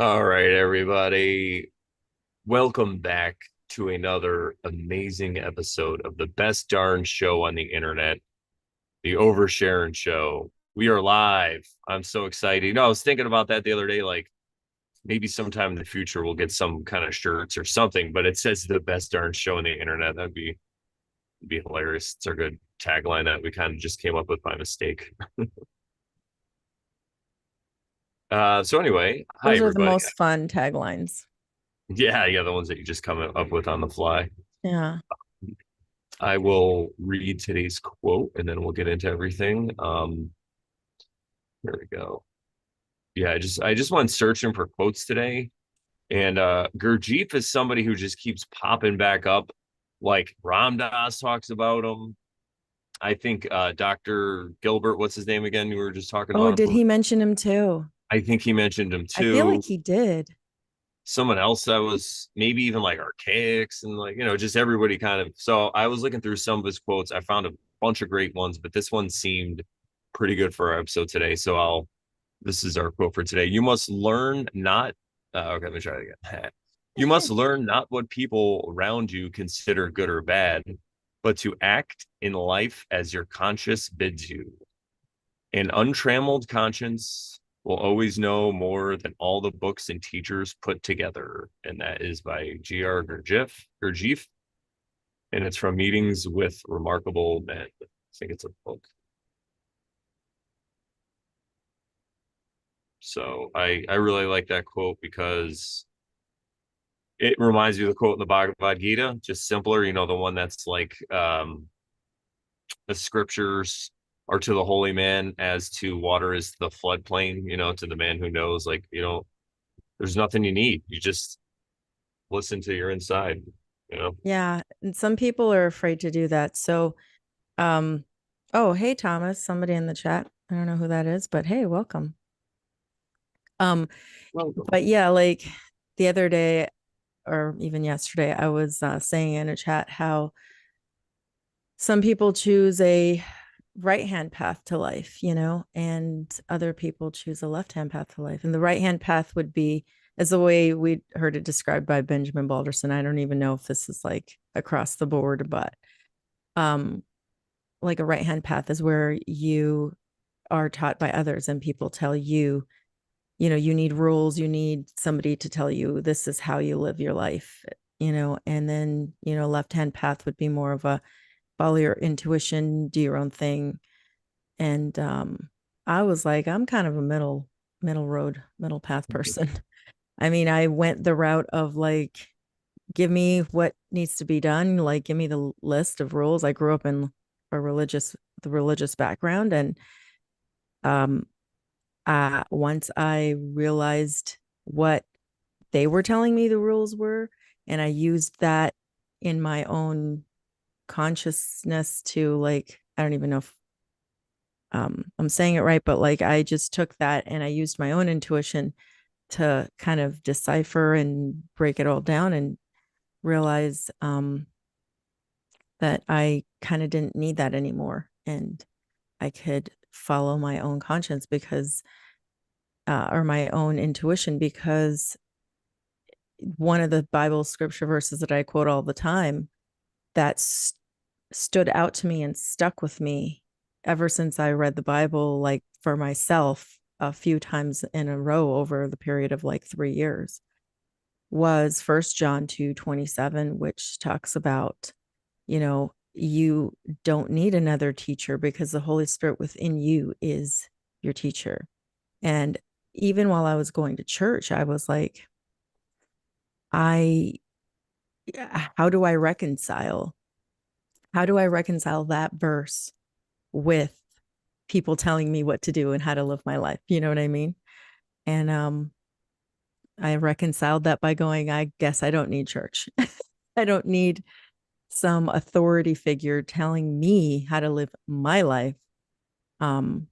All right, everybody. Welcome back to another amazing episode of the best darn show on the internet, the Oversharing Show. We are live. I'm so excited. I was thinking about that the other day, like maybe sometime in the future we'll get some kind of shirts or something, but it says the best darn show on the internet. That'd be hilarious. It's our good tagline that we kind of just came up with by mistake. So anyway, hi Those are the everybody. most fun taglines. Yeah, the ones that you just come up with on the fly. Yeah. I will read today's quote and then we'll get into everything. Here we go. Yeah, I just went searching for quotes today, and Gurdjieff is somebody who just keeps popping back up. Like Ram Dass talks about him. I think Dr. Gilbert, what's his name again? We were just talking Oh, about him did for. he mention him too? I think he mentioned him I feel like too. he did. Someone else that was maybe even like archaics and like just everybody kind of. So I was looking through some of his quotes. I found a bunch of great ones, but this one seemed pretty good for our episode today. So I'll this is our quote for today. You must learn not okay, let me try it again. You must learn not what people around you consider good or bad, but to act in life as your conscience bids you. An untrammeled conscience will always know more than all the books and teachers put together. And that is by G.R. Gurdjieff, and it's from Meetings with Remarkable Men. I think it's a book. So I really like that quote because it reminds me of the quote in the Bhagavad Gita, just simpler, the one that's like the scriptures are to the holy man as to water is the floodplain, to the man who knows, like, there's nothing you need. You just listen to your inside, you know. Yeah. And some people are afraid to do that. So, um, oh, hey, Thomas, somebody in the chat. I don't know who that is, but hey, welcome. Um, Welcome. but yeah, like the other day or even yesterday, I was saying in a chat how some people choose a right hand path to life, and other people choose a left hand path to life. And the right hand path would be, as the way we heard it described by Benjamin Balderson. I don't even know if this is like across the board, but um, like a right hand path is where you are taught by others and people tell you, you need rules, you need somebody to tell you this is how you live your life, and then, left hand path would be more of a follow your intuition, do your own thing. And I was like, I'm kind of a middle road, middle path person. I mean, I went the route of like, give me what needs to be done, like give me the list of rules. I grew up in the religious background, and um once I realized what they were telling me the rules were, and I used that in my own consciousness to, like, I don't even know if I'm saying it right, but like I just took that and I used my own intuition to kind of decipher and break it all down and realize that I kind of didn't need that anymore. And I could follow my own conscience because, or my own intuition, because one of the Bible scripture verses that I quote all the time that stood out to me and stuck with me ever since I read the Bible, like for myself, a few times in a row over the period of like 3 years, was First John 2:27, which talks about, you don't need another teacher because the Holy Spirit within you is your teacher. And even while I was going to church, I was like, I, how do I reconcile? How do I reconcile that verse with people telling me what to do and how to live my life? You know what I mean? And I reconciled that by going, I guess I don't need church. I don't need some authority figure telling me how to live my life. Um,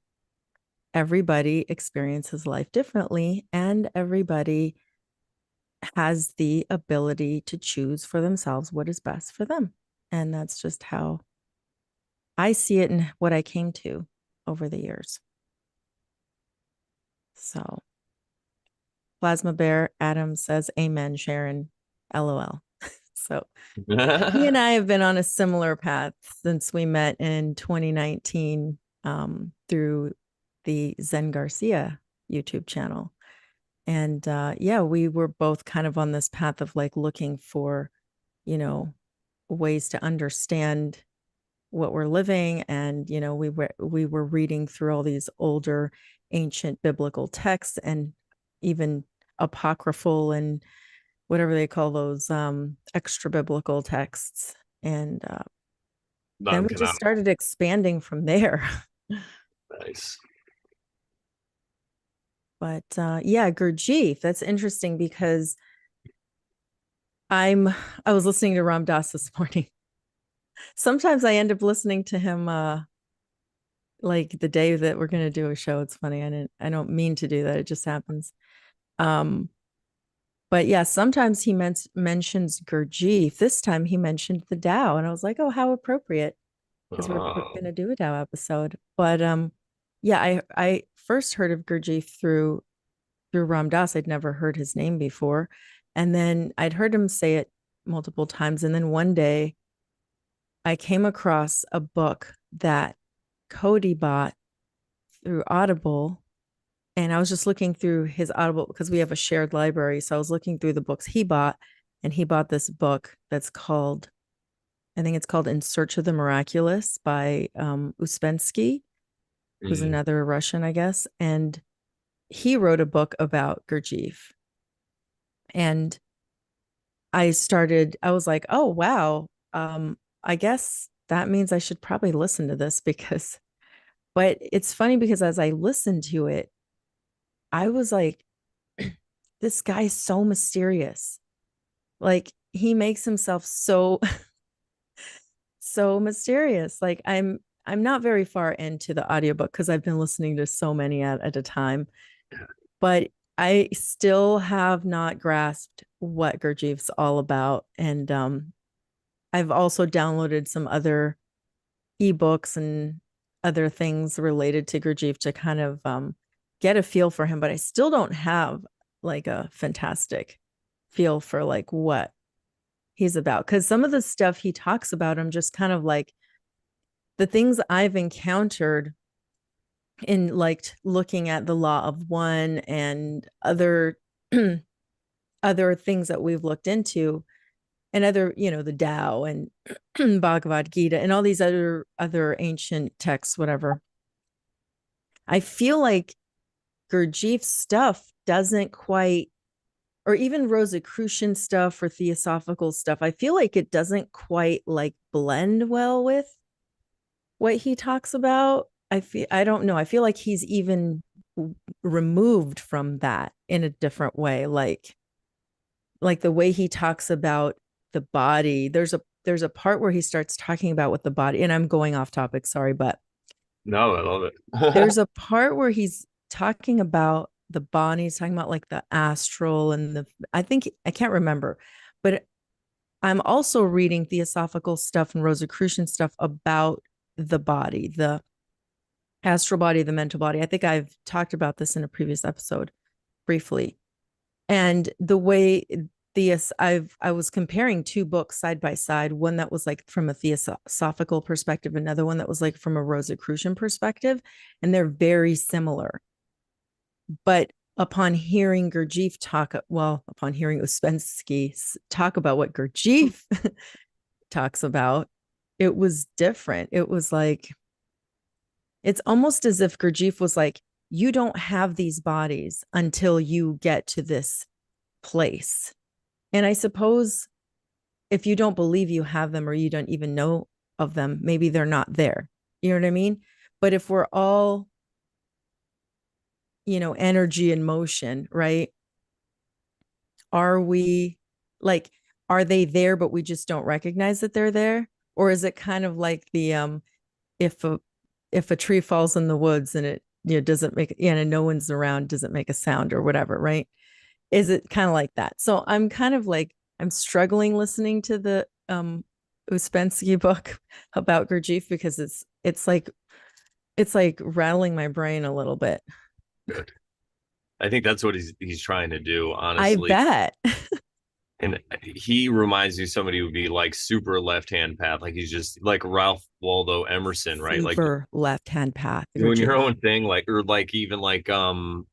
Everybody experiences life differently, and everybody has the ability to choose for themselves what is best for them. And that's just how I see it and what I came to over the years. So, Plasma Bear Adam says, "Amen, Sharon." LOL. So he and I have been on a similar path since we met in 2019 through the Zen Garcia YouTube channel. And yeah, we were both kind of on this path of like looking for, you know, ways to understand what we're living. And, you know, we were reading through all these older ancient biblical texts and even apocryphal and whatever they call those extra biblical texts. And then we just Non-canonical. started expanding from there. Nice. But yeah, Gurdjieff, that's interesting because I was listening to Ram Dass this morning. Sometimes I end up listening to him like the day that we're gonna do a show. It's funny. I don't mean to do that. It just happens. Um but yeah, sometimes he mentions Gurdjieff. This time he mentioned the Tao, and I was like, oh, how appropriate, because we're Oh, gonna do a Tao episode. But yeah, I first heard of Gurdjieff through Ram Dass. I'd never heard his name before. And then I'd heard him say it multiple times. And then one day I came across a book that Cody bought through Audible. And I was just looking through his Audible because we have a shared library. So I was looking through the books he bought, and he bought this book that's called, I think it's called In Search of the Miraculous by Uspensky, who's mm. another Russian, I guess. And he wrote a book about Gurdjieff. And I was like, oh, wow. I guess that means I should probably listen to this because, but it's funny because as I listened to it, I was like, this guy's so mysterious. Like he makes himself so, so mysterious. Like I'm not very far into the audiobook because I've been listening to so many at a time, but I still have not grasped what Gurdjieff's all about. And I've also downloaded some other ebooks and other things related to Gurdjieff to kind of get a feel for him, but I still don't have like a fantastic feel for like what he's about. Because some of the stuff he talks about, I'm just kind of like the things I've encountered in like looking at the law of one and other other things that we've looked into and other, you know, the Tao and Bhagavad Gita and all these other ancient texts, whatever. I feel like Gurdjieff's stuff doesn't quite, or even Rosicrucian stuff or theosophical stuff. I feel like it doesn't quite like blend well with what he talks about. I don't know. I feel like he's even removed from that in a different way. Like the way he talks about the body. There's a part where he starts talking about what the body, and I'm going off topic, sorry, but No, I love there's it. a part where he's talking about the body, he's talking about like the astral and I think I can't remember, but I'm also reading theosophical stuff and Rosicrucian stuff about the body, the astral body, the mental body. I think I've talked about this in a previous episode briefly. And the way I was comparing two books side by side, one that was like from a theosophical perspective, another one that was like from a Rosicrucian perspective, and they're very similar. But upon hearing upon hearing Uspensky talk about what Gurdjieff talks about, it was different. It was like, it's almost as if Gurdjieff was like, you don't have these bodies until you get to this place. And I suppose if you don't believe you have them or you don't even know of them, maybe they're not there. You know what I mean? But if we're all, you know, energy and motion, right? Are we like, are they there, but we just don't recognize that they're there? Or is it kind of like the if a if a tree falls in the woods and it, you know, doesn't make, you know, no one's around, doesn't make a sound or whatever, right? Is it kind of like that? So I'm kind of like, I'm struggling listening to the Uspensky book about Gurdjieff because it's like rattling my brain a little bit. Good. I think that's what he's trying to do, I honestly. bet. And he reminds me of somebody who would be like super left hand path, like he's just like Ralph Waldo Emerson, right? Like Super left hand path, doing your Gurdjieff. own thing, like or like even like Ram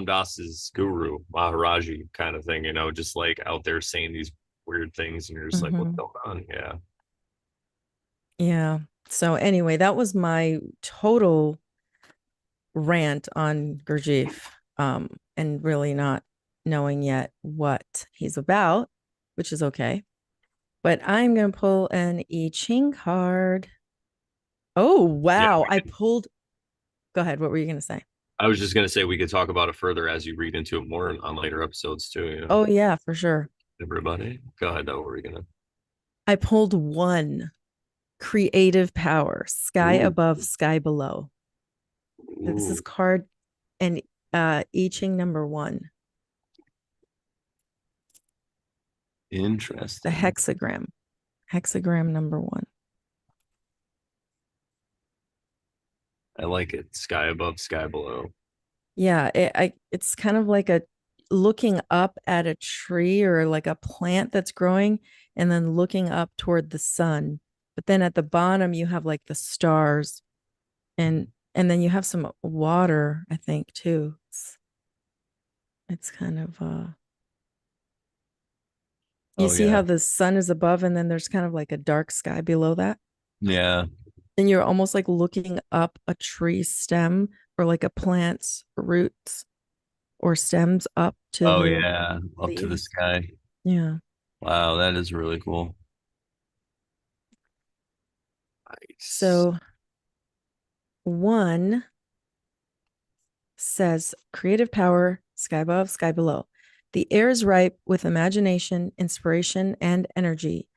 Dass's guru Maharaji kind of thing, just like out there saying these weird things, and you're just like, what's Hmm. going on? Yeah, Yeah. So anyway, that was my total rant on Gurdjieff, and really not knowing yet what he's about, which is okay. But I'm gonna pull an I Ching card. Oh yeah. wow! I pulled. Go ahead. What were you gonna say? I was just gonna say we could talk about it further as you read into it more on later episodes too. Oh yeah, for sure. Everybody, go ahead. Though, what were we gonna? I pulled one creative power, sky Ooh, above, sky below. This is ooh, card and I Ching number one, the interesting. hexagram. Hexagram number one. I like it. Sky above, sky below. Yeah, it's kind of like a looking up at a tree or like a plant that's growing and then looking up toward the sun. But then at the bottom you have like the stars and then you have some water, I think, too. It's kind of you Oh see how yeah, the sun is above and then there's kind of like a dark sky below that. yeah. And you're almost like looking up a tree stem or like a plant's roots or stems up to Oh the yeah, up to the leaves. sky. Yeah. Wow, that is really cool. Nice. So one says creative power, sky above, sky below. The air is ripe with imagination, inspiration, and energy.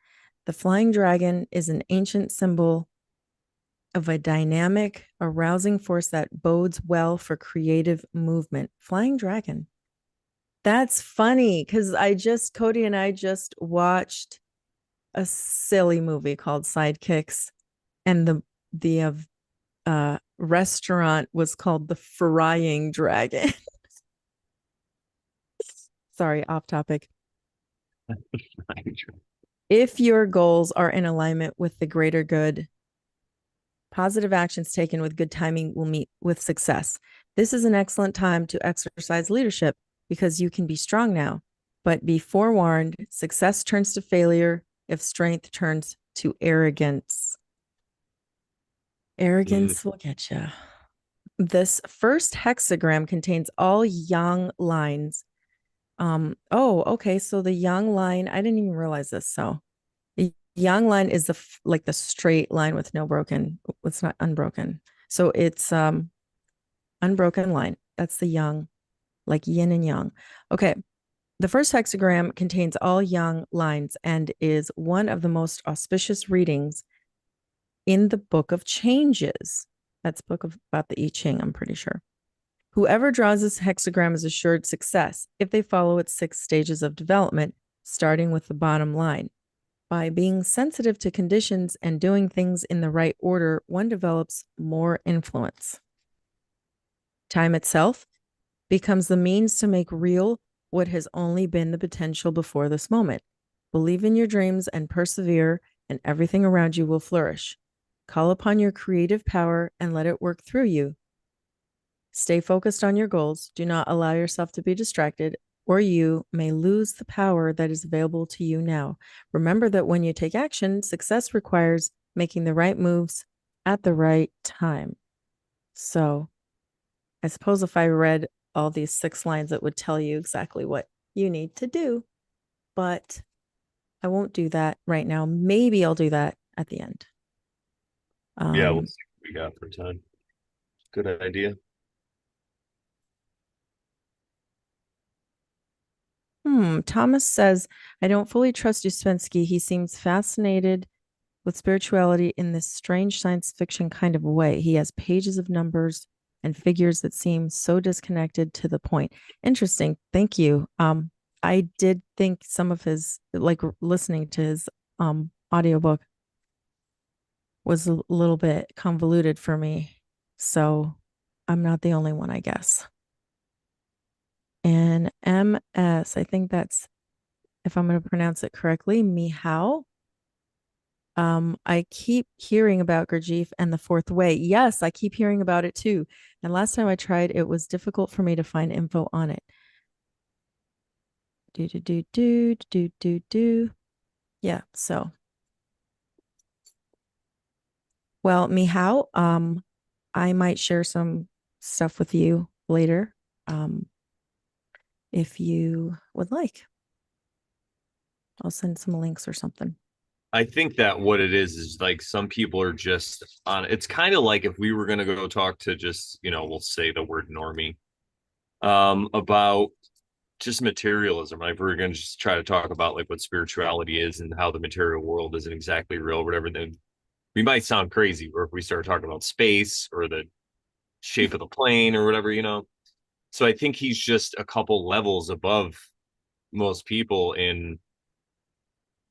The flying dragon is an ancient symbol of a dynamic, arousing force that bodes well for creative movement. Flying dragon. That's funny because Cody and I just watched a silly movie called Sidekicks, and the restaurant was called the Frying Dragon. Sorry, off topic. If your goals are in alignment with the greater good, positive actions taken with good timing will meet with success. This is an excellent time to exercise leadership because you can be strong now. But be forewarned, success turns to failure if strength turns to arrogance. Mm, Arrogance will get you. This first hexagram contains all yang lines. Oh, okay. So the yang line, I didn't even realize this. So the yang line is like the straight line with no broken, it's not unbroken. So it's unbroken line. That's the yang, like yin and yang. Okay. The first hexagram contains all yang lines and is one of the most auspicious readings in the Book of Changes. That's book of about the I Ching, I'm pretty sure. Whoever draws this hexagram is assured success if they follow its 6 stages of development, starting with the bottom line. By being sensitive to conditions and doing things in the right order, one develops more influence. Time itself becomes the means to make real what has only been the potential before this moment. Believe in your dreams and persevere, and everything around you will flourish. Call upon your creative power and let it work through you. Stay focused on your goals. Do not allow yourself to be distracted, or you may lose the power that is available to you now. Remember that when you take action, success requires making the right moves at the right time. So, I suppose if I read all these 6 lines, it would tell you exactly what you need to do, but I won't do that right now. Maybe I'll do that at the end. yeah, we'll Um, see what we got for time. Good idea. Thomas says, I don't fully trust Uspensky. He seems fascinated with spirituality in this strange science fiction kind of way. He has pages of numbers and figures that seem so disconnected to the point. Interesting. Thank you. I did think some of his, like listening to his audiobook was a little bit convoluted for me. So I'm not the only one, I guess. And MS, I think that's, if I'm going to pronounce it correctly, Mihao. I keep hearing about Gurdjieff and the fourth way. Yes, I keep hearing about it too. And last time I tried, it was difficult for me to find info on it. Do do do do do do do. Yeah. So, well, Mihao, I might share some stuff with you later, um, if you would like. I'll send some links or something. I think that what it is like some people are just on it's kind of like if we were going to go talk to just, we'll say the word normie about just materialism. Like we're going to just try to talk about like what spirituality is and how the material world isn't exactly real, whatever. Then we might sound crazy, or if we start talking about space or the shape of the plane or whatever. So I think he's just a couple levels above most people in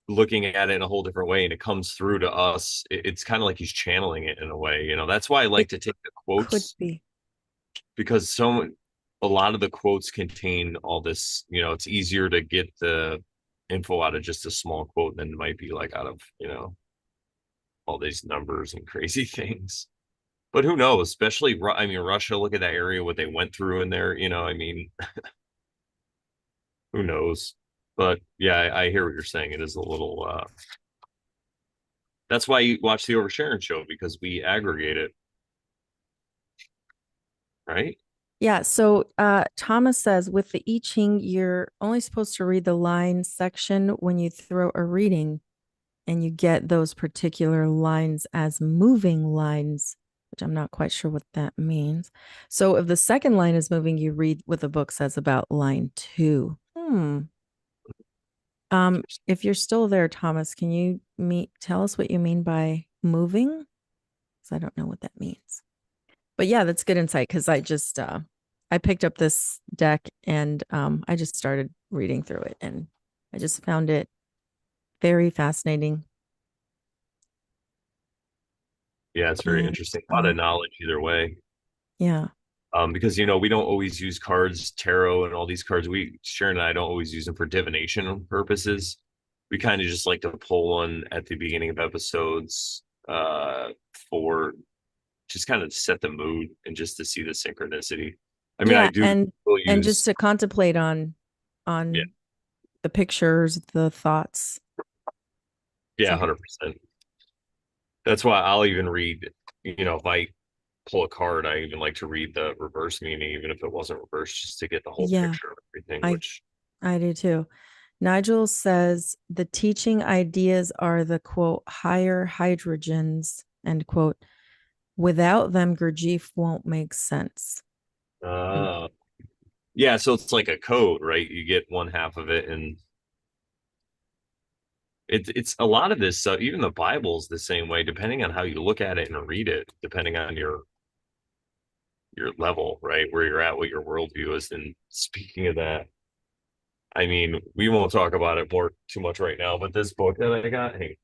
looking at it in a whole different way, and it comes through to us. It's kind of like he's channeling it in a way. That's why I like It to take the could quotes, be. because a lot of the quotes contain all this. It's easier to get the info out of just a small quote than it might be like out of all these numbers and crazy things. But who knows? Especially, I mean, Russia. Look at that area, what they went through in there. I mean, who knows? But yeah, I hear what you're saying. It is a little. That's why you watch the Oversharing show, because we aggregate it, right? Yeah. So Thomas says with the I Ching, you're only supposed to read the line section when you throw a reading and you get those particular lines as moving lines, which I'm not quite sure what that means. So if the second line is moving, you read what the book says about line two. If you're still there, Thomas, can you tell us what you mean by moving? Because I don't know what that means. But yeah, that's good insight because I picked up this deck and I just started reading through it and I just found it very fascinating. Yeah, it's very And interesting. A lot of knowledge either way. yeah. Because we don't always use cards, tarot, and all these cards. Sharon and I don't always use them for divination purposes. We kind of just like to pull one at the beginning of episodes for just kind of set the mood and just to see the synchronicity. I mean, I Yeah, do and still just use, to contemplate on yeah, the pictures, the thoughts. It's yeah, interesting. 100%. That's why I'll even read, if I pull a card, I even like to read the reverse meaning, even if it wasn't reversed, just to get the whole Yeah, picture of everything, I which, I do too. Nigel says the teaching ideas are the quote higher hydrogens end quote. Without them, Gurdjieff won't make sense. Mm. uh, yeah, so it's like a code, right? You get one half of it, and it's a lot of this stuff. Even the Bible's the same way, depending on how you look at it and read it, depending on your level, right? Where you're at, what your worldview is. And speaking of that, I mean, we won't talk about it more too much right now, but this book that I got, hey,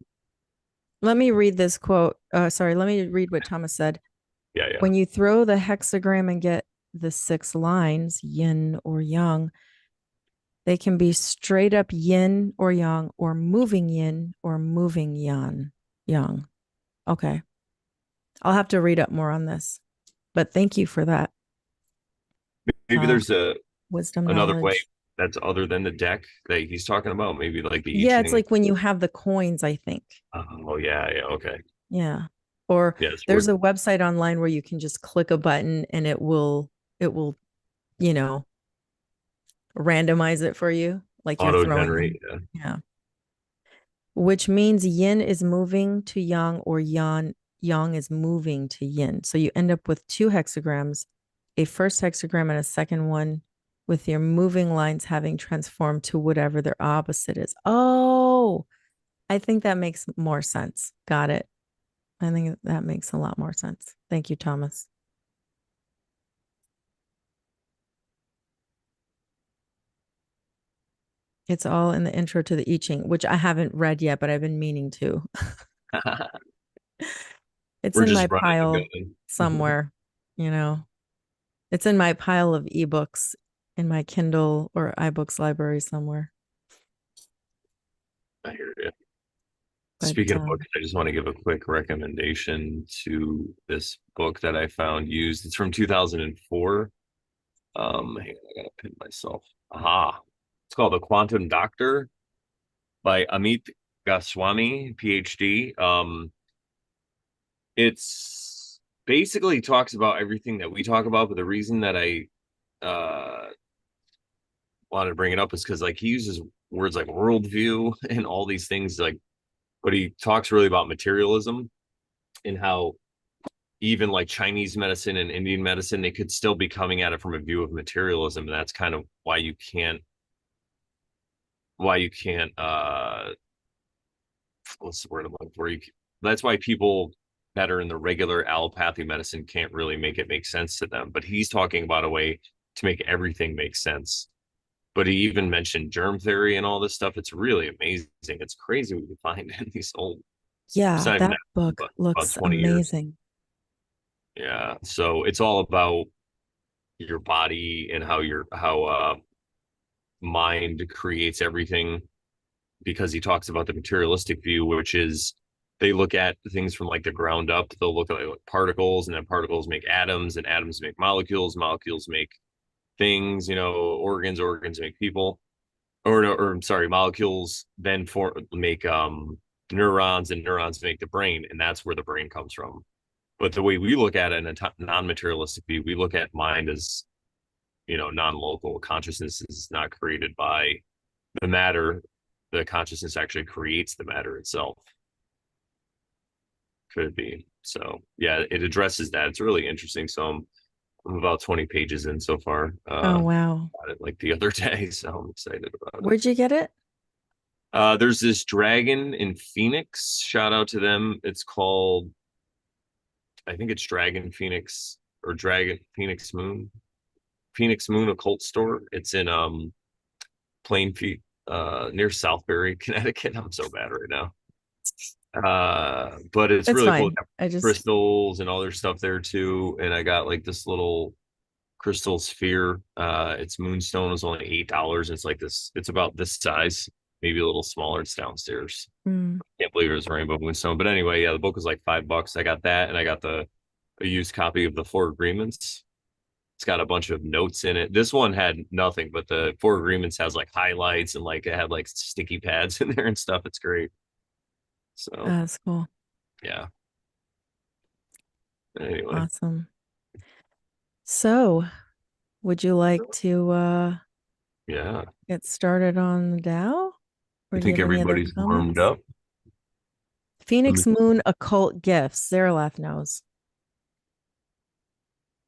Let me read this quote. Sorry, let me read what Thomas said. yeah, yeah, When you throw the hexagram and get the 6 lines, yin or yang, they can be straight up yin or yang, or moving yin or moving yang. Yang. Okay. I'll have to read up more on this, but thank you for that maybe uh, there's a wisdom another way knowledge. that's other than the deck that he's talking about, maybe like the I Yeah, it's Ching. like when you have the coins, I think. Oh yeah, yeah, okay, Yeah. Or yes, we're there's a website online where you can just click a button and it will, you know, randomize it for you, like you're auto throwing generate. them. Yeah. Which means yin is moving to yang or yang is moving to yin. So you end up with two hexagrams, a first hexagram and a second one with your moving lines having transformed to whatever their opposite is. Oh, I think that makes more sense. Got it. I think that makes a lot more sense. Thank you, Thomas. It's all in the intro to the I Ching, which I haven't read yet, but I've been meaning to. Yeah. It's We're in my just running pile and gunning. somewhere, you know. It's in my pile of ebooks in my Kindle or iBooks library somewhere. I hear you. But Speaking of books, I just want to give a quick recommendation to this book that I found used. It's from 2004. Hang on, I gotta pin myself. Aha. It's called The Quantum Doctor by Amit Goswami, PhD. It's basically talks about everything that we talk about, but the reason that I wanted to bring it up is because like he uses words like worldview and all these things like, but he talks really about materialism and how even like Chinese medicine and Indian medicine, they could still be coming at it from a view of materialism. And that's kind of why you can't what's the word I'm looking for? That's why people that are in the regular allopathy medicine can't really make it make sense to them. But he's talking about a way to make everything make sense. But he even mentioned germ theory and all this stuff. It's really amazing. It's crazy what you find in these old, it's yeah, not even that that, book but about looks 20 years. amazing. Yeah. So it's all about your body and how mind creates everything because he talks about the materialistic view, which is they look at things from like the ground up. They'll look at like particles, and then particles make atoms, and atoms make molecules. Molecules make things, organs make people. Or no, or I'm sorry, molecules then make neurons, and neurons make the brain, and that's where the brain comes from. But the way we look at it in a non-materialistic view, we look at mind as non-local. Consciousness is not created by the matter. The consciousness actually creates the matter itself. Could be. So yeah, it addresses that. It's really interesting. So I'm about 20 pages in so far. Oh, wow. Got it like the other day, so I'm excited about it. Where'd you get it? There's this dragon in Phoenix. Shout out to them. It's called, I think it's Dragon Phoenix or Dragon Phoenix Moon. Phoenix Moon Occult Store. It's in Plainfield, near Southbury, Connecticut. I'm so bad right now. But it's It's really cool. fine. I just, Crystals and other stuff there too. And I got like this little crystal sphere. Its moonstone was only $8. It's like this, it's about this size, maybe a little smaller. It's downstairs. mm, Can't believe it was rainbow moonstone. But anyway, yeah, the book was like $5. I got that, and I got a used copy of the Four Agreements. It's got a bunch of notes in it. This one had nothing, but the Four Agreements has like highlights and like it had like sticky pads in there and stuff. It's great. So that's cool. yeah. Anyway, Awesome. So, would you like to yeah. get started on the Tao? I Or do you think have any other everybody's warmed comments? up. Phoenix Moon Occult Gifts. Zarelath knows.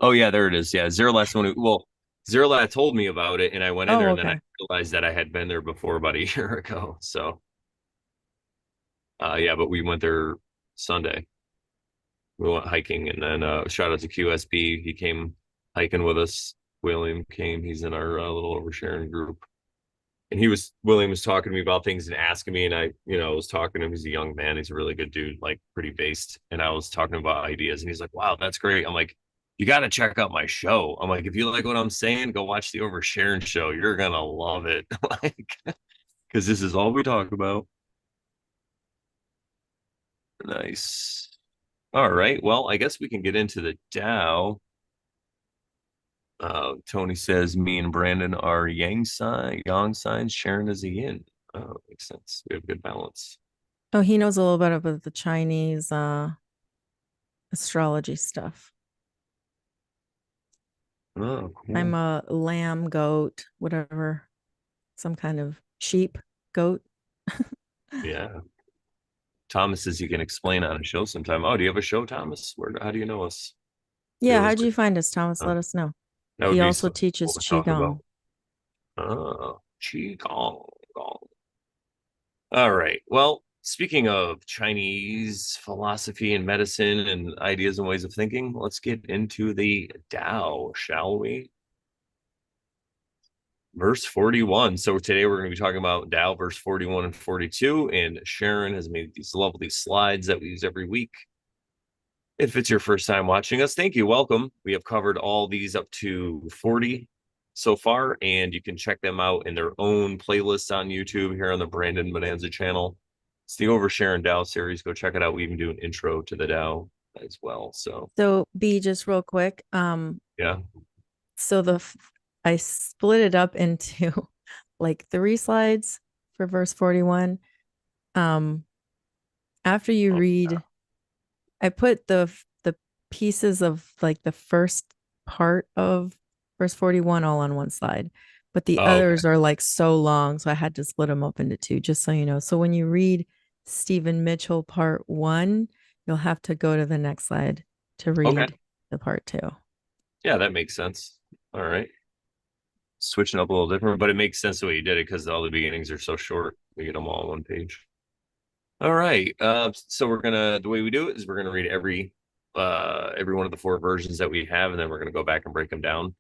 Oh yeah, there it is. Yeah, Zerlath one. Well, Zerlath told me about it, and I went in there, Oh, and then I okay. realized that I had been there before about a year ago. So, yeah, but we went there Sunday. We went hiking, and then shout out to QSB. He came hiking with us. William came. He's in our little oversharing group, and William was talking to me about things and asking me, and I, was talking to him. He's a young man. He's a really good dude, like pretty based. And I was talking about ideas, and he's like, "Wow, that's great." I'm like, "You got to check out my show." I'm like, "If you like what I'm saying, go watch the Oversharing show. You're gonna love it." Like, because this is all we talk about. Nice. All right. Well, I guess we can get into the Dow. Tony says me and Brandon are yang signs. Sharon is a yin. Oh, makes sense. We have good balance. Oh, he knows a little bit about the Chinese astrology stuff. Oh, I'm cool. a lamb, goat, whatever, some kind of sheep, goat. Yeah. Thomas says he can explain on a show sometime. Oh, do you have a show, Thomas? How do you know us? We Yeah, always how'd you find us, Thomas? uh, Let us know. that would He be also so cool teaches to talk Qigong. about. Oh, Qigong. Gong. All right. Well, speaking of Chinese philosophy and medicine and ideas and ways of thinking, let's get into the Tao, shall we? Verse 41. So today we're going to be talking about Tao, verse 41 and 42. And Sharon has made these lovely slides that we use every week. If it's your first time watching us, thank you. Welcome. We have covered all these up to 40. so far, and you can check them out in their own playlists on YouTube here on the Brandon Bonanza channel. It's the Oversharing Dow series. Go check it out. We even do an intro to the Dow as well. So So B, just real quick. yeah. So I split it up into like 3 slides for verse 41. Um, after you Oh, read, I put the pieces of like the first part of verse 41 all on one slide, but the oh, okay. others are like so long, so I had to split them up into two, just so you know. So when you read Stephen Mitchell part one, you'll have to go to the next slide to Okay. read the part two. Yeah, that makes sense. All right. Switching up a little different, but it makes sense the way you did it because all the beginnings are so short. We get them all on one page. All right. So we're gonna the way we do it is we're gonna read every one of the four versions that we have, and then we're gonna go back and break them down.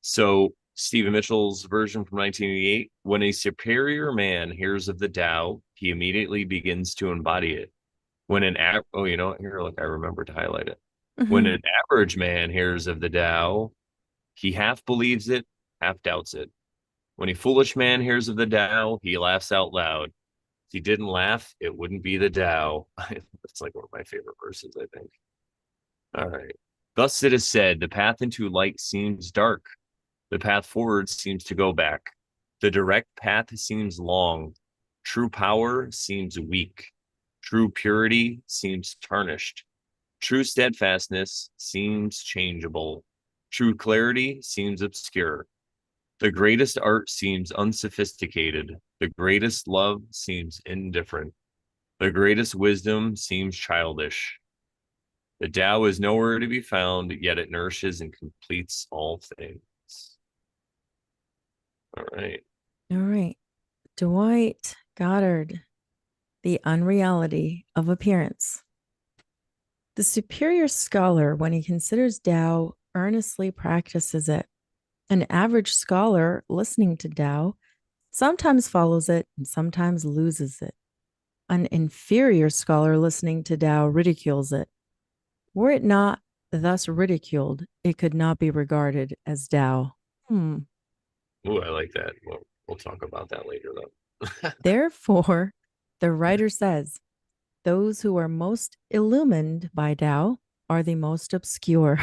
So Stephen Mitchell's version from 1988: when a superior man hears of the Tao, he immediately begins to embody it. When an oh, you know what? Here, look, I remember to highlight it. When Mhm. an average man hears of the Tao, he half believes it, half doubts it. When a foolish man hears of the Tao, he laughs out loud. If he didn't laugh, it wouldn't be the Tao. That's like one of my favorite verses, I think. All right. Thus it is said, the path into light seems dark. The path forward seems to go back. The direct path seems long. True power seems weak. True purity seems tarnished. True steadfastness seems changeable. True clarity seems obscure. The greatest art seems unsophisticated. The greatest love seems indifferent. The greatest wisdom seems childish. The Tao is nowhere to be found, yet it nourishes and completes all things. All right. All right. Dwight Goddard, The Unreality of Appearance. The superior scholar, when he considers Tao, earnestly practices it. An average scholar, listening to Tao, sometimes follows it and sometimes loses it. An inferior scholar, listening to Tao, ridicules it. Were it not thus ridiculed, it could not be regarded as Tao. Ooh, I like that. We'll talk about that later, though. Therefore, the writer says, those who are most illumined by Tao are the most obscure.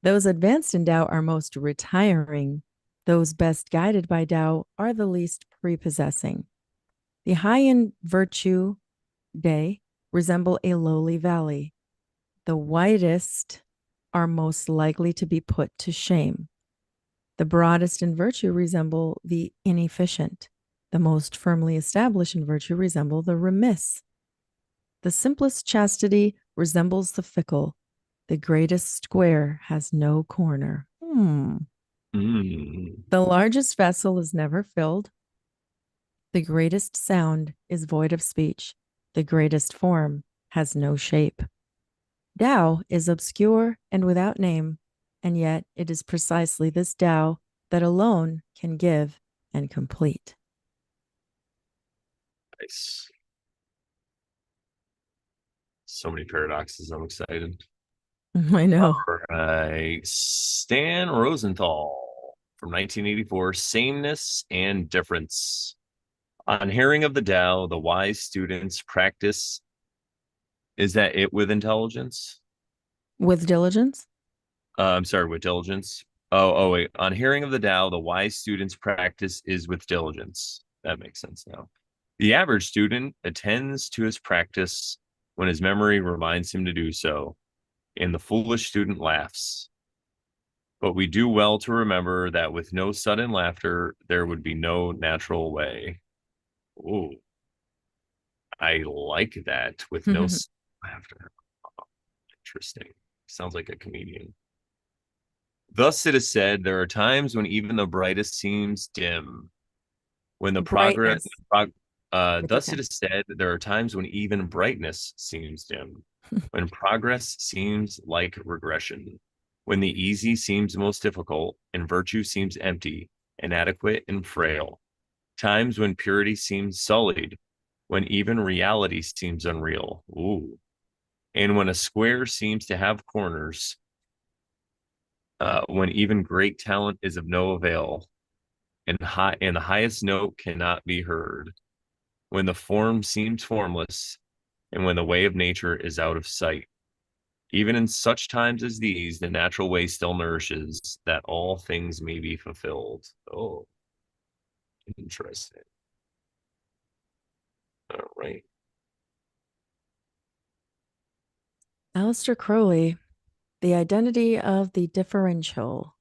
Those advanced in Tao are most retiring. Those best guided by Tao are the least prepossessing. The high in virtue day resemble a lowly valley. The widest are most likely to be put to shame. The broadest in virtue resemble the inefficient. The most firmly established in virtue resemble the remiss. The simplest chastity resembles the fickle. The greatest square has no corner. Mm. The largest vessel is never filled. The greatest sound is void of speech. The greatest form has no shape. Tao is obscure and without name, and yet it is precisely this Tao that alone can give and complete. Nice. So many paradoxes. I'm excited. I know. All right. Stan Rosenthal from 1984: Sameness and Difference. On hearing of the Tao, the wise students practice. Is that it with intelligence? With diligence? I'm sorry, with diligence. Wait. On hearing of the Tao, the wise student's practice is with diligence. That makes sense now. The average student attends to his practice when his memory reminds him to do so, and the foolish student laughs. But we do well to remember that with no sudden laughter, there would be no natural way. Ooh, I like that. With no laughter. Interesting. Sounds like a comedian. Thus it is said, there are times when even the brightest seems dim. When the progress, Brightness with a thus it 10. is said, there are times when even brightness seems dim. When progress seems like regression. When the easy seems most difficult, and virtue seems empty, inadequate, and frail. Times when purity seems sullied, when even reality seems unreal. Ooh. And when a square seems to have corners, When even great talent is of no avail, and the highest note cannot be heard, when the form seems formless, and when the way of nature is out of sight. Even in such times as these, the natural way still nourishes that all things may be fulfilled. Oh, interesting. All right. Aleister Crowley, the identity of the differential.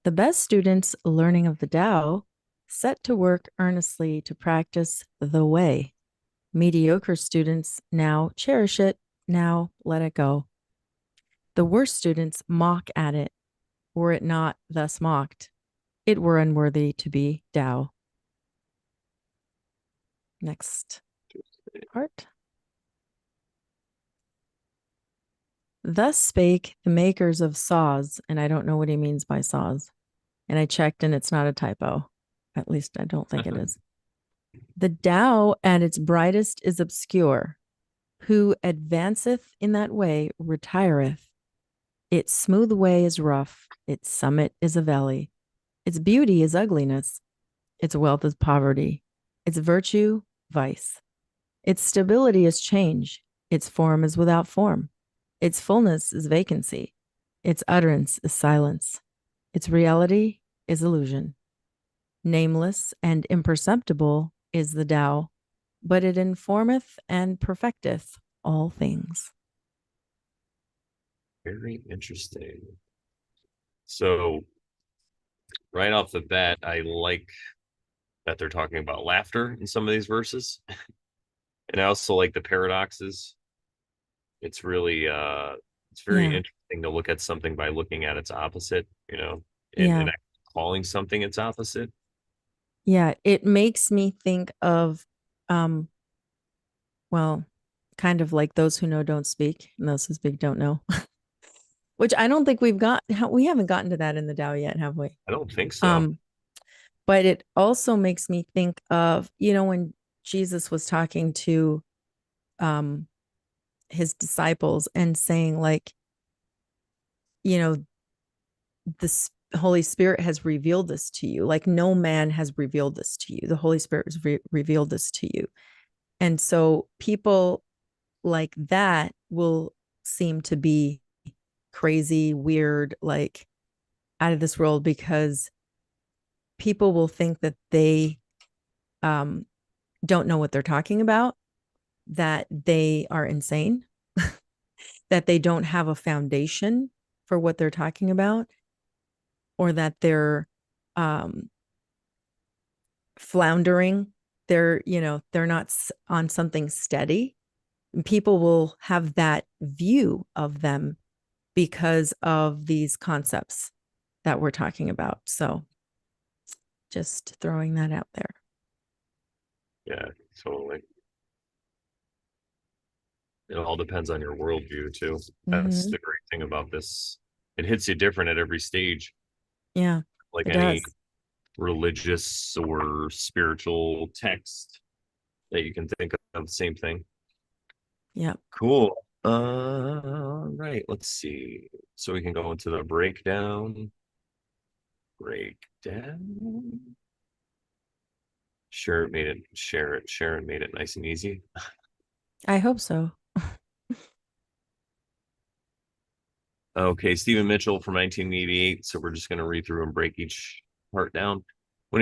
The best students learning of the Tao set to work earnestly to practice the way. Mediocre students now cherish it, now let it go. The worst students mock at it, were it not thus mocked. It were unworthy to be Tao. Next part. Thus spake the makers of saws, and I don't know what he means by saws. And I checked, and it's not a typo. At least I don't think it is. The Tao at its brightest is obscure. Who advanceth in that way retireth. Its smooth way is rough. Its summit is a valley. Its beauty is ugliness. Its wealth is poverty. Its virtue, vice. Its stability is change. Its form is without form. Its fullness is vacancy. Its utterance is silence. Its reality is illusion. Nameless and imperceptible is the Tao, but it informeth and perfecteth all things. Very interesting. So, right off the bat, I like that they're talking about laughter in some of these verses. And I also like the paradoxes. It's really it's very Yeah. interesting to look at something by looking at its opposite, Yeah. and calling something its opposite. Yeah. It makes me think of, um, well, kind of like those who know don't speak, and those who speak don't know. Which I don't think we haven't gotten to that in the Tao yet, have we? I don't think so. Um, but it also makes me think of, when Jesus was talking to um his disciples and saying, like, you know, the Holy Spirit has revealed this to you. Like, no man has revealed this to you. The Holy Spirit has revealed this to you. And so people like that will seem to be crazy, weird, like out of this world, because people will think that they um, don't know what they're talking about, that they are insane, that they don't have a foundation for what they're talking about, or that they're um, floundering. They're not on something steady. People will have that view of them because of these concepts that we're talking about. So just throwing that out there. Yeah, totally. It all depends on your worldview too. That's Mm-hmm. the great thing about this. It hits you different at every stage, Yeah, like it any does. religious or spiritual text that you can think of. Same thing. Yeah. Cool. Right. Let's see. So we can go into the breakdown. Breakdown. Sharon made it nice and easy. I hope so. Okay, Stephen Mitchell from 1988. So we're just going to read through and break each part down. When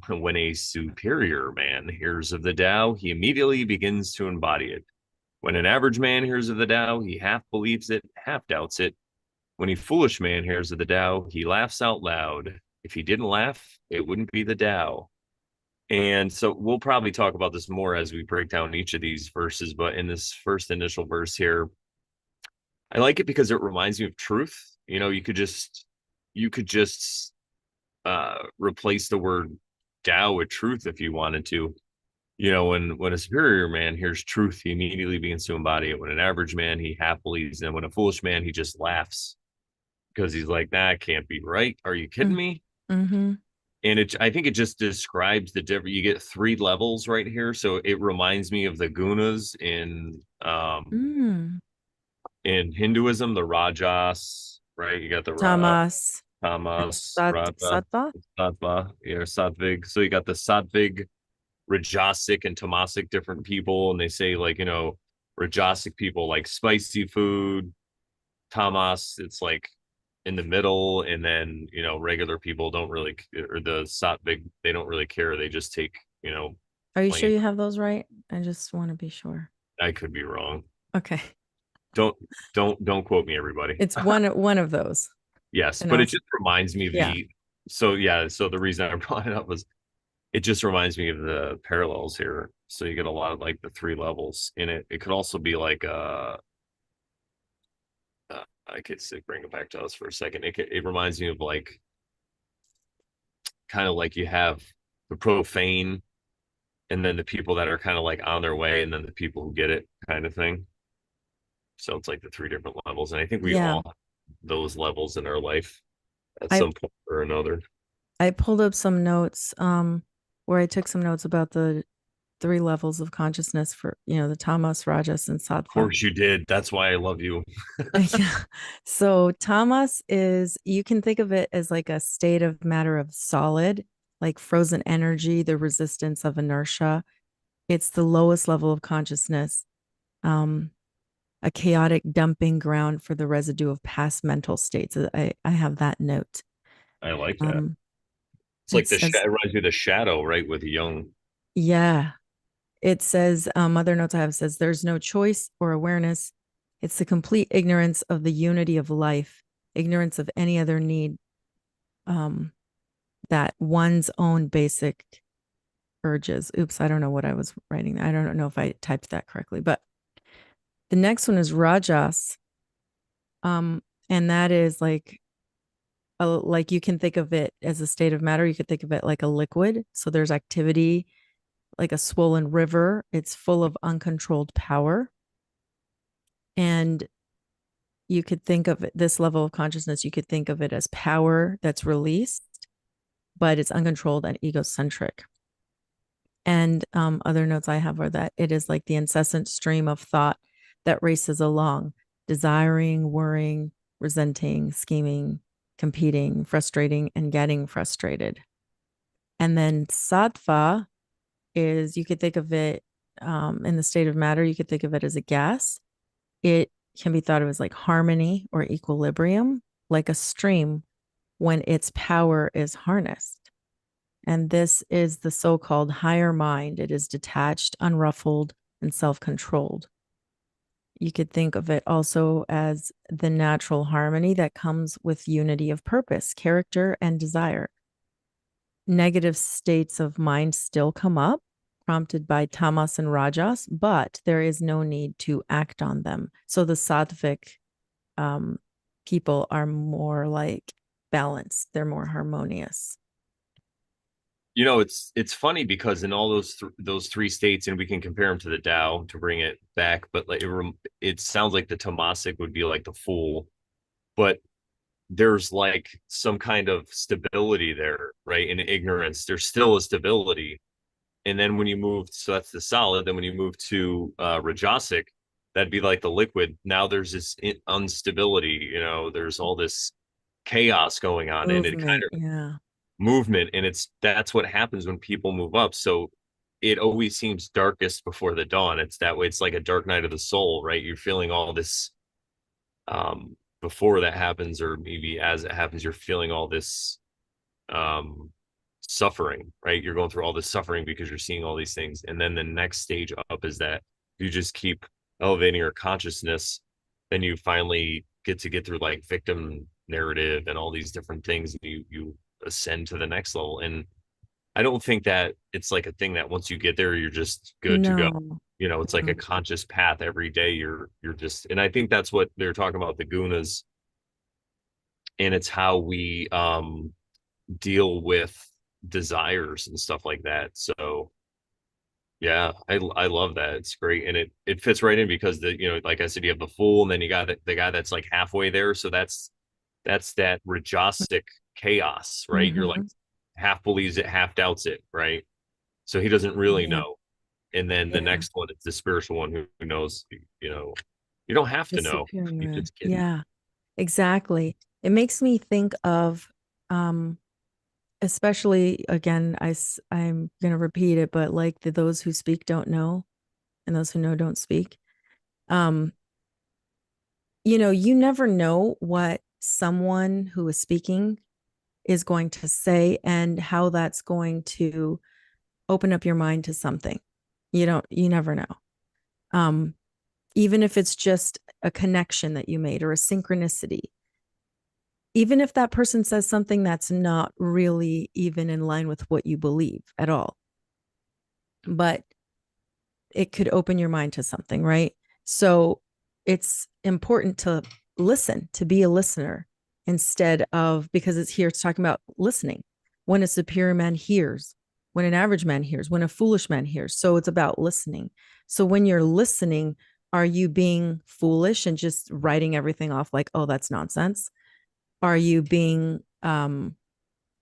when a superior man hears of the Tao, he immediately begins to embody it. When an average man hears of the Tao, he half believes it, half doubts it. When a foolish man hears of the Tao, he laughs out loud. If he didn't laugh, it wouldn't be the Tao. And so we'll probably talk about this more as we break down each of these verses. But in this first initial verse here, I like it because it reminds me of truth. You could just replace the word Tao with truth if you wanted to. When a superior man hears truth, he immediately begins to embody it. When an average man, he half believes, and when a foolish man, he just laughs because he's like, "Nah, it can't be right. Are you kidding me?" Mm-hmm. And I think it just describes the different. You get three levels right here, so it reminds me of the gunas in Mm. Hinduism, the rajas, right? You got the Tamas and Tamas, Raja, Sattva. Sattva, Satvik. So you got the Satvik, Rajasic, and Tamasic different people, and they say like Rajasic people like spicy food. Tamas, it's like in the middle, and then regular people don't really, or the Satvik, they don't really care. They just take Are you sure plain. you have those right? I just want to be sure. I could be wrong. Okay. Don't don't quote me, everybody. It's one of those. Yes, And but it also, just reminds me of yeah. the. So yeah, so the reason I brought it up was it just reminds me of the parallels here. So you get a lot of like the three levels in it. It could also be like I could bring it back to us for a second. It reminds me of like kind of like you have the profane, and then the people that are kind of like on their way, and then the people who get it kind of thing. So it's like the three different levels, and I think we Yeah. all have those levels in our life at I some point or another. I pulled up some notes where I took some notes about the three levels of consciousness for, the tamas, rajas, and Of sattva. course you did. That's why I love you. Yeah. So tamas is, you can think of it as like a state of matter of solid, like frozen energy, the resistance of inertia. It's the lowest level of consciousness, um, a chaotic dumping ground for the residue of past mental states. I have that note. I like that. Um, It's it like says, it reminds me of the shadow, right? With the young. yeah, it says, other notes I have says, there's no choice or awareness. It's the complete ignorance of the unity of life, ignorance of any other need, um, that one's own basic urges. Oops, I don't know what I was writing. I don't know if I typed that correctly, but the next one is Rajas. And that is like you can think of it as a state of matter. You could think of it like a liquid. So there's activity, like a swollen river. It's full of uncontrolled power. And you could think of it, this level of consciousness, you could think of it as power that's released, but it's uncontrolled and egocentric. And other notes I have are that it is like the incessant stream of thought that races along, desiring, worrying, resenting, scheming, competing, frustrating, and getting frustrated. And then sattva is, you could think of it, in the state of matter, you could think of it as a gas. It can be thought of as like harmony or equilibrium, like a stream when its power is harnessed. And this is the so called higher mind. It is detached, unruffled, and self controlled. You could think of it also as the natural harmony that comes with unity of purpose, character, and desire. Negative states of mind still come up, prompted by tamas and rajas, but there is no need to act on them. So the sattvic, um, people are more like balanced, they're more harmonious. It's funny because in all those three states, and we can compare them to the Tao to bring it back, but like it sounds like the Tamasic would be like the fool, but there's like some kind of stability there, right? In ignorance, there's still a stability. And then when you move, so that's the solid. Then when you move to Rajasic, that'd be like the liquid. Now there's this instability, there's all this chaos going on, and it kind Movement, of yeah. movement, and that's what happens when people move up. So it always seems darkest before the dawn. It's that way. It's like a dark night of the soul, right? You're feeling all this before that happens, or maybe as it happens, you're feeling all this um suffering, right? You're going through all this suffering because you're seeing all these things. And then the next stage up is that you just keep elevating your consciousness, then you finally get through like victim narrative and all these different things. You ascend to the next level. And I don't think that it's like a thing that once you get there, you're just good to go. No. It's like a No. conscious path every day. You're just, and I think that's what they're talking about, the gunas, and it's how we deal with desires and stuff like that. So yeah, I love that. It's great, and it fits right in because like I said, you have the fool, and then you got the guy that's like halfway there. So that's that Rajasic chaos, right? You're like Mm-hmm. half believes it, half doubts it, right? So he doesn't really Yeah. know. And then the Yeah. next one is the spiritual one who knows, you don't have The to know. You superior. just get. Yeah, exactly. It makes me think of, especially again, I'm going to repeat it, but like those who speak don't know, and those who know don't speak. Um, you never know what someone who is speaking is going to say and how that's going to open up your mind to something. You never know. Um, Even if it's just a connection that you made or a synchronicity, even if that person says something that's not really even in line with what you believe at all, but it could open your mind to something, right? So it's important to listen, to be a listener instead of, because it's talking about listening. When a superior man hears, when an average man hears, when a foolish man hears. So it's about listening. So when you're listening, are you being foolish and just writing everything off like, oh, that's nonsense? Are you being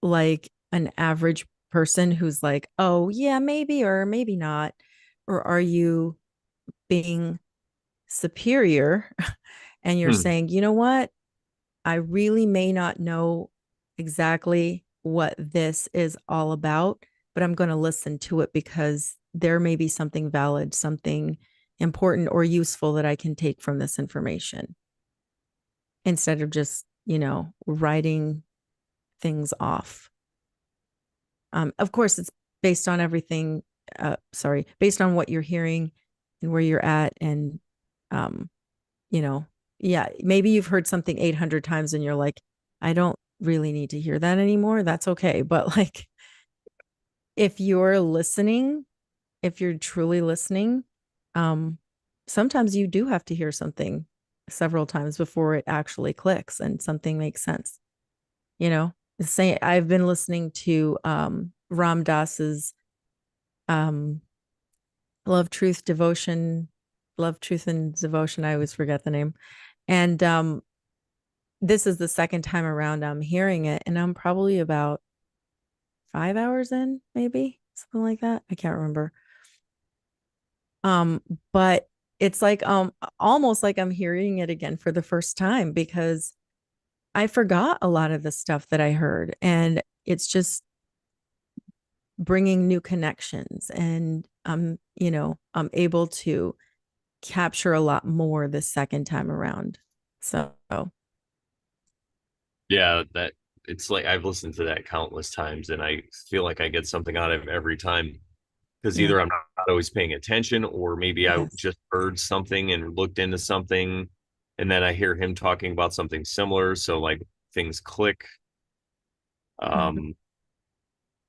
like an average person who's like, oh, yeah, maybe or maybe not? Or are you being superior and you're Hmm. saying, you know what? I really may not know exactly what this is all about, but I'm going to listen to it because there may be something valid, something important or useful that I can take from this information instead of just, writing things off. Of course, it's based on everything. Based on what you're hearing and where you're at, and um, you know, yeah, maybe you've heard something 800 times and you're like, I don't really need to hear that anymore. That's okay. But like, if you're listening, if you're truly listening, um, sometimes you do have to hear something several times before it actually clicks and something makes sense. You know, say I've been listening to Ram Dass's um Love, Truth, and Devotion. I always forget the name. And this is the second time around I'm hearing it, and I'm probably about 5 hours in, maybe something like that. I can't remember. Um, but it's like almost like I'm hearing it again for the first time because I forgot a lot of the stuff that I heard, and it's just bringing new connections, and I'm able to capture a lot more the second time around. So Yeah, that it's like I've listened to that countless times and I feel like I get something out of it every time because yeah, either I'm not always paying attention or maybe I yes. just heard something and looked into something and then I hear him talking about something similar. So like things click. Mhm. Um,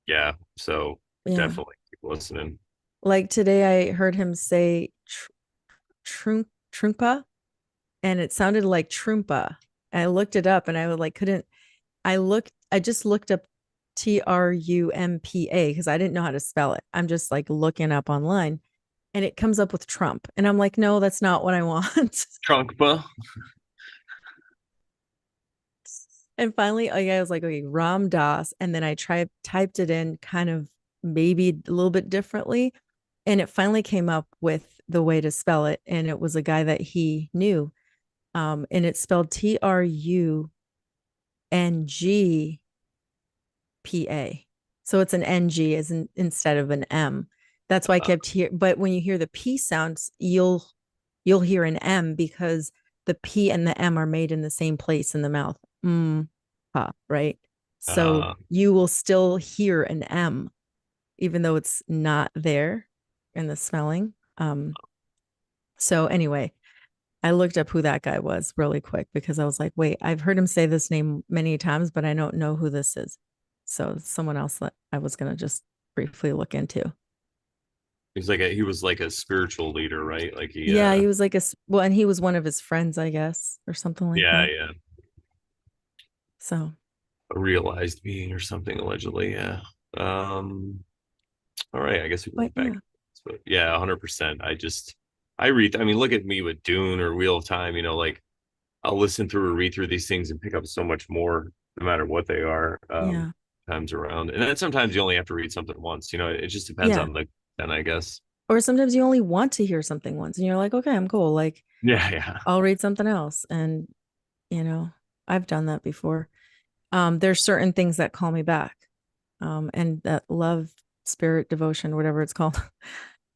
yeah, so Yeah. definitely keep listening. Like today I heard him say trumpa, and it sounded like trumpa. I looked it up and I was like couldn't I just looked up Trumpa because I didn't know how to spell it. I'm just like looking up online and it comes up with Trump. And I'm like, no, that's not what I want. Trunkpa. And finally, I was like, okay, Ram Dass. And then I typed it in kind of maybe a little bit differently. And it finally came up with the way to spell it. And it was a guy that he knew. And it's spelled Trungpa. So it's an NG as instead of an M. That's why I kept hearing. But when you hear the P sounds, you'll hear an M because the P and the M are made in the same place in the mouth. Right? So Uh, you will still hear an M, even though it's not there in the smelling. So anyway, I looked up who that guy was really quick because I was like, wait, I've heard him say this name many times, but I don't know who this is. So someone else that I was gonna just briefly look into. he was like a spiritual leader, right? Like he Yeah, he was like well, and he was one of his friends, I guess, or something like yeah, that. yeah. So, A realized being or something allegedly, yeah. Um all right, I guess we can but look back. yeah, But yeah, 100%. I read, I mean, look at me with Dune or Wheel of Time, like I'll listen through or read through these things and pick up so much more no matter what they are, yeah, times around. And then sometimes you only have to read something once, it just depends yeah. on the then I guess. Or sometimes you only want to hear something once and you're like, okay, I'm cool. Like Yeah, yeah. I'll read something else. And, you know, I've done that before. There's certain things that call me back. And that love, spirit, devotion, whatever it's called,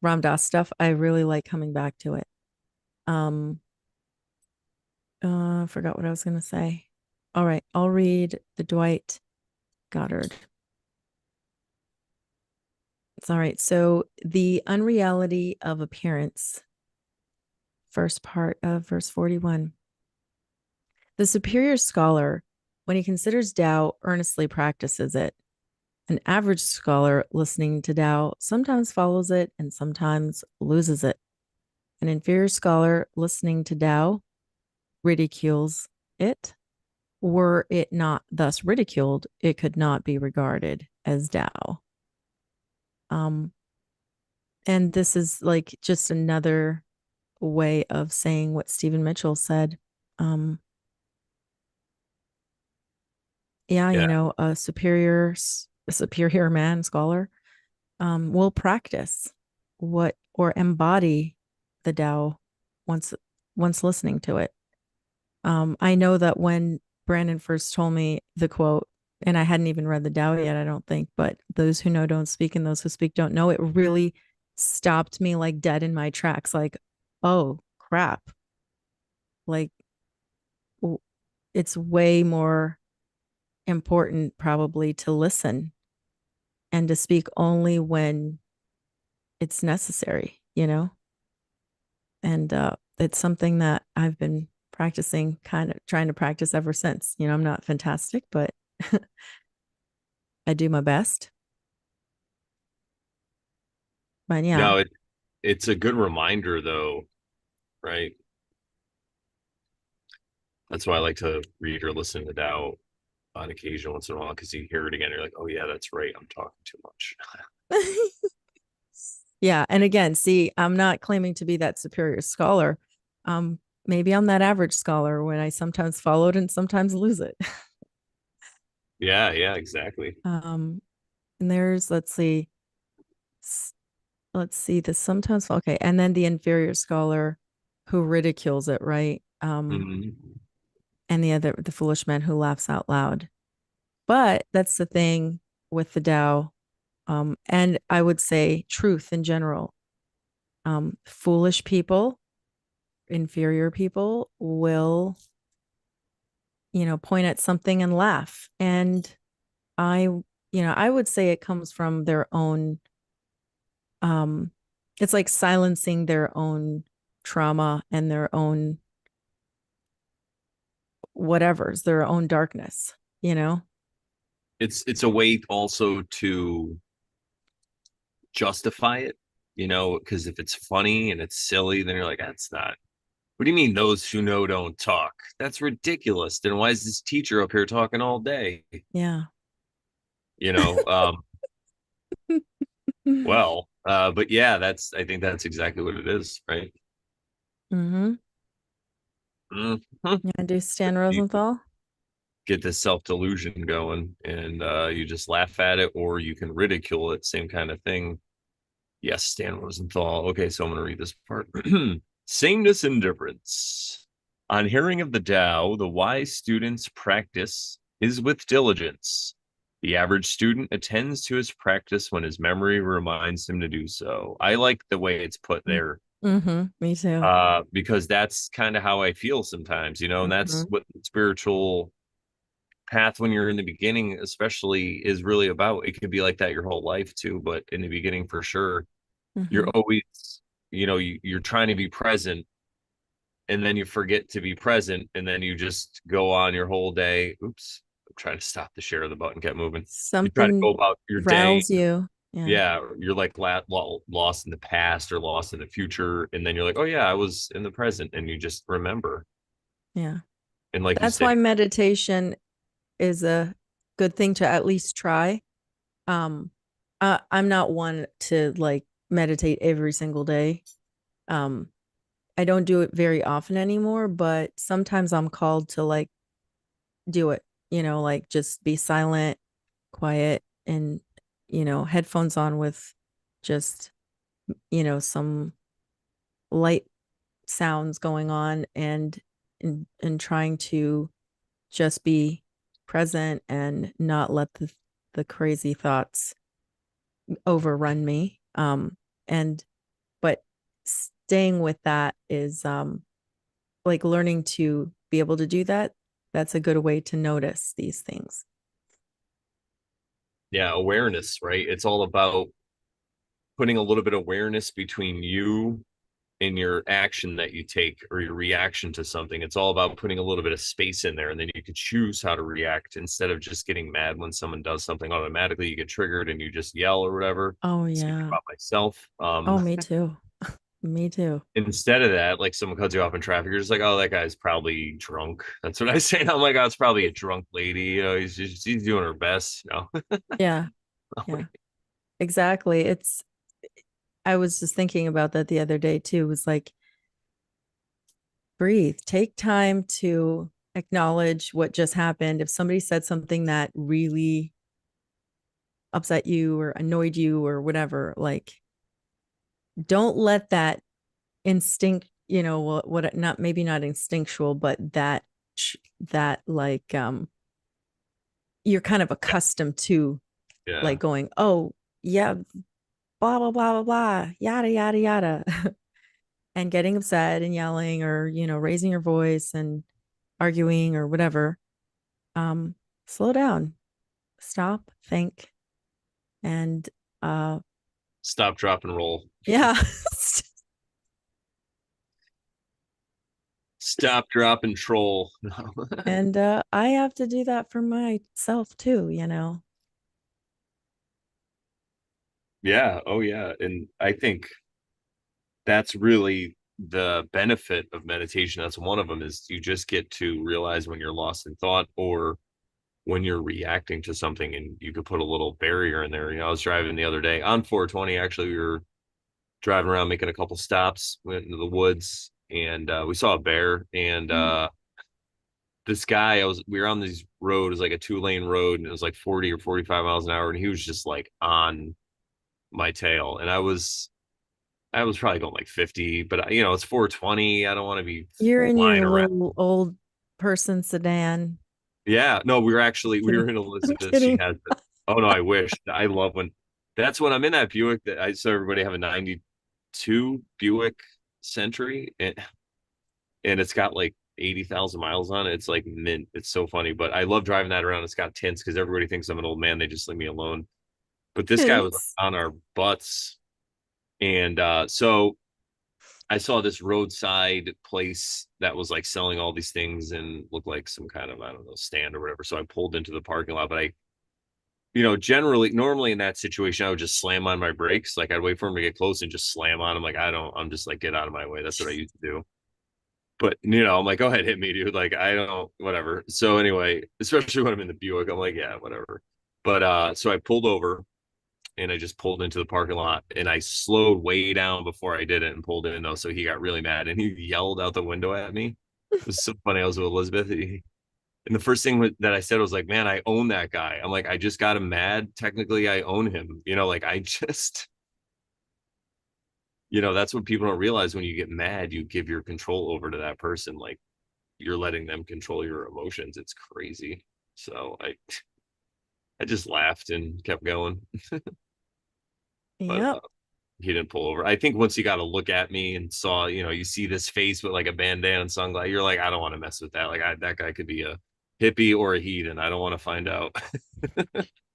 Ram Dass stuff, I really like coming back to it. Um, I forgot what I was gonna say. All right, I'll read the Dwight Goddard. It's all right. So the unreality of appearance, first part of verse 41. The superior scholar, when he considers Tao, earnestly practices it. An average scholar listening to Tao sometimes follows it and sometimes loses it. An inferior scholar listening to Tao ridicules it. Were it not thus ridiculed, it could not be regarded as Tao. Um, and this is like just another way of saying what Stephen Mitchell said. Um, yeah, Yeah. a superior man, scholar, will practice what or embody the Tao once listening to it. I know that when Brandon first told me the quote, and I hadn't even read the Tao yet, I don't think, but those who know don't speak, and those who speak don't know, it really stopped me like dead in my tracks. Like, oh crap. Like, it's way more important probably to listen and to speak only when it's necessary, you know? And it's something that I've been practicing, kind of trying to practice ever since. I'm not fantastic, but I do my best. But yeah. No, it's a good reminder though, right? That's why I like to read or listen to Tao on occasion once in a while because you hear it again, you're like, oh yeah, that's right. I'm talking too much. Yeah. And again, see, I'm not claiming to be that superior scholar. Maybe I'm that average scholar when I sometimes follow it and sometimes lose it. Yeah, yeah, exactly. And there's, let's see this sometimes. Okay. And then the inferior scholar who ridicules it, right? Hmm. And the foolish man who laughs out loud. But that's the thing with the Tao. And I would say truth in general. Foolish people, inferior people will, point at something and laugh. And I would say it comes from their own, um, it's like silencing their own trauma and their own whatever's their own darkness. It's a way also to justify it, because if it's funny and it's silly, then you're like, that's not. What do you mean those who know don't talk? That's ridiculous. Then why is this teacher up here talking all day? Yeah. You know, um, but yeah, I think that's exactly what it is, right? Mm-hmm. Mhm. Yeah, do Stan You Rosenthal. get this self-delusion going and you just laugh at it or you can ridicule it, same kind of thing. Yes, Stan Rosenthal. Okay, so I'm going to read this part. Sameness and difference. On hearing of the Tao, the wise student's practice is with diligence. The average student attends to his practice when his memory reminds him to do so. I like the way it's put there, Mm-hmm. Me too. because that's kind of how I feel sometimes, and that's Mm-hmm. what the spiritual path when you're in the beginning, especially, is really about. It could be like that your whole life too, but in the beginning, for sure, you're Mm-hmm. always, you're trying to be present and then you forget to be present and then you just go on your whole day. Oops, I'm trying to stop the share of the button, kept moving. You try to go Something about your day. riles you. Yeah. Yeah, you're like lost in the past or lost in the future, and then you're like, oh yeah, I was in the present, and you just remember. Yeah. And like you That's said, why meditation is a good thing to at least try. Um, I'm not one to like meditate every single day. Um, I don't do it very often anymore, but sometimes I'm called to like do it, like just be silent, quiet, and, headphones on with just, some light sounds going on and trying to just be present and not let the crazy thoughts overrun me. And but staying with that is like learning to be able to do that. That's a good way to notice these things. Yeah, awareness, right? It's all about putting a little bit of awareness between you and your action that you take or your reaction to something. It's all about putting a little bit of space in there, and then you can choose how to react instead of just getting mad when someone does something automatically. You get triggered and you just yell or whatever. Oh Speaking yeah. about myself, Oh, me too. Me too. instead of that, like someone cuts you off in traffic, you're just like, oh, that guy's probably drunk. That's what I say. I'm like, oh, it's probably a drunk lady. You know, he's doing her best. You know, Yeah. Yeah. Exactly. It's I was just thinking about that the other day too. It was like breathe, take time to acknowledge what just happened. If somebody said something that really upset you or annoyed you or whatever, like don't let that instinct, what not maybe not instinctual, but that like you're kind of accustomed to yeah. like going, oh yeah, blah blah blah blah blah, yada yada yada, and getting upset and yelling or raising your voice and arguing or whatever. um Slow down, stop, think, and uh Stop, drop, and roll. yeah. Stop, drop, and troll. And I have to do that for myself too, Yeah. Oh, yeah. And I think that's really the benefit of meditation. That's one of them is you just get to realize when you're lost in thought or when you're reacting to something and you could put a little barrier in there. You know, I was driving the other day on 420. Actually, we were driving around making a couple stops, went into the woods and we saw a bear and this guy, we were on this road, it was like a 2 lane road and it was like 40 or 45 miles an hour and he was just like on my tail and I was probably going like 50, but you know, it's 420. I don't want to be You're in flying your around. little old person sedan. Yeah, no, we Kidding. were in I'm Elizabeth. She kidding. has it. Oh no, I wish. I love when that's when I'm in that Buick that I saw everybody have a 92 Buick Century and it's got like 80,000 miles on it. It's like mint. It's so funny, but I love driving that around. It's got tints because everybody thinks I'm an old man. They just leave me alone. But this guy was Hints. on our butts. And so I saw this roadside place that was like selling all these things and looked like some kind of, I don't know, stand or whatever. So I pulled into the parking lot, but generally, normally in that situation, I would just slam on my brakes. Like I'd wait for him to get close and just slam on him. Like, I'm just like, get out of my way. That's what I used to do. But, I'm like, go ahead, hit me, dude. Like, I don't, whatever. So anyway, especially when I'm in the Buick, I'm like, yeah, whatever. But, so I pulled over and I just pulled into the parking lot and I slowed way down before I did it and pulled in though. So he got really mad and he yelled out the window at me. It was so funny. I was with Elizabeth. And the first thing that I said was like, man, I own that guy. I'm like, I just got him mad. Technically, I own him. Like I just, that's what people don't realize when you get mad, you give your control over to that person. Like you're letting them control your emotions. It's crazy. So I just laughed and kept going. But Yep. he didn't pull over. I think once he got to look at me and saw, you see this face with like a bandana and sunglasses, you're like, I don't want to mess with that. Like that guy could be a hippie or a heathen. I don't want to find out.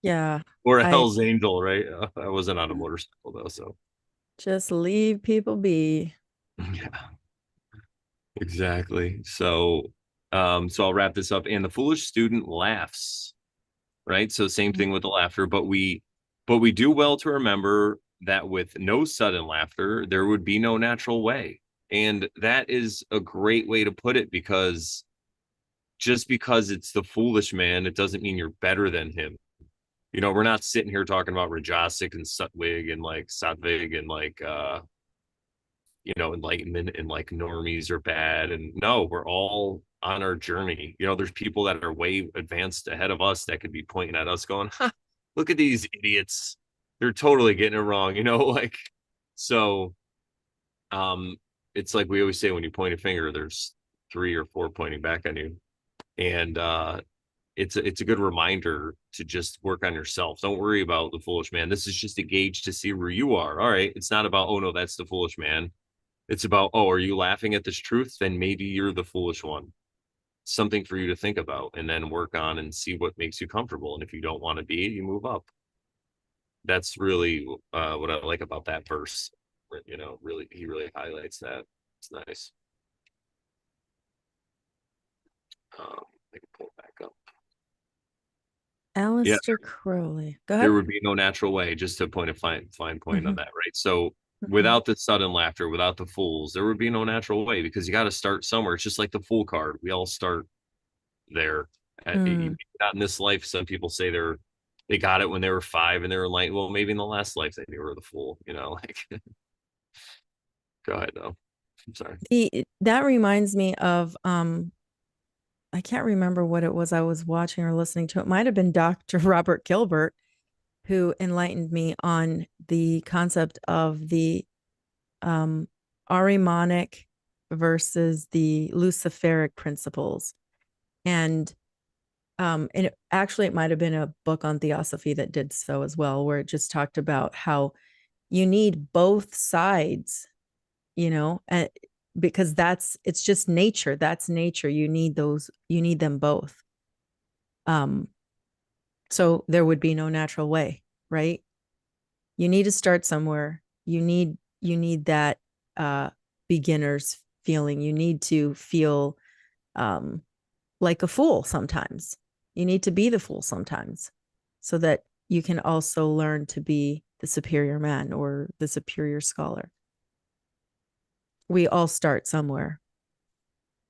Yeah. Or a I Hell's Angel, right? I wasn't on a motorcycle though, so just leave people be. yeah, exactly. So I'll wrap this up. And the foolish student laughs, right? So same thing with the laughter, but we do well to remember that with no sudden laughter, there would be no natural way. And that is a great way to put it because just because it's the foolish man, it doesn't mean you're better than him. We're not sitting here talking about Rajasic and Sutwig and like Satvig and like enlightenment and like normies are bad. And no, we're all on our journey. There's people that are way advanced ahead of us that could be pointing at us going, ha, look at these idiots. They're totally getting it wrong, like so um it's like we always say when you point a finger, there's three or four pointing back on you. And it's a good reminder to just work on yourself. Don't worry about the foolish man. This is just a gauge to see where you are. All right. It's not about, oh no, that's the foolish man. It's about, oh, are you laughing at this truth? Then maybe you're the foolish one. Something for you to think about and then work on and see what makes you comfortable. And if you don't want to be, you move up. That's really what I like about that verse. You know, really, he really highlights that. It's nice. I can pull it back up. Yeah, Aleister Crowley. Go there ahead. would be no natural way, just to point a fine point on Hmm. that, right? So Hmm. without the sudden laughter, without the fools, there would be no natural way because you got to start somewhere. It's just like the fool card. We all start there. Mm. Not in this life. Some people say they got it when they were 5 and they were like, well, maybe in the last life they were the fool, you know, like go ahead though. I'm sorry. That reminds me of I can't remember what it was I was watching or listening to. It might have been Dr. Robert Gilbert who enlightened me on the concept of the um, Ahrimanic versus the Luciferic principles. And it might have been a book on theosophy that did so as well, where it just talked about how you need both sides, you know, because it's just nature. That's nature. You need them both. Um, so there would be no natural way, right? You need to start somewhere. You need that uh beginner's feeling. You need to feel um like a fool sometimes. You need to be the fool sometimes so that you can also learn to be the superior man or the superior scholar. We all start somewhere.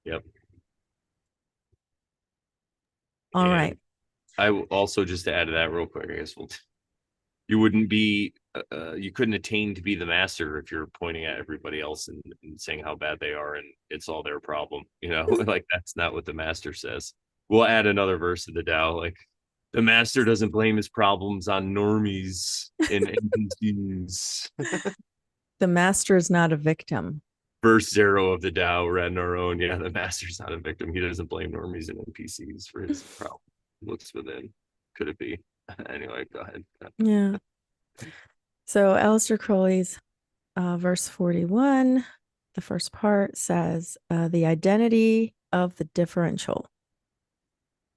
Yep. All right. And I will also, just to add to that real quick, I guess you wouldn't be you couldn't attain to be the master if you're pointing at everybody else and saying how bad they are and it's all their problem, you know. Like that's not what the master says. We'll add another verse to the Tao, like the master doesn't blame his problems on normies and NPCs. The master is not a victim. Verse 0 of the Tao, we're adding our own. Yeah, the master's not a victim. He doesn't blame normies and NPCs for his problem. Looks within. Could it be? Anyway, go ahead. Yeah. So Aleister Crowley's verse 41, the first part says, the identity of the differential.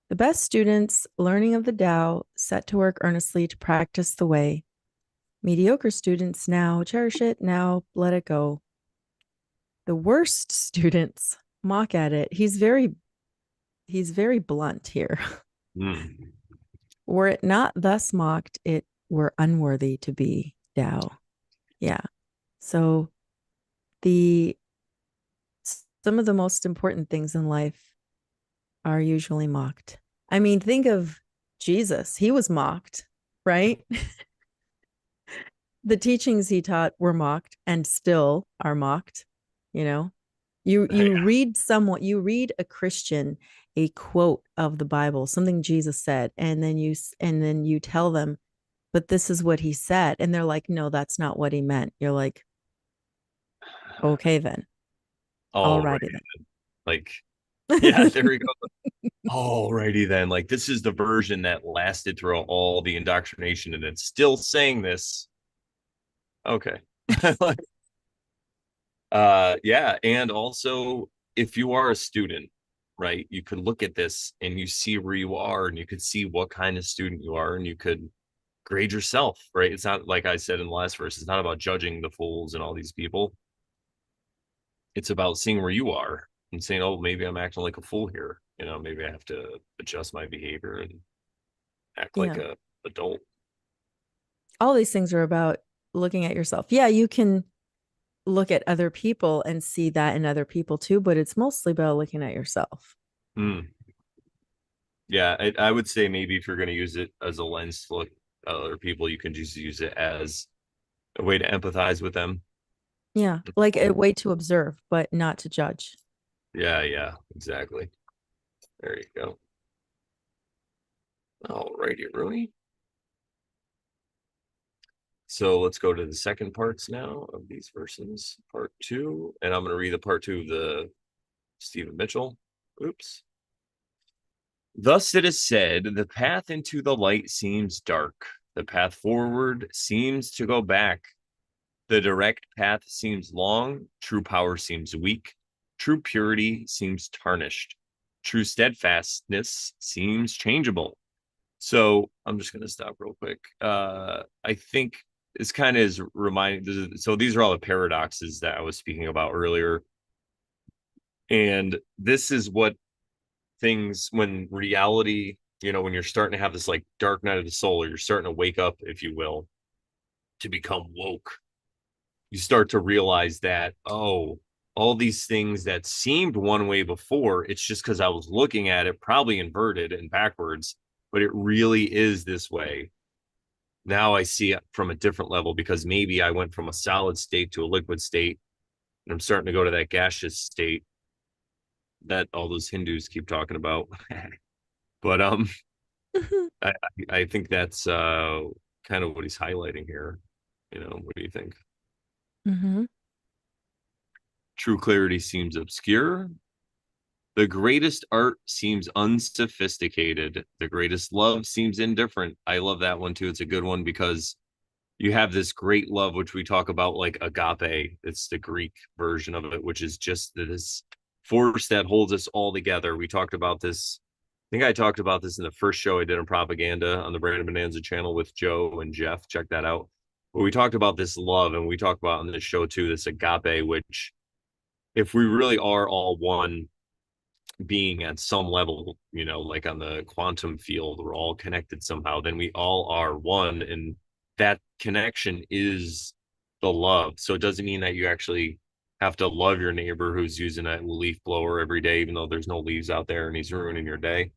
The best students learning of the Tao set to work earnestly to practice the way. Mediocre students now cherish it, now let it go. The worst students mock at it. He's very blunt here. Mm. Were it not thus mocked, it were unworthy to be Tao. Yeah. So the some of the most important things in life are usually mocked. I mean, think of Jesus. He was mocked, right? The teachings he taught were mocked and still are mocked, you know. You read a Christian a quote of the Bible, something Jesus said, and then you tell them, but this is what he said, and they're like, no, that's not what he meant. You're like, okay then. All right. Alrighty Like, yeah, then. there we go. Alrighty then. Like, this is the version that lasted through all the indoctrination and it's still saying this. Okay. Yeah. And also, if you are a student, right, you could look at this and you see where you are and you could see what kind of student you are and you could grade yourself, right? It's not like I said in the last verse, it's not about judging the fools and all these people. It's about seeing where you are and saying, oh, maybe I'm acting like a fool here. You know, maybe I have to adjust my behavior and act like Yeah. a adult. All these things are about looking at yourself. Yeah, you can look at other people and see that in other people too, but it's mostly about looking at yourself. Hmm. Yeah, I would say maybe if you're going to use it as a lens to look at other people, you can just use it as a way to empathize with them. Yeah, like a way to observe, but not to judge. Yeah, yeah, exactly. There you go. All righty, Rooney. So let's go to the second parts now of these verses, part 2. And I'm going to read the part 2 of the Stephen Mitchell. Oops. Thus it is said, the path into the light seems dark. The path forward seems to go back. The direct path seems long. True power seems weak. True purity seems tarnished. True steadfastness seems changeable. So I'm just going to stop real quick. I think this kind of is reminding. So these are all the paradoxes that I was speaking about earlier. And this is what things, when reality, when you're starting to have this like dark night of the soul, or you're starting to wake up, if you will, to become woke, you start to realize that, oh, all these things that seemed one way before, it's just because I was looking at it probably inverted and backwards, but it really is this way. Now I see it from a different level because maybe I went from a solid state to a liquid state, and I'm starting to go to that gaseous state that all those Hindus keep talking about. But I, I think that's kind of what he's highlighting here. What do you think? Mm-hmm. True clarity seems obscure. The greatest art seems unsophisticated. The greatest love seems indifferent. I love that one too. It's a good one because you have this great love, which we talk about like agape. It's the Greek version of it, which is just this force that holds us all together. We talked about this. I think I talked about this in the first show I did on propaganda on the Brandon Bonanza channel with Joe and Jeff. Check that out. But we talked about this love, and we talked about on this show too, this agape, which if we really are all one being at some level, like on the quantum field, we're all connected somehow, then we all are one. And that connection is the love. So it doesn't mean that you actually have to love your neighbor who's using a leaf blower every day, even though there's no leaves out there and he's ruining your day.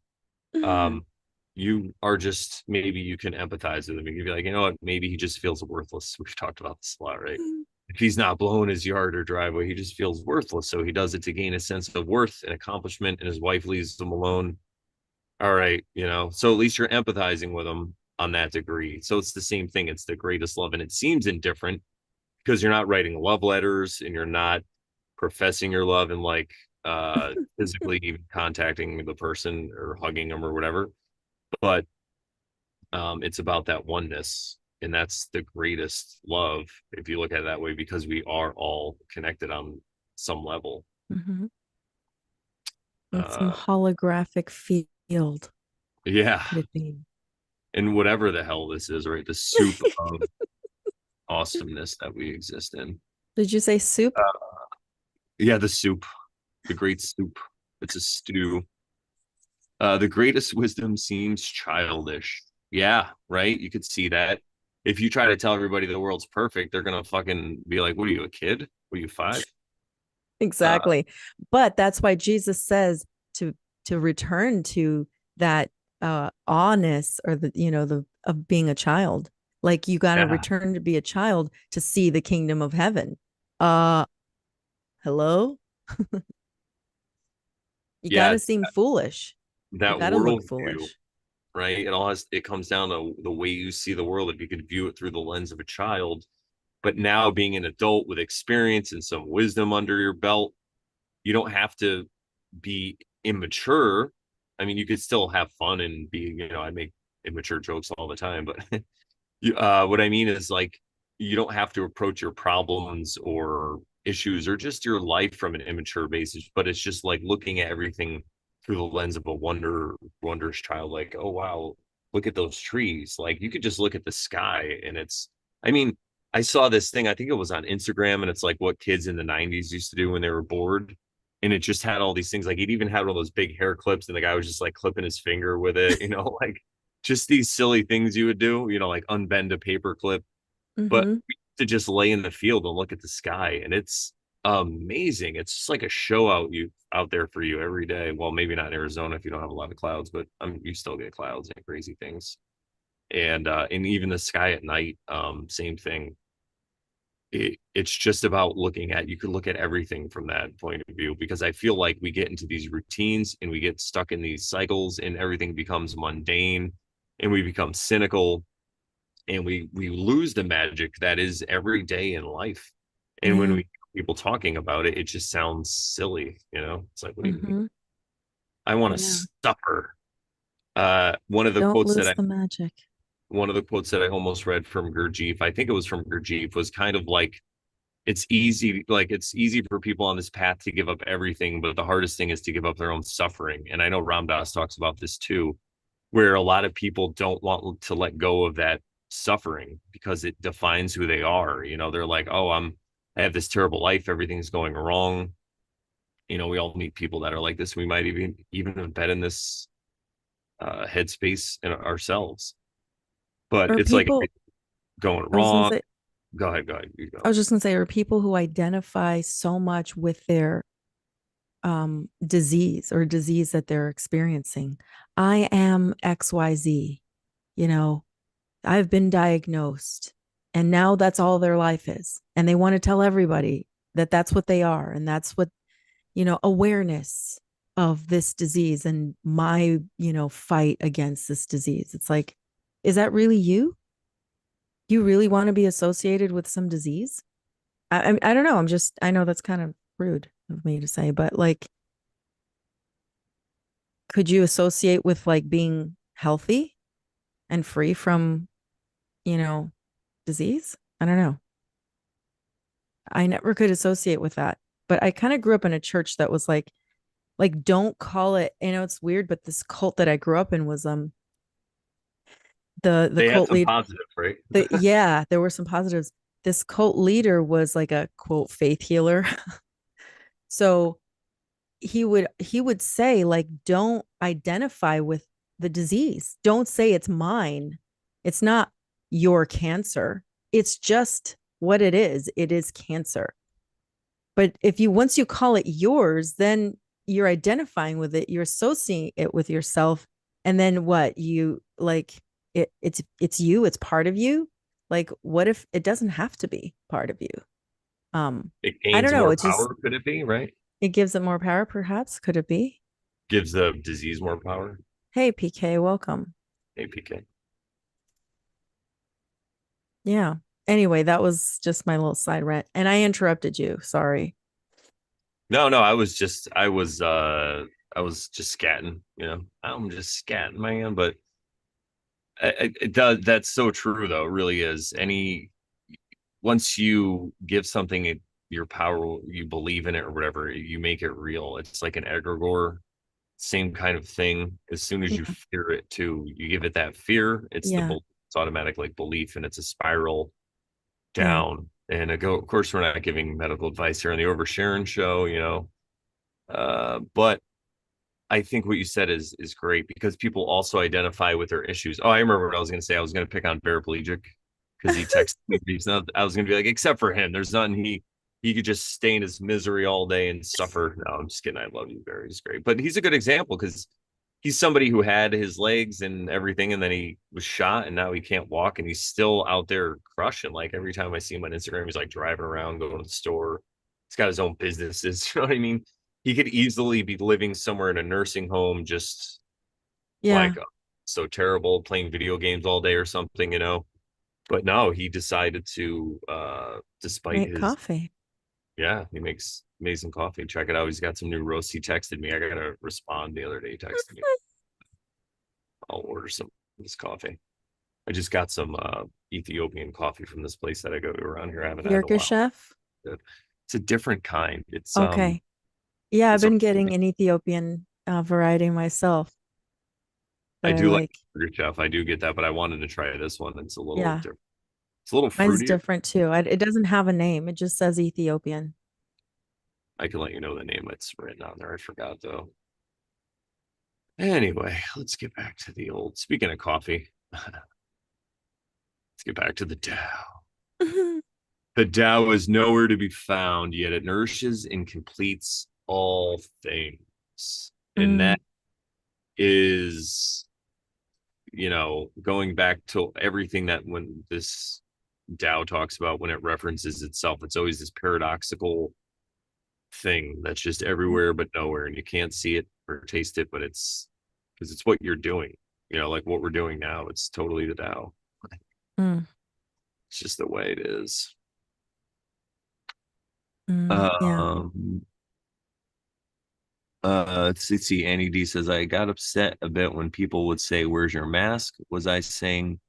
Mm-hmm. You are just, maybe you can empathize with him. You can be like, you know what, maybe he just feels worthless. We've talked about this a lot, right? If he's not blowing his yard or driveway, he just feels worthless. So he does it to gain a sense of worth and accomplishment, and his wife leaves him alone. All right, so at least you're empathizing with him on that degree. So it's the same thing. It's the greatest love. And it seems indifferent because you're not writing love letters and you're not professing your love and like physically even contacting the person or hugging them or whatever. But it's about that oneness, and that's the greatest love if you look at it that way, because we are all connected on some level. Mm-hmm. On some uh holographic field yeah, could it be? and whatever the hell this is, right, the soup of awesomeness that we exist in. Did you say soup? Yeah, the soup, the great soup. It's a stew. The greatest wisdom seems childish. Yeah, right, you could see that. If you try to tell everybody the world's perfect, they're gonna fucking be like, what are you, a kid? What are you, 5? uh Exactly. But that's why Jesus says to return to that awness, or the of being a child. Like you got to yeah, return to be a child to see the kingdom of heaven. Uh hello? You got yeah, to seem foolish. You that got to look worldview, foolish. right? It comes down to the way you see the world. If you could view it through the lens of a child, but now being an adult with experience and some wisdom under your belt, you don't have to be immature. I mean, you could still have fun and be, I make immature jokes all the time, but what I mean is like, you don't have to approach your problems or issues or just your life from an immature basis, but it's just like looking at everything through the lens of a wondrous child. Like, oh wow, look at those trees. Like you could just look at the sky and I mean, I saw this thing, I think it was on Instagram, and it's like what kids in the 90s used to do when they were bored. And it just had all these things. Like it even had one of those big hair clips, and the guy was just like clipping his finger with it, like just these silly things you would do, like unbend a paper clip. But Mm-hmm. to just lay in the field and look at the sky, and it's amazing. It's just like a show out there for you every day. Well, maybe not in Arizona if you don't have a lot of clouds, but you still get clouds and crazy things. And even the sky at night, same thing. It's just about looking at, you could look at everything from that point of view, because I feel like we get into these routines and we get stuck in these cycles and everything becomes mundane and we become cynical, and we lose the magic that is every day in life. And when Yeah. we people talking about it, it just sounds silly. It's like, what do you mean? Mm-hmm. I want to Yeah. suffer. One of the Don't quotes lose the magic. I almost read from Gurdjieff, I think it was from Gurdjieff, was kind of like it's easy for people on this path to give up everything, but the hardest thing is to give up their own suffering. And I know Ram Dass talks about this too, where a lot of people don't want to let go of that suffering because it defines who they are. They're like, oh, I have this terrible life, everything's going wrong. We all meet people that are like this. We might even have been in this headspace in ourselves, but Or it's like people, going I was gonna wrong. say, Go ahead, you I go. was just gonna say, or people who identify so much with their disease or disease that they're experiencing. I am XYZ, you know, I've been diagnosed, and now that's all their life is. And they want to tell everybody that that's what they are. And that's what, awareness of this disease and my, fight against this disease. It's like, is that really you? You really want to be associated with some disease? I don't know. I know that's kind of rude of me to say, but like, could you associate with like being healthy and free from, you know, disease? I don't know. I never could associate with that. But I kind of grew up in a church that was like don't call it, it's weird, but this cult that I grew up in was the They had cult some lead positive, right? yeah, there were some positives. This cult leader was like a quote faith healer. So he would say like don't identify with the disease, don't say it's mine, it's not your cancer, it's just what it is cancer. But if you once you call it yours, then you're identifying with it, you're associating it with yourself, and then what you like it's you, it's part of you. Like what if it doesn't have to be part of you? It I don't gains know, more it just power, could it be, right? it gives it more power, perhaps. Could it be? Gives the disease more power. Hey, PK, welcome. APK. Yeah. Anyway, that was just my little side rant. And I interrupted you. Sorry. No, no, I was just scatting, I'm just scatting, man. But it does, that's so true though. It really is. Once you give something your power, you believe in it or whatever, you make it real. It's like an egregore, same kind of thing. As soon as you Yeah. fear it too, you give it that fear, Yeah. it's automatic like belief, and it's a spiral Yeah. down. And of course, we're not giving medical advice here on the Oversharon show, but I think what you said is great because people also identify with their issues. Oh, I remember what I was going to say. I was going to pick on paraplegic because he texted me. I was going to be like, except for him, there's nothing he could just stay in his misery all day and suffer. No, I'm just kidding. I love you, Barry. He's great, but he's a good example because he's somebody who had his legs and everything, and then he was shot, and now he can't walk, and he's still out there crushing. Like every time I see him on Instagram, he's like driving around, going to the store. He's got his own businesses. You know what I mean? He could easily be living somewhere in a nursing home, just Yeah. like so terrible, playing video games all day or something, But no, he decided to, despite Make his, coffee. yeah, he makes amazing coffee. Check it out. He's got some new roasts. He texted me. I got to respond the other day. He texted me. I'll order some of this coffee. I just got some Ethiopian coffee from this place that I go to around here. I haven't had in a Yerker while. chef. It's a different kind. Okay. Yeah, I've It's a been getting an Ethiopian variety myself that I I do like like. Burger Chef. I do get that, but I wanted to try this one. It's a little Yeah. different. It's a little Mine's fruitier. different too. It doesn't have a name. It just says Ethiopian. I can let you know the name that's written on there. I forgot though. Anyway, let's get back to the old. Speaking of coffee, let's get back to the Tao. The Tao is nowhere to be found, yet it nourishes and completes all things. And Mm, that is, going back to everything that when this Tao talks about, when it references itself, it's always this paradoxical thing that's just yeah. everywhere but nowhere, and you can't see it or taste it, but it's because it's what you're doing. Like what we're doing now. It's totally the Tao. Mm, It's just the way it is. yeah. Um, Let's see. Annie D says, I got upset a bit when people would say, "Where's your mask?" Was I saying,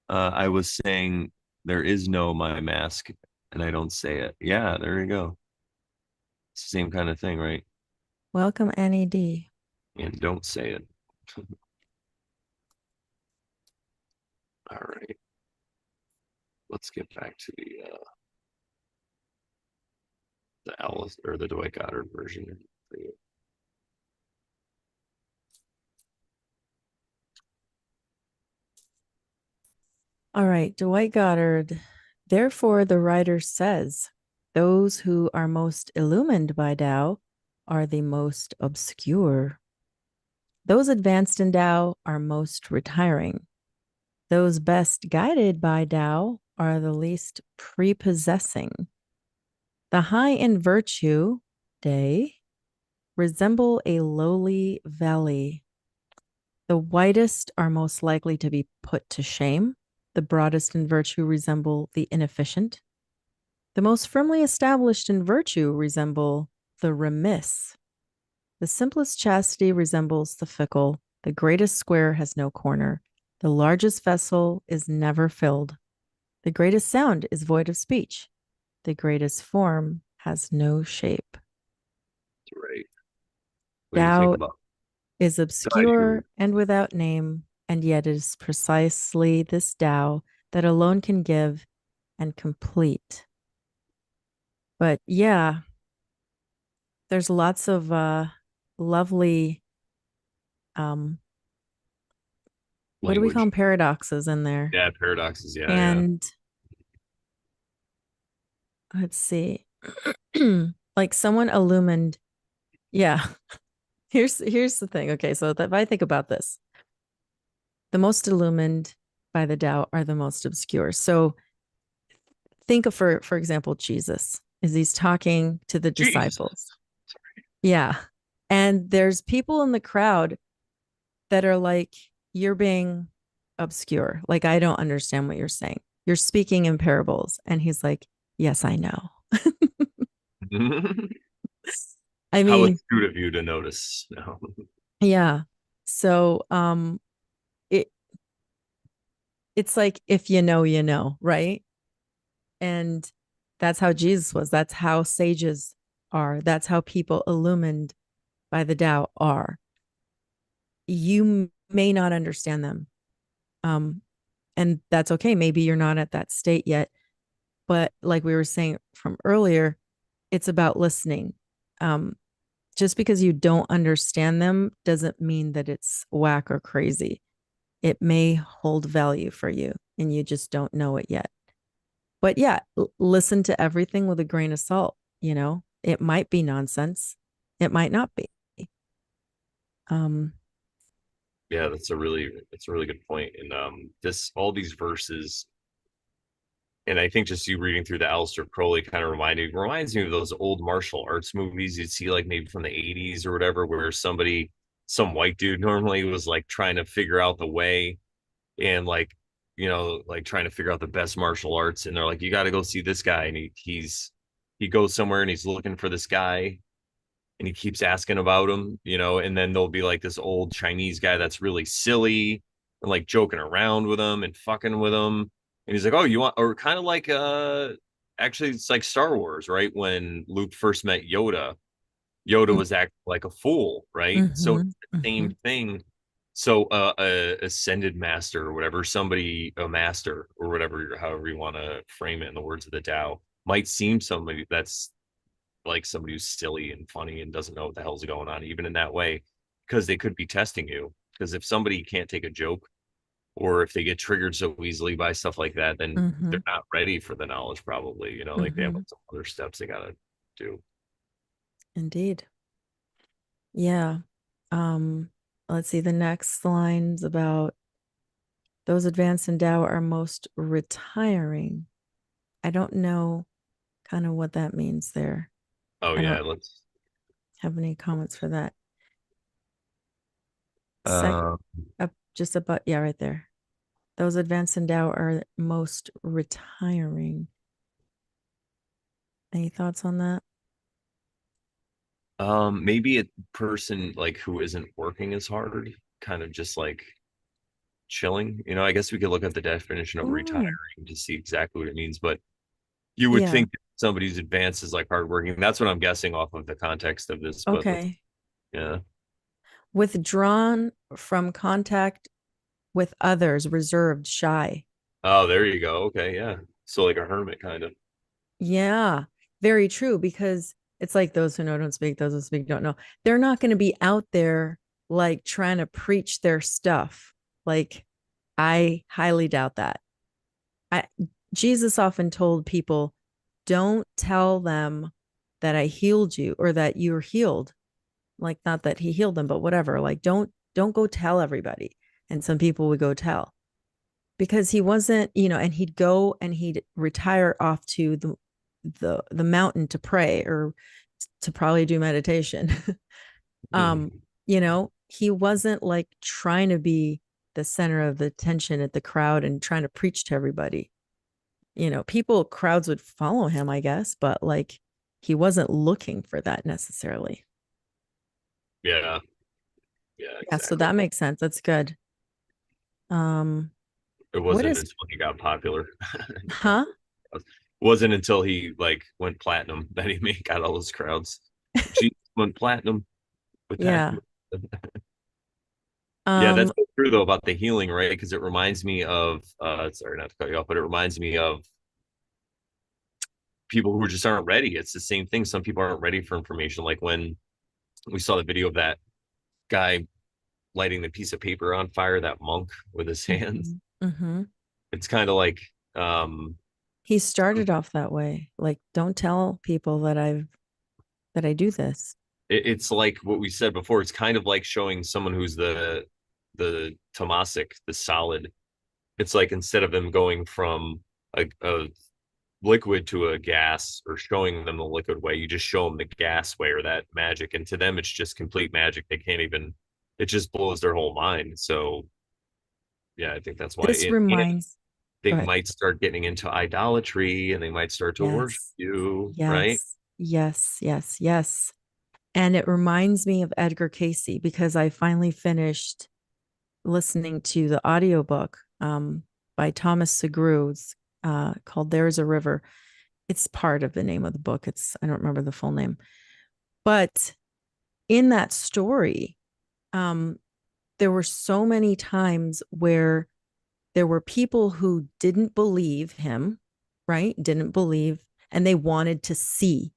I was saying, there is no my mask, and I don't say it. Yeah, there you go. It's the same kind of thing, right? Welcome, Annie D. And don't say it. All right. Let's get back to the Alice or the Dwight Goddard version. All right, Dwight Goddard. Therefore, the writer says, those who are most illumined by Tao are the most obscure. Those advanced in Tao are most retiring. Those best guided by Tao are the least prepossessing. The high in virtue, day, resemble a lowly valley. The widest are most likely to be put to shame. The broadest in virtue resemble the inefficient. The most firmly established in virtue resemble the remiss. The simplest chastity resembles the fickle. The greatest square has no corner. The largest vessel is never filled. The greatest sound is void of speech. The greatest form has no shape. Right. What do you think Tao about is I do? obscure and without name, and yet it is precisely this Tao that alone can give and complete. But yeah, there's lots of lovely um what do we call Language? them, paradoxes in there. Yeah, paradoxes. Yeah, yeah. And let's see. Like someone illumined. Yeah. Here's the thing. Okay, so if I think about this, the most illumined by the Tao are the most obscure. So think of, for example, Jesus, as he's talking to the Jesus. disciples. Yeah. And there's people in the crowd that are like, you're being obscure. Like, I don't understand what you're saying. You're speaking in parables. And he's like, yes, I know. I How mean, astute of you to notice. No. yeah. So it it's like if you know, you know, right? And that's how Jesus was. That's how sages are. That's how people illumined by the Tao are. You may not understand them. Um, and that's okay. Maybe you're not at that state yet. But like we were saying from earlier, it's about listening. Um, just because you don't understand them doesn't mean that it's whack or crazy. It may hold value for you and you just don't know it yet. But yeah, listen to everything with a grain of salt. You know, it might be nonsense, it might not be. Um, Yeah, that's a really good point. And this all these verses, and I think just you reading through the Aleister Crowley kind of reminds me of those old martial arts movies you'd see like maybe from the 80s or whatever, where some white dude normally was like trying to figure out the way and like like trying to figure out the best martial arts, and they're like, you got to go see this guy, and he goes somewhere and he's looking for this guy and he keeps asking about him, and then there'll be like this old Chinese guy that's really silly and like joking around with him and fucking with him. And he's like, oh, you want, or kind of like, actually, it's like Star Wars, right? When Luke first met Yoda, Yoda was acting like a fool, right? So it's mhm, the mhm, same thing. So, a ascended master or whatever, somebody, a master or whatever, however you want to frame it in the words of the Tao, might seem somebody that's like somebody who's silly and funny and doesn't know what the hell's going on, even in that way, because they could be testing you. Because if somebody can't take a joke, or if they get triggered so easily by stuff like that, then they're mhm, not ready for the knowledge, probably. Like they have mhm. some other steps they gotta do. Indeed. Yeah. Um, let's see. The next line's about those advanced in Tao are most retiring. I don't know kind of what that means there. Oh I yeah, don't let's. have any comments for that. Sec Uh, up just about, yeah, right there. Those advanced in Tao are most retiring. Any thoughts on that? Maybe a person like who isn't working as hard, kind of just like chilling. I guess we could look at the definition of retiring Oh, to see exactly what it means, but you would yeah. think somebody's advanced is like hardworking. That's what I'm guessing off of the context of this, but Okay. yeah. Withdrawn from contact with others, reserved, shy. Oh, there you go. Okay, yeah. So like a hermit kind of. Yeah, very true. Because it's like those who know don't speak, those who speak don't know. They're not going to be out there like trying to preach their stuff. Like, I highly doubt that. I Jesus often told people, don't tell them that I healed you or that you're healed. Like, not that he healed them, but whatever. Like, don't go tell everybody. And some people would go tell because he wasn't, and he'd go and he'd retire off to the mountain to pray or to probably do meditation. um, he wasn't like trying to be the center of the attention at the crowd and trying to preach to everybody. Crowds would follow him, I guess, but like he wasn't looking for that necessarily. Yeah, yeah, Yeah, so exactly. that makes sense. That's good. Um, It what wasn't is, until he got popular. huh? It wasn't until he like went platinum that he made got all those crowds. Jesus went platinum with that. Yeah. Yeah, that's Um, so true though about the healing, right? Because it reminds me of sorry not to cut you off, but it reminds me of people who just aren't ready. It's the same thing. Some people aren't ready for information. Like when we saw the video of that guy lighting the piece of paper on fire, that monk with his hands. mhm, mhm. It's kind of like um He started off that way. Like, don't tell people that I do this. it's like what we said before. It's kind of like showing someone who's the tamasic, the solid. It's like instead of them going from a liquid to a gas or showing them the liquid way, you just show them the gas way or that magic. And to them, it's just complete magic. They can't even, it just blows their whole mind. So, yeah, I think that's why This and reminds, they go ahead. might start getting into idolatry and they might start to worship Yes. you, right? Yes. Yes. Yes. Yes. And it reminds me of Edgar Casey because I finally finished listening to the audiobook by Thomas Segru's called There is a River. It's part of the name of the book. I don't remember the full name. But in that story, um, there were so many times where there were people who didn't believe him, right? Didn't believe, and they wanted to see.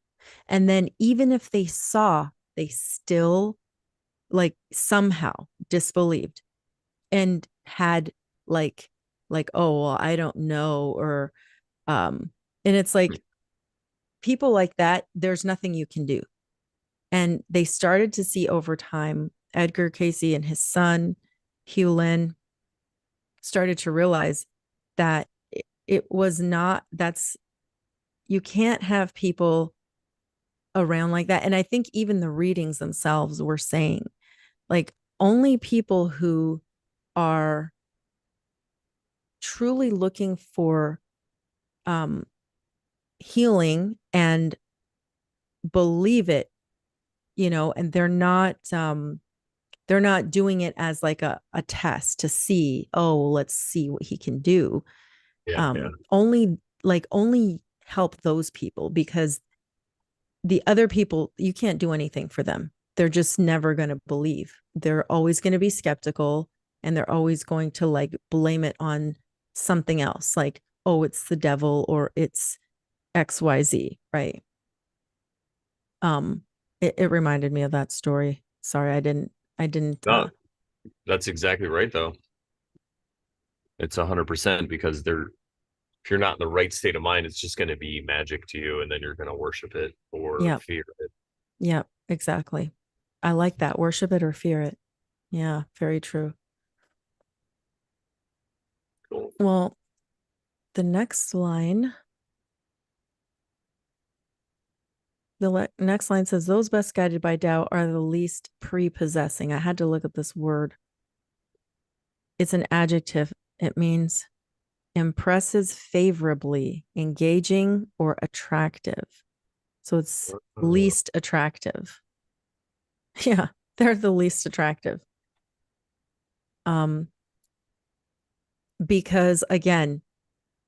And then even if they saw, they still like somehow disbelieved and had like oh well, I don't know or and it's like people like that, there's nothing you can do. And they started to see over time, Edgar Casey and his son, Hugh Lynn, started to realize that it was not, that's, you can't have people around like that. And I think even the readings themselves were saying, like, only people who are truly looking for um, healing and believe it, and they're not doing it as like a test to see, oh, let's see what he can do. Yeah, yeah. Only help those people because the other people, you can't do anything for them. They're just never going to believe. They're always going to be skeptical and they're always going to like blame it on something else, like, oh, it's the devil or it's XYZ, right? Um, it reminded me of that story. Sorry, I didn't No, that's exactly right, though. It's 100% because if you're not in the right state of mind, it's just going to be magic to you, and then you're going to worship it or yeah, fear it. yeah, exactly. I like that. Worship it or fear it. Yeah, very true. Cool. Well, the next line, next line says, those best guided by Tao are the least prepossessing. I had to look up this word. It's an adjective. It means impresses favorably, engaging, or attractive. So it's Uh, least attractive. Yeah, they're the least attractive. Um, because again,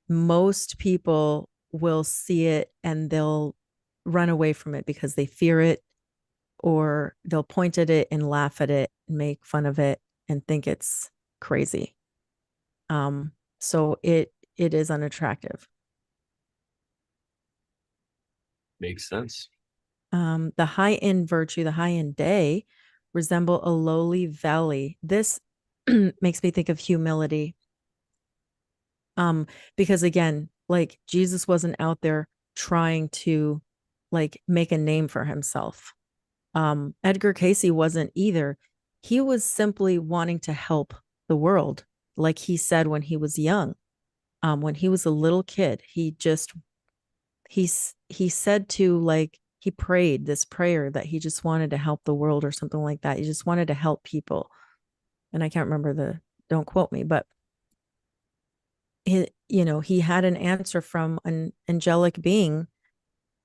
most people will see it and they'll run away from it because they fear it, or they'll point at it and laugh at it and make fun of it and think it's crazy. So it is unattractive. Makes sense. The high end virtue, the high end day, resemble a lowly valley. This makes me think of humility. Because again, like Jesus wasn't out there trying to like make a name for himself. Edgar Casey wasn't either. He was simply wanting to help the world, like he said when he was young. When he was a little kid, he said to like he prayed this prayer that he just wanted to help the world or something like that. He just wanted to help people, and I can't remember the. Don't quote me, but he had an answer from an angelic being,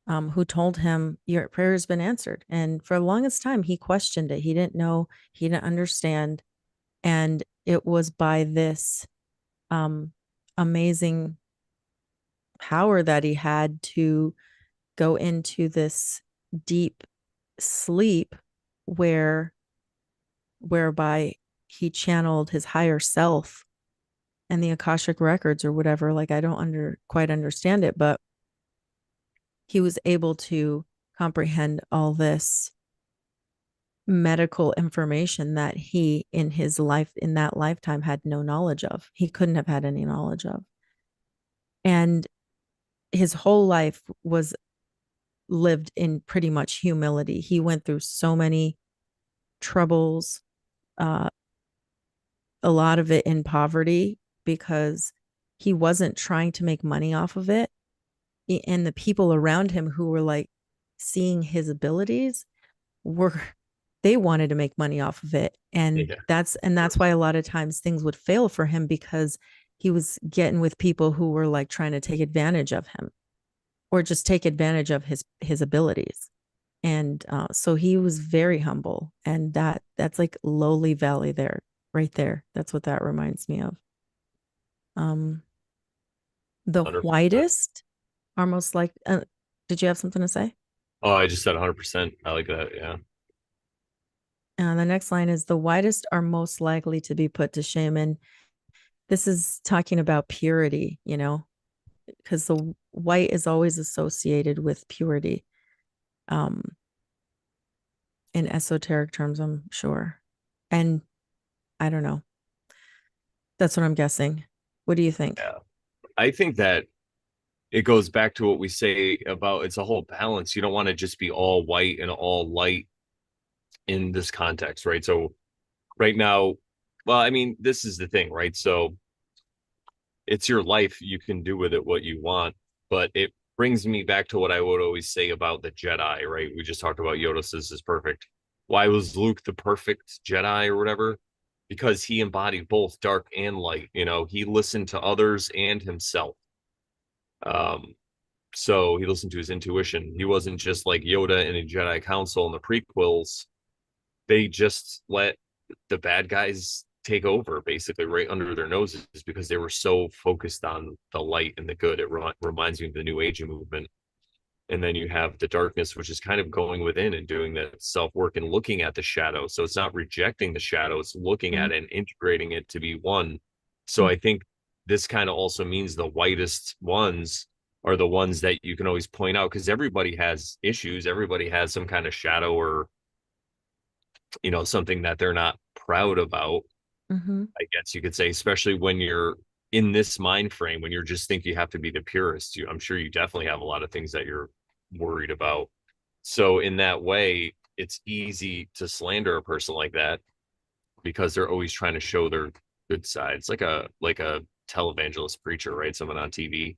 who told him your prayer has been answered. And for the longest time, he questioned it. He didn't know, he didn't understand. And it was by this um, amazing power that he had to go into this deep sleep where whereby he channeled his higher self and the Akashic records or whatever. Like I don't quite understand it, but he was able to comprehend all this medical information that he in his life in that lifetime had no knowledge of. He couldn't have had any knowledge of. And his whole life was lived in pretty much humility. He went through so many troubles, uh, a lot of it in poverty, because he wasn't trying to make money off of it. And the people around him who were like seeing his abilities were they wanted to make money off of it, and Yeah. that's why a lot of times things would fail for him, because he was getting with people who were like trying to take advantage of him or just take advantage of his abilities. And so he was very humble, and that's like lowly valley there, right there. That's what that reminds me of. um the 100%. whitest are most like did you have something to say? Oh, I just said 100%. I like that. Yeah. And the next line is the whitest are most likely to be put to shame. And this is talking about purity, because the white is always associated with purity, um, in esoteric terms, I'm sure. And I don't know. That's what I'm guessing. What do you think? Yeah. I think that it goes back to what we say about it's a whole balance. You don't want to just be all white and all light in this context, right? So right now, well, I mean, this is the thing, right? So it's your life. You can do with it what you want, but it brings me back to what I would always say about the Jedi, right? We just talked about Yoda says is perfect. Why was Luke the perfect Jedi or whatever? Because he embodied both dark and light. He listened to others and himself. Um, So he listened to his intuition. He wasn't just like Yoda in a Jedi Council in the prequels. They just let the bad guys take over basically right under their noses because they were so focused on the light and the good. It reminds me of the New Age movement. And then you have the darkness, which is kind of going within and doing that self work and looking at the shadow. So it's not rejecting the shadow, it's looking Mm-hmm. at it and integrating it to be one. So I think this kind of also means the whitest ones are the ones that you can always point out because everybody has issues. Everybody has some kind of shadow or, something that they're not proud about, Mm-hmm. I guess you could say, especially when you're in this mind frame, when you're just think you have to be the purist. I'm sure you definitely have a lot of things that you're worried about. So in that way, it's easy to slander a person like that because they're always trying to show their good side. It's like a televangelist preacher, right? Someone on TV.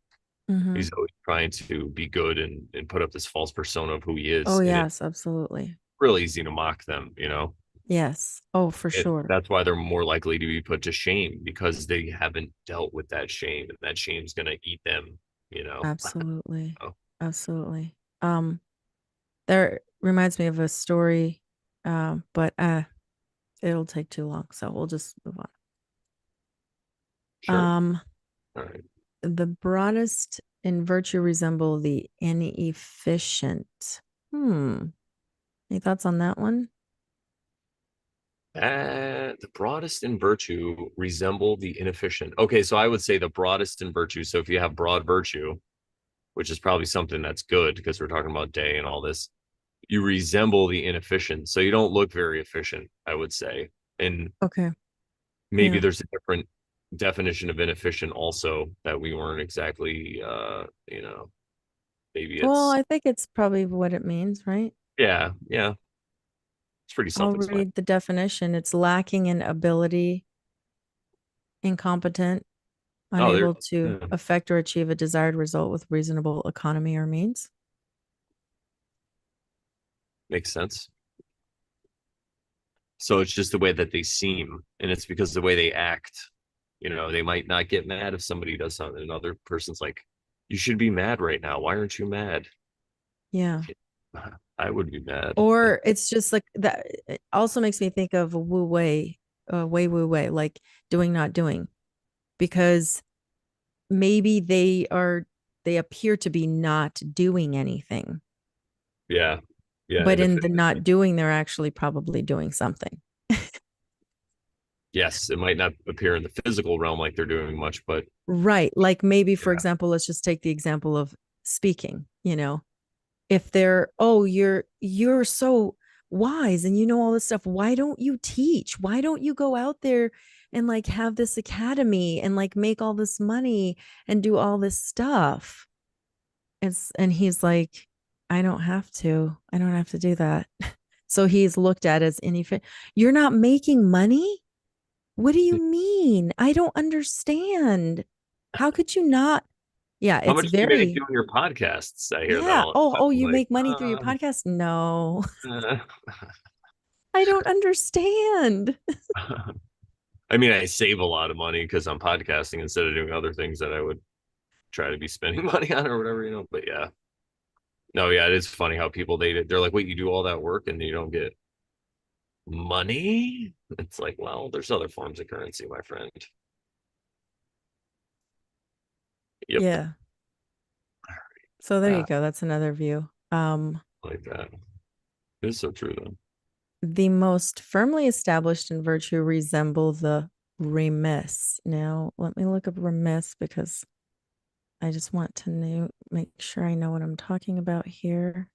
Mm-hmm. He's always trying to be good and put up this false persona of who he Oh is. And it's yes, absolutely. really easy to mock them. Yes. Oh, for sure. That's why they're more likely to be put to shame because they haven't dealt with that shame, and that shame's going to eat them, you know. Absolutely. Oh, Absolutely. There reminds me of a story. But it'll take too long, so we'll just move on. Sure. All right. The broadest in virtue resemble the inefficient. Hmm. Any thoughts on that one? The broadest in virtue resemble the inefficient. Okay, so I would say the broadest in virtue. So if you have broad virtue, which is probably something that's good because we're talking about day and all this, you resemble the inefficient. So you don't look very efficient, I would say. And Okay. maybe Yeah. there's a different definition of inefficient also that we weren't exactly maybe Well, it's I think it's probably what it means, right? yeah, it's pretty I'll self-explanatory. read the definition. It's lacking in ability, incompetent, Oh, there unable to yeah, affect or achieve a desired result with reasonable economy or means. makes sense. So it's just the way that they seem, and it's because the way they act. They might not get mad if somebody does something. Another person's like, "You should be mad right now. Why aren't you mad?" Yeah. I would be mad. Or it's just like that. It also makes me think of Wu Wei, Wei Wu Wei, like doing, not doing, because maybe they appear to be not doing anything, Yeah, yeah, but and if in the not doing, they're actually probably doing something. yes, it might not appear in the physical realm like they're doing much, but Right. Like maybe, for yeah, example, let's just take the example of speaking, if they're, oh, you're so wise and you know all this stuff, why don't you teach? Why don't you go out there and like have this academy and like make all this money and do all this stuff? And he's like, I don't have to do that. So he's looked at as inefficient. You're not making money? What do you mean? I don't understand. How could you not? Yeah, how it's much do you make very, doing your podcasts? I hear that yeah. all the Oh, time. I'm you like, make money through your podcast? No. uh. I don't understand. I mean, I save a lot of money because I'm podcasting instead of doing other things that I would try to be spending money on or whatever. But yeah, no, yeah, it is funny how people they're like, wait, you do all that work and you don't get money? It's like, well, there's other forms of currency, my friend. Yep, Yeah. So there you ah, go. That's another view. like that. It's so true though. The most firmly established in virtue resemble the remiss. Now, let me look up remiss because I just want to make sure I know what I'm talking about here.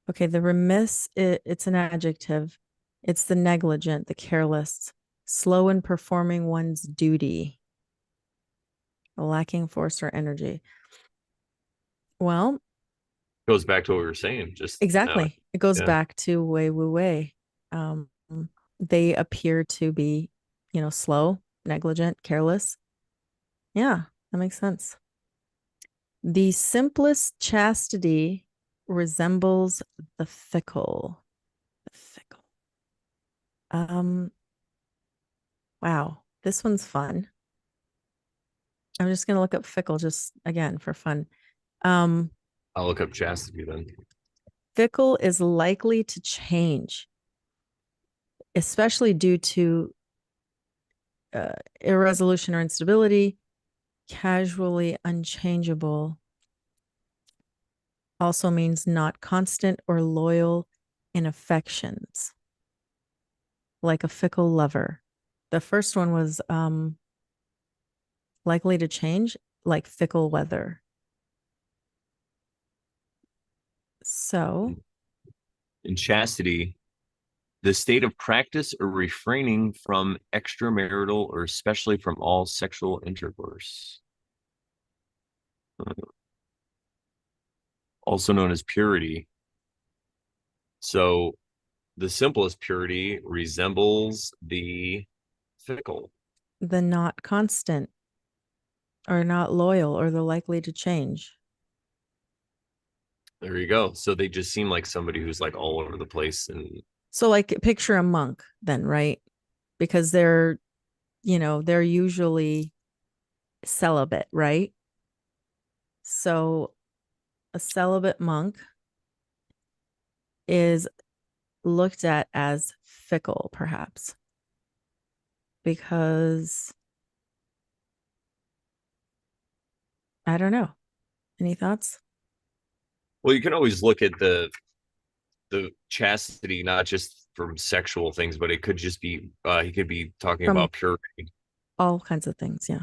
Okay, the remiss, it's an adjective. It's the negligent, the careless, slow in performing one's duty, lacking force or energy. Well, Goes back to what we were saying just now. exactly. It goes Yeah. back to Wei Wu Wei. Um, they appear to be, slow, negligent, careless. Yeah, that makes sense. The simplest chastity resembles the fickle. The fickle. Um, wow, this one's fun. I'm just gonna look up fickle just again for fun. Um, I'll look up chastity then. Fickle is likely to change, especially due to irresolution or instability. Casually unchangeable also means not constant or loyal in affections, like a fickle lover. The first one was likely to change, like fickle weather. So, In chastity, the state of practice or refraining from extramarital or especially from all sexual intercourse, also known as purity. So the simplest purity resembles the fickle. the not constant or not loyal or the likely to change. There you go. So they just seem like somebody who's like all over the place. And So, like, picture a monk, then, right? Because they're usually celibate, right? So, a celibate monk is looked at as fickle, perhaps, because I don't know. Any thoughts? Well, you can always look at the chastity, not just from sexual things, but it could just be he could be talking From about purity. all kinds of things. Yeah.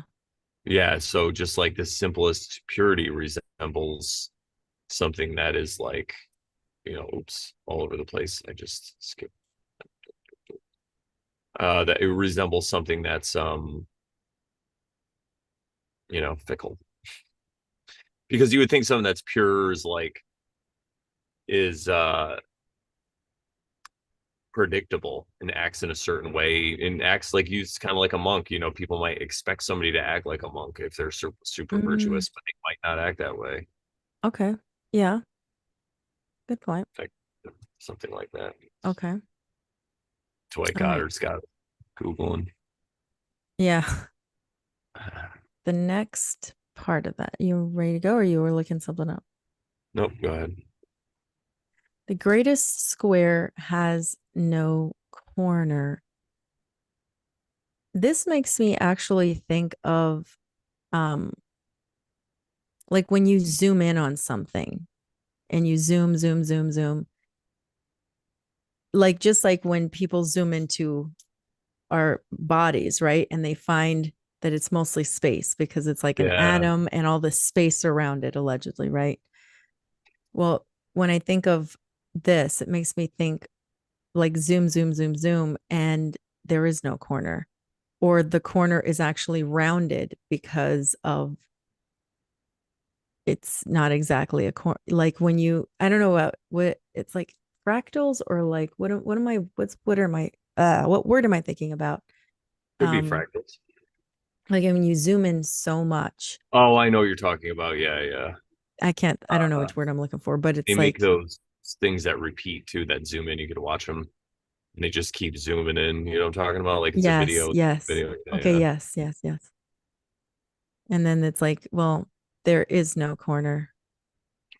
Yeah, so just like the simplest purity resembles something that is like, oops, all over the place. I just skipped. That it resembles something that's fickle. Because you would think something that's pure is predictable and acts in a certain way and acts like you kind of like a monk. People might expect somebody to act like a monk if they're super Mm, virtuous, but they might not act that way. okay. Yeah. Good point. Like something like that. Okay. Dwight All right. Goddard's got Googling. Yeah. The next part of that. You ready to go or you were looking something up? Nope, go ahead. The greatest square has no corner. This makes me actually think of um like when you zoom in on something and you zoom, like just like when people zoom into our bodies, right? And they find that it's mostly space because it's like an Yeah, atom and all the space around it, allegedly, right? Well, when I think of this, it makes me think like zoom, and there is no corner, or the corner is actually rounded because of it's not exactly a corner. Like when you, I don't know what it's like fractals or like what am I what are my what word am I thinking about? could be Um, fractals. like I mean, you zoom in so much. Oh, I know what you're talking about. Yeah, yeah. I don't know Uh, which word I'm looking for, but they it's make like, those things that repeat too, that zoom in. You could watch them, and they just keep zooming in. You know what I'm talking about? Like it's a yes, video, yes. video. Yeah, Okay, yeah. yes. And then it's like, well, there is no corner.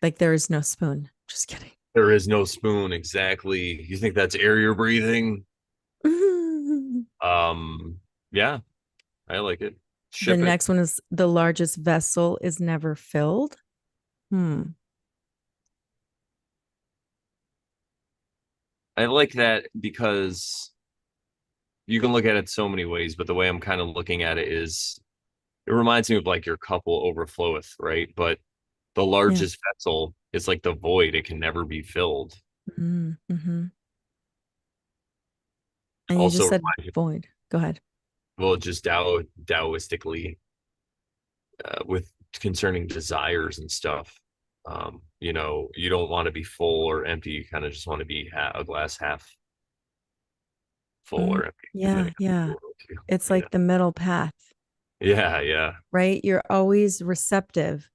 Like there is no spoon. Just kidding. There is no spoon. Exactly. You think that's air you're breathing? The Yeah, I like it. Ship it. next one is the largest vessel is never filled. Hmm. I like that because you can look at it so many ways, but the way I'm kind of looking at it is it reminds me of like your couple overfloweth, right? But the Yeah. largest vessel is like the void, it can never be filled. Mm-hmm. And you Also just said reminds me, void. Go ahead. well, just Taoistically, with concerning desires and stuff. You don't want to be full or empty. You kind of just want to be a glass half full Mm, or empty, yeah, depending on yeah. who wrote you. It's Yeah, like the middle path, yeah, yeah, right? You're always receptive.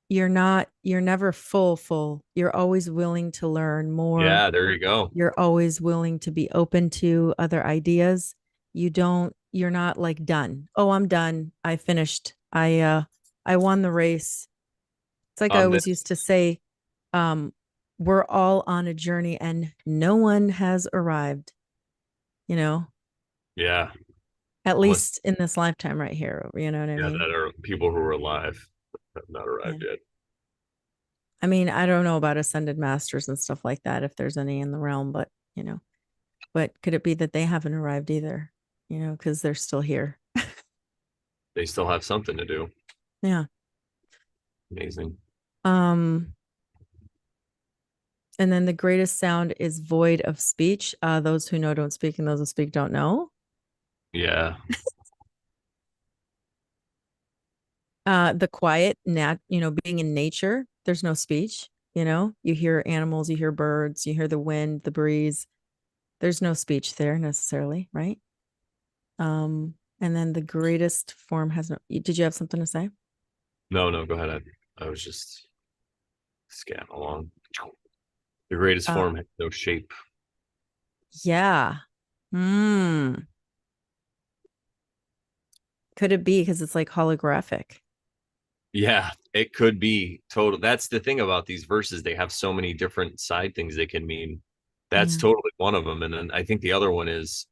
You're never full. You're always willing to learn more. yeah. There you go. You're always willing to be open to other ideas. You're not like done. Oh, I'm done. I finished. I won the race. It's like I always This, used to say, um, we're all on a journey and no one has arrived, you know, yeah, at unless least in this lifetime right here. You know what I yeah, mean? that are people who are alive have not Yeah. arrived yet. I mean, I don't know about ascended masters and stuff like that, if there's any in the realm, but but could it be that they haven't arrived either? Because they're still here. They still have something to do. Yeah. Amazing. Um, and then the greatest sound is void of speech. Those who know don't speak, and those who speak don't know. Yeah, The quiet, being in nature, there's no speech. You hear animals, you hear birds, you hear the wind, the breeze. There's no speech there necessarily, right? And then the greatest form has no. Did you have something to say? no, no. Go ahead. I was just scanning along. The greatest Uh, form has no shape. yeah. Hmm. Could it be because it's like holographic? Yeah, it could be total. That's the thing about these verses. They have so many different side things they can mean. That's Yeah. totally one of them. And then I think the other one is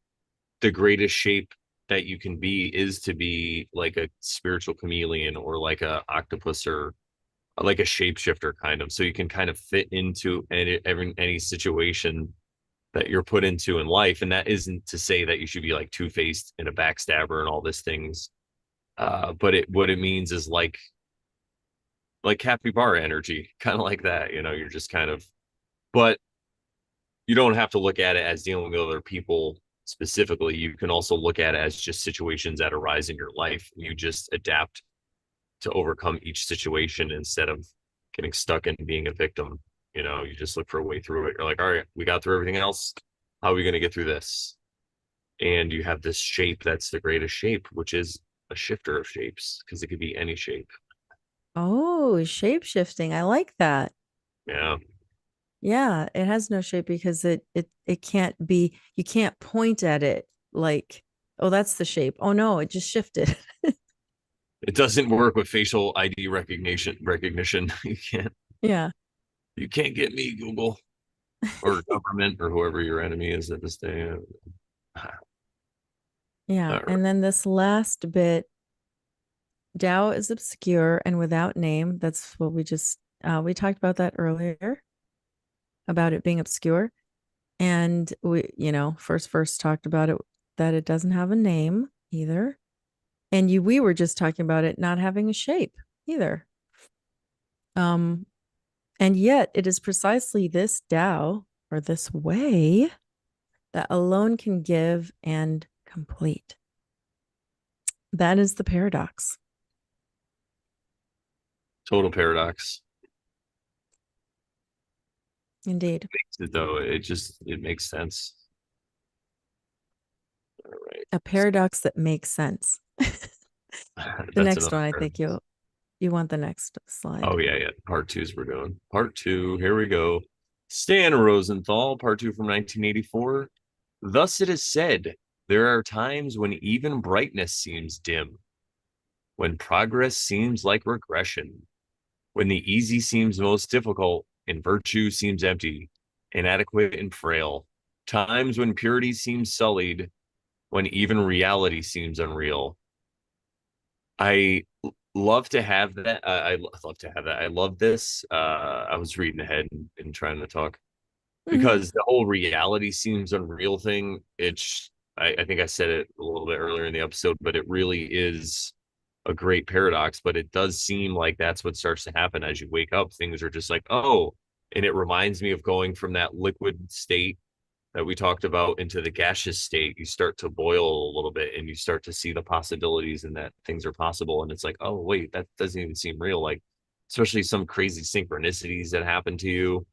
the greatest shape that you can be is to be like a spiritual chameleon or like a octopus or like a shapeshifter kind of. So you can kind of fit into any situation that you're put into in life. And that isn't to say that you should be like two-faced and a backstabber and all these things. But what it means is like capybara energy, kind of like that. You're just kind of, but you don't have to look at it as dealing with other people specifically. You can also look at it as just situations that arise in your life. You just adapt to overcome each situation instead of getting stuck in being a victim. You just look for a way through it. You're like, all right, we got through everything else. How are we going to get through this? And you have this shape that's the greatest shape, which is a shifter of shapes because it could be any shape. Oh, shape shifting. I like that. Yeah. Yeah, it has no shape because it can't be, you can't point at it like, oh, that's the shape. Oh no, it just shifted. It doesn't work with facial ID recognition. Yeah. You can't get me, Google or government or whoever your enemy is at this day. All Yeah. right. And then this last bit, Tao is obscure and without name. That's what we talked about that earlier about it being obscure. And we first talked about it that it doesn't have a name either. And we were just talking about it not having a shape either. Um, and yet it is precisely this Tao or this way that alone can give and complete. That is the paradox. Total paradox. Indeed. Though it makes sense. All A paradox that makes sense. right. The That's next another one, I think paradox. you want the next slide. Oh yeah, yeah. Part two's we're doing. Part two. Here we go. Stan Rosenthal, part two from 1984. Thus it is said, there are times when even brightness seems dim, when progress seems like regression, when the easy seems most difficult and virtue seems empty, inadequate and frail. Times when purity seems sullied, when even reality seems unreal. I love to have that. I love to have that. I love this. I was reading ahead and trying to talk Mhm. because the whole reality seems unreal thing. I think I said it a little bit earlier in the episode, but it really is a great paradox. But it does seem like that's what starts to happen as you wake up. Things are just like, oh, and it reminds me of going from that liquid state that we talked about into the gaseous state. You start to boil a little bit and you start to see the possibilities and that things are possible. And it's like, oh, wait, that doesn't even seem real. Like, especially some crazy synchronicities that happen to you.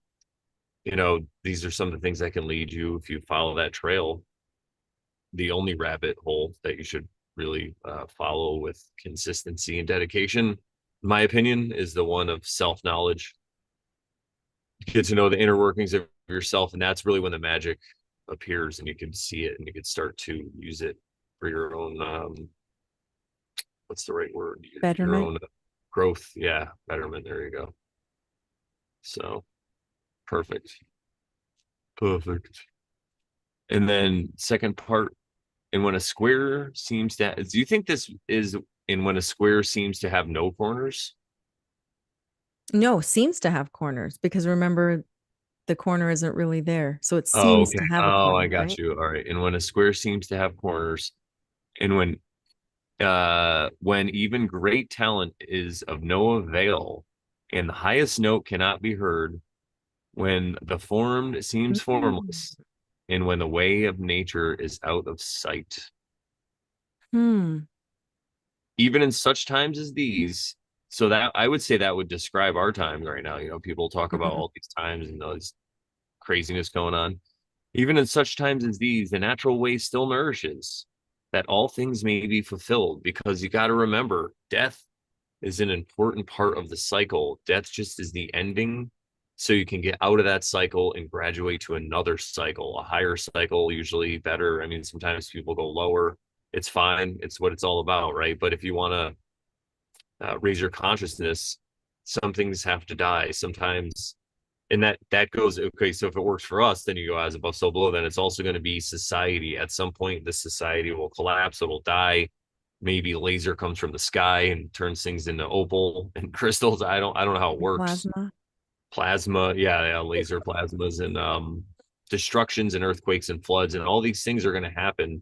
These are some of the things that can lead you if you follow that trail. The only rabbit hole that you should really follow with consistency and dedication, in my opinion, is the one of self knowledge. Get to know the inner workings of yourself, and that's really when the magic appears, and you can see it, and you can start to use it for your own. What's the right word? Your Betterment. own growth. Yeah, betterment. There you go. So perfect, perfect. And then second part, and when a square seems to, do you think this is in when a square seems to have no corners? No, seems to have corners because remember the corner isn't really there. So it Oh, seems okay. to have a Oh, I corner, got right? you. All right. And when a square seems to have corners, and when even great talent is of no avail and the highest note cannot be heard, when the formed seems Mm. formless, and when the way of nature is out of sight. Hmm. Even in such times as these, so that I would say that would describe our time right now. People talk about Mhm. all these times and all this craziness going on. Even in such times as these, the natural way still nourishes that all things may be fulfilled because you got to remember death is an important part of the cycle. Death just is the ending. So you can get out of that cycle and graduate to another cycle, a higher cycle, usually better. I mean, sometimes people go lower. It's fine. It's what it's all about, right? But if you want to raise your consciousness, some things have to die. Sometimes And that goes, okay, so if it works for us, then you go as above so below, then it's also going to be society. At some point the society will collapse, it'll die. Maybe laser comes from the sky and turns things into opal and crystals. I don't know how it works. Plasma. Plasma, yeah, yeah, laser plasmas and destructions and earthquakes and floods and all these things are going to happen,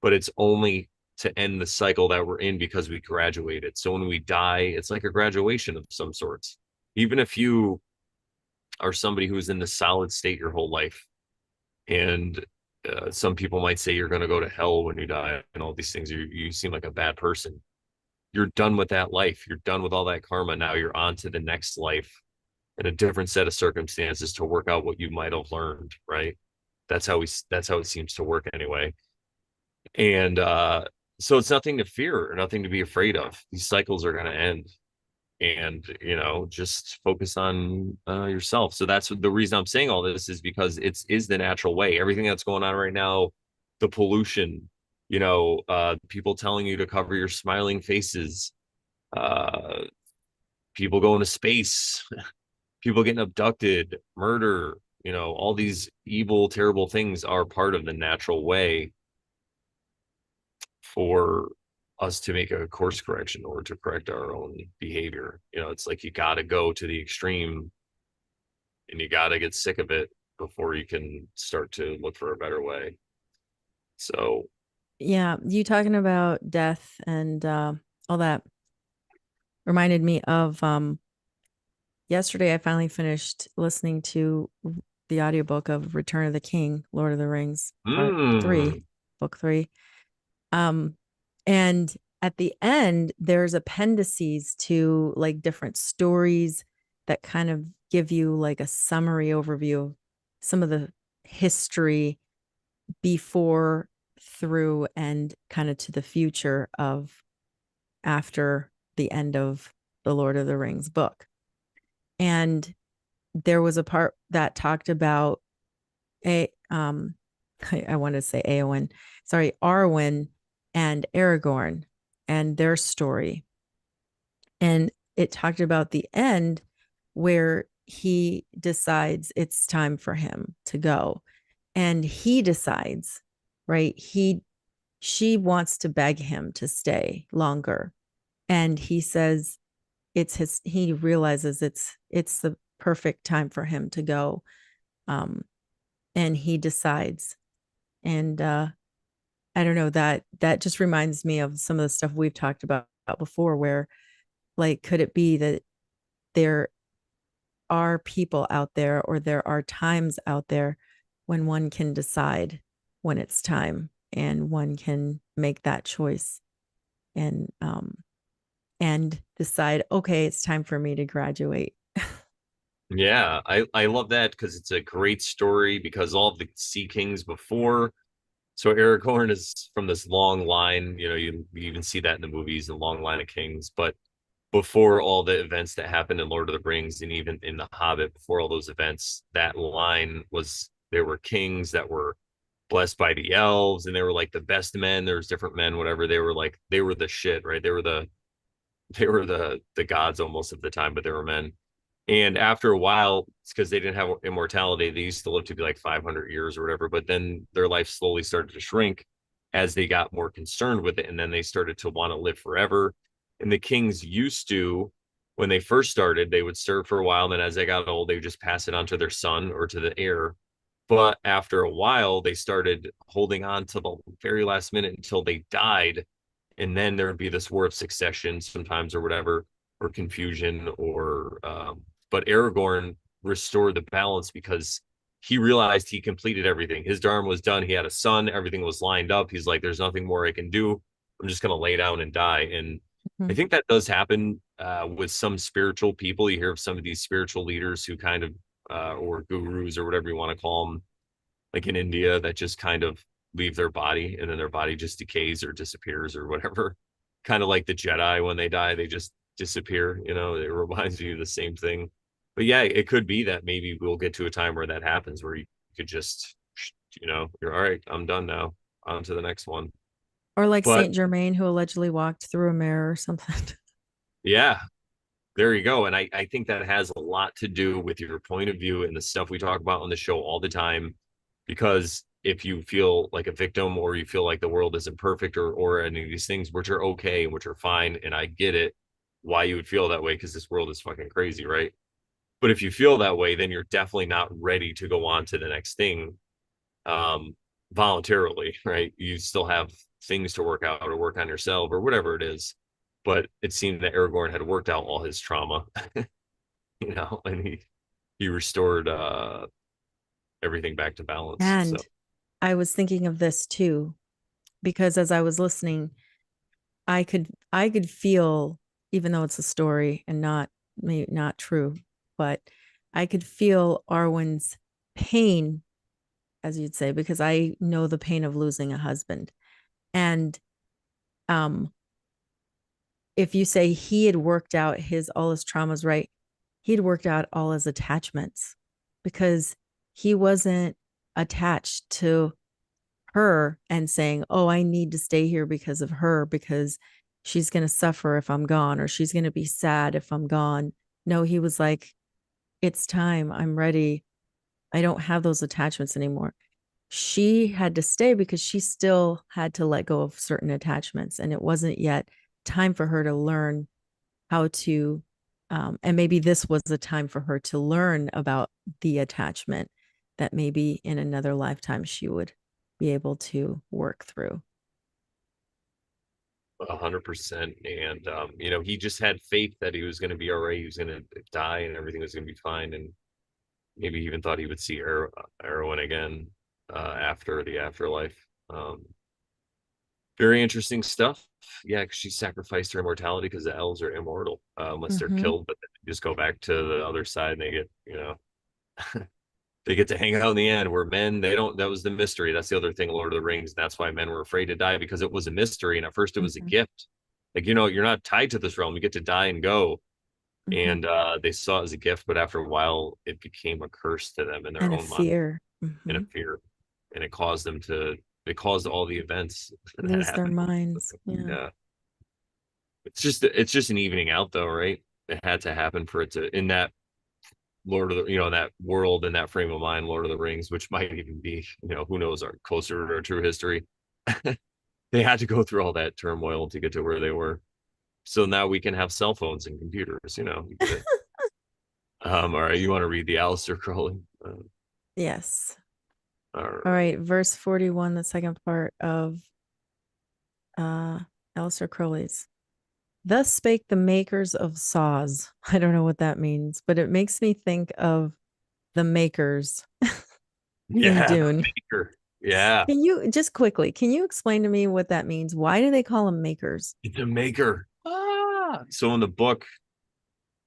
but it's only to end the cycle that we're in because we graduated. So when we die, it's like a graduation of some sorts. Even if you are somebody who's in the solid state your whole life, and some people might say you're going to go to hell when you die and all these things, you seem like a bad person. You're done with that life. You're done with all that karma. Now you're on to the next life in a different set of circumstances to work out what you might have learned, right? That's how it seems to work anyway. And so it's nothing to fear or nothing to be afraid of. These cycles are going to end, and just focus on yourself. So that's the reason I'm saying all this, is because it's is the natural way. Everything that's going on right now, the pollution, people telling you to cover your smiling faces, uh people going to space, people getting abducted, murder, all these evil, terrible things are part of the natural way for us to make a course correction or to correct our own behavior. It's like you got to go to the extreme and you got to get sick of it before you can start to look for a better way. So, Yeah, you talking about death and all that reminded me of yesterday I finally finished listening to the audiobook of Return of the King, Lord of the Rings, part 3, mm, book 3. Um, and at the end, there's appendices to like different stories that kind of give you like a summary overview of some of the history before, through, and kind of to the future of after the end of the Lord of the Rings book. And there was a part that talked about a I want to say Eowyn, sorry, Arwen and Aragorn and their story. And it talked about the end where he decides it's time for him to go. And he decides, right? She wants to beg him to stay longer. And he says he realizes it's the perfect time for him to go. And he decides. And I don't know, that just reminds me of some of the stuff we've talked about before, where like, could it be that there are people out there, or there are times out there when one can decide when it's time, and one can make that choice and decide, okay, it's time for me to graduate. yeah, I love that because it's a great story, because all of the Sea Kings before. So Aragorn is from this long line, you even see that in the movies, the long line of kings. But before all the events that happened in Lord of the Rings and even in The Hobbit, before all those events, that line was, there were kings that were blessed by the elves, and they were like the best men. There's different men, whatever. They were the shit, right? They were the gods almost of the time, but they were men. And after a while, it's because they didn't have immortality. They used to live to be like 500 years or whatever, but then their life slowly started to shrink as they got more concerned with it. And then they started to want to live forever. And the kings used to, when they first started, they would serve for a while. And then as they got old, they would just pass it on to their son or to the heir. But after a while, they started holding on to the very last minute until they died. And then there would be this war of succession sometimes or whatever, or confusion, or but Aragorn restored the balance because he realized he completed everything. His dharma was done. He had a son. Everything was lined up. He's like, there's nothing more I can do. I'm just going to lay down and die. And I Mhm. think that does happen with some spiritual people. You hear of some of these spiritual leaders who kind of, or gurus or whatever you want to call them, like in India, that just kind of leave their body and then their body just decays or disappears or whatever. Kind of like the Jedi, when they die, they just disappear. It reminds you of the same thing. But yeah, it could be that maybe we'll get to a time where that happens, where you could just, you're all right, I'm done now, on to the next one. Or like But Saint Germain, who allegedly walked through a mirror or something. yeah, there you go. And I think that has a lot to do with your point of view and the stuff we talk about on the show all the time. Because if you feel like a victim or you feel like the world isn't perfect or any of these things, which are okay and which are fine, and I get it, why you would feel that way because this world is fucking crazy, right? But if you feel that way, then you're definitely not ready to go on to the next thing um, voluntarily, right? You still have things to work out or work on yourself or whatever it is. But it seemed that Aragorn had worked out all his trauma, and he restored everything back to balance. So And I was thinking of this too, because as I was listening, I could feel, even though it's a story and not true, but I could feel Arwen's pain, as you'd say, because I know the pain of losing a husband. And um if you say he had worked out his all his traumas, right, he'd worked out all his attachments because he wasn't attached to her and saying, oh, I need to stay here because of her, because she's going to suffer if I'm gone, or she's going to be sad if I'm gone. No, he was like, it's time, I'm ready, I don't have those attachments anymore. She had to stay because she still had to let go of certain attachments, and it wasn't yet time for her to learn how to, and maybe this was the time for her to learn about the attachment that maybe in another lifetime she would be able to work through. 100%. And he just had faith that he was going to be all right. He was going to die and everything was going to be fine. And maybe he even thought he would see Erwin again after the afterlife. Very interesting stuff. Yeah, because she sacrificed her immortality because the elves are immortal unless they're Mm-hmm. killed, but they just go back to the other side and they get, they get to hang out in the end where men, they don't, that was the mystery. That's the other thing, Lord of the Rings. That's why men were afraid to die because it was a mystery. And at first it was a Mm-hmm. gift. Like, you're not tied to this realm. You get to die and go. Mm-hmm. And they saw it as a gift, but after a while it became a curse to them in their And a own mind fear. and a Mm-hmm. fear. And it caused all the events that Lose their happened. minds. Yeah. Yeah. It's just an evening out though, right? It had to happen for it to in that Lord of the, that world in that frame of mind, Lord of the Rings, which might even be, who knows, are closer to our true history. They had to go through all that turmoil to get to where they were. So now we can have cell phones and computers, you get it. All right, you want to read the Aleister Crowley? Yes. All All right. right. Verse 41, the second part of uh Aleister Crowley's. Thus spake the makers of saws. I don't know what that means, but it makes me think of the makers in Yeah, the Dune. maker. Yeah, Can you just quickly, can you explain to me what that means? Why do they call them makers? it's a maker. So in the book,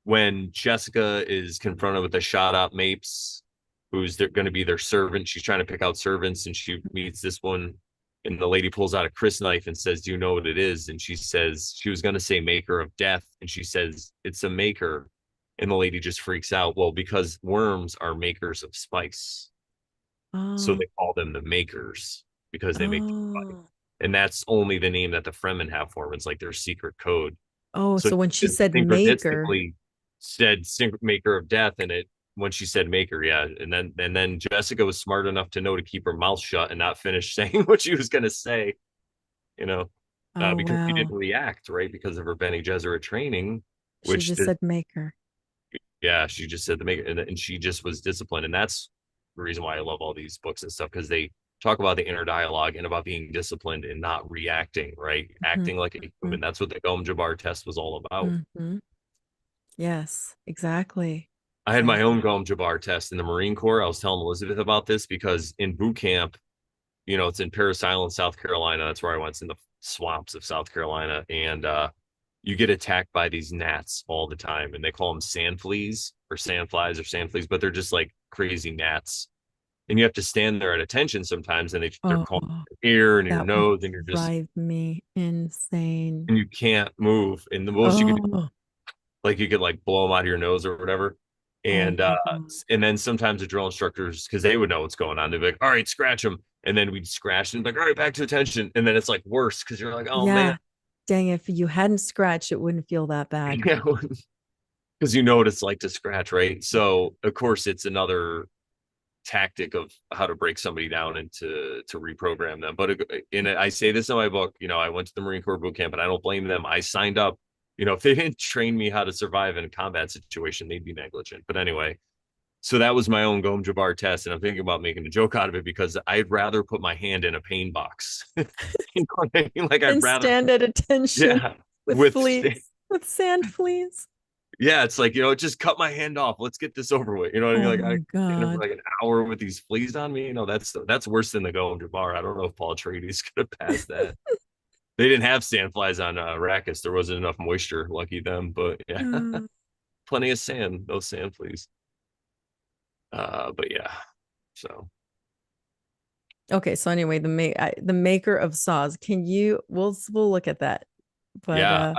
when Jessica is confronted with the shot up Mapes, who's going to be their servant. She's trying to pick out servants, and she meets this one, and the lady pulls out a Chris knife and says, "Do you know what it is?" And she says she was going to say "maker of death," and she says it's a maker, and the lady just freaks out. Well, because worms are makers of spice, so Oh, they call them the makers because they make the spice, oh, and that's only the name that the Fremen have for them. It's like their secret code. oh. So So when she she said maker, synchronistically said maker of death and it when she said maker, yeah. And then Jessica was smart enough to know to keep her mouth shut and not finish saying what she was gonna say, you know, oh because she wow, didn't react, right? Because of her Bene Gesserit training, she which just said maker. yeah, she just said the maker and she just was disciplined. And that's the reason why I love all these books and stuff, because they talk about the inner dialogue and about being disciplined and not reacting, right? Mm-hmm. Acting like a human. That's what the Gom Jabbar test was all about. Mm-hmm. Yes, exactly, I had my exactly. own Gom Jabbar test in the Marine Corps. I was telling Elizabeth about this because in boot camp, it's in Parris Island, South Carolina. That's where I went. It's in the swamps of South Carolina. And you get attacked by these gnats all the time. And they call them sand fleas or sandflies or sand fleas, but they're just like crazy gnats. And you have to stand there at attention sometimes. And they're called Oh, in your ear and your that would nose. And you're just, drive me insane. and you can't move. And the most you could Oh, like you could like blow them out of your nose or whatever. oh And my God. and then sometimes the drill instructors, because they would know what's going on, they'd be like, "All right, scratch them," and then we'd scratch and be like, "All right, back to attention," and then it's like worse because you're like, "Oh man." Yeah. Dang, if you hadn't scratched, it wouldn't feel that bad. Yeah, because you know what it's like to scratch, right? So of course it's another tactic of how to break somebody down and to reprogram them. But I say this in my book, I went to the Marine Corps boot camp, and I don't blame them. I signed up. If they didn't train me how to survive in a combat situation, they'd be negligent. But anyway, so that was my own Gom Jabbar test, and I'm thinking about making a joke out of it because I'd rather put my hand in a pain box. What I mean? Like I'd And rather, stand at attention yeah, with with fleas, with sand fleas. yeah, it's like, just cut my hand off. Let's get this over with. You know what I mean? Oh Like I my stand there for God. like an hour with these fleas on me. That's worse than the Gom Jabbar. I don't know if Paul Atreides could have passed that. They didn't have sand flies on Arrakis. There wasn't enough moisture. Lucky them. But yeah, Mm. plenty of sand. Those sand fleas. But yeah. So Okay, so anyway, the maker of saws. Can you? We'll look at that. But yeah,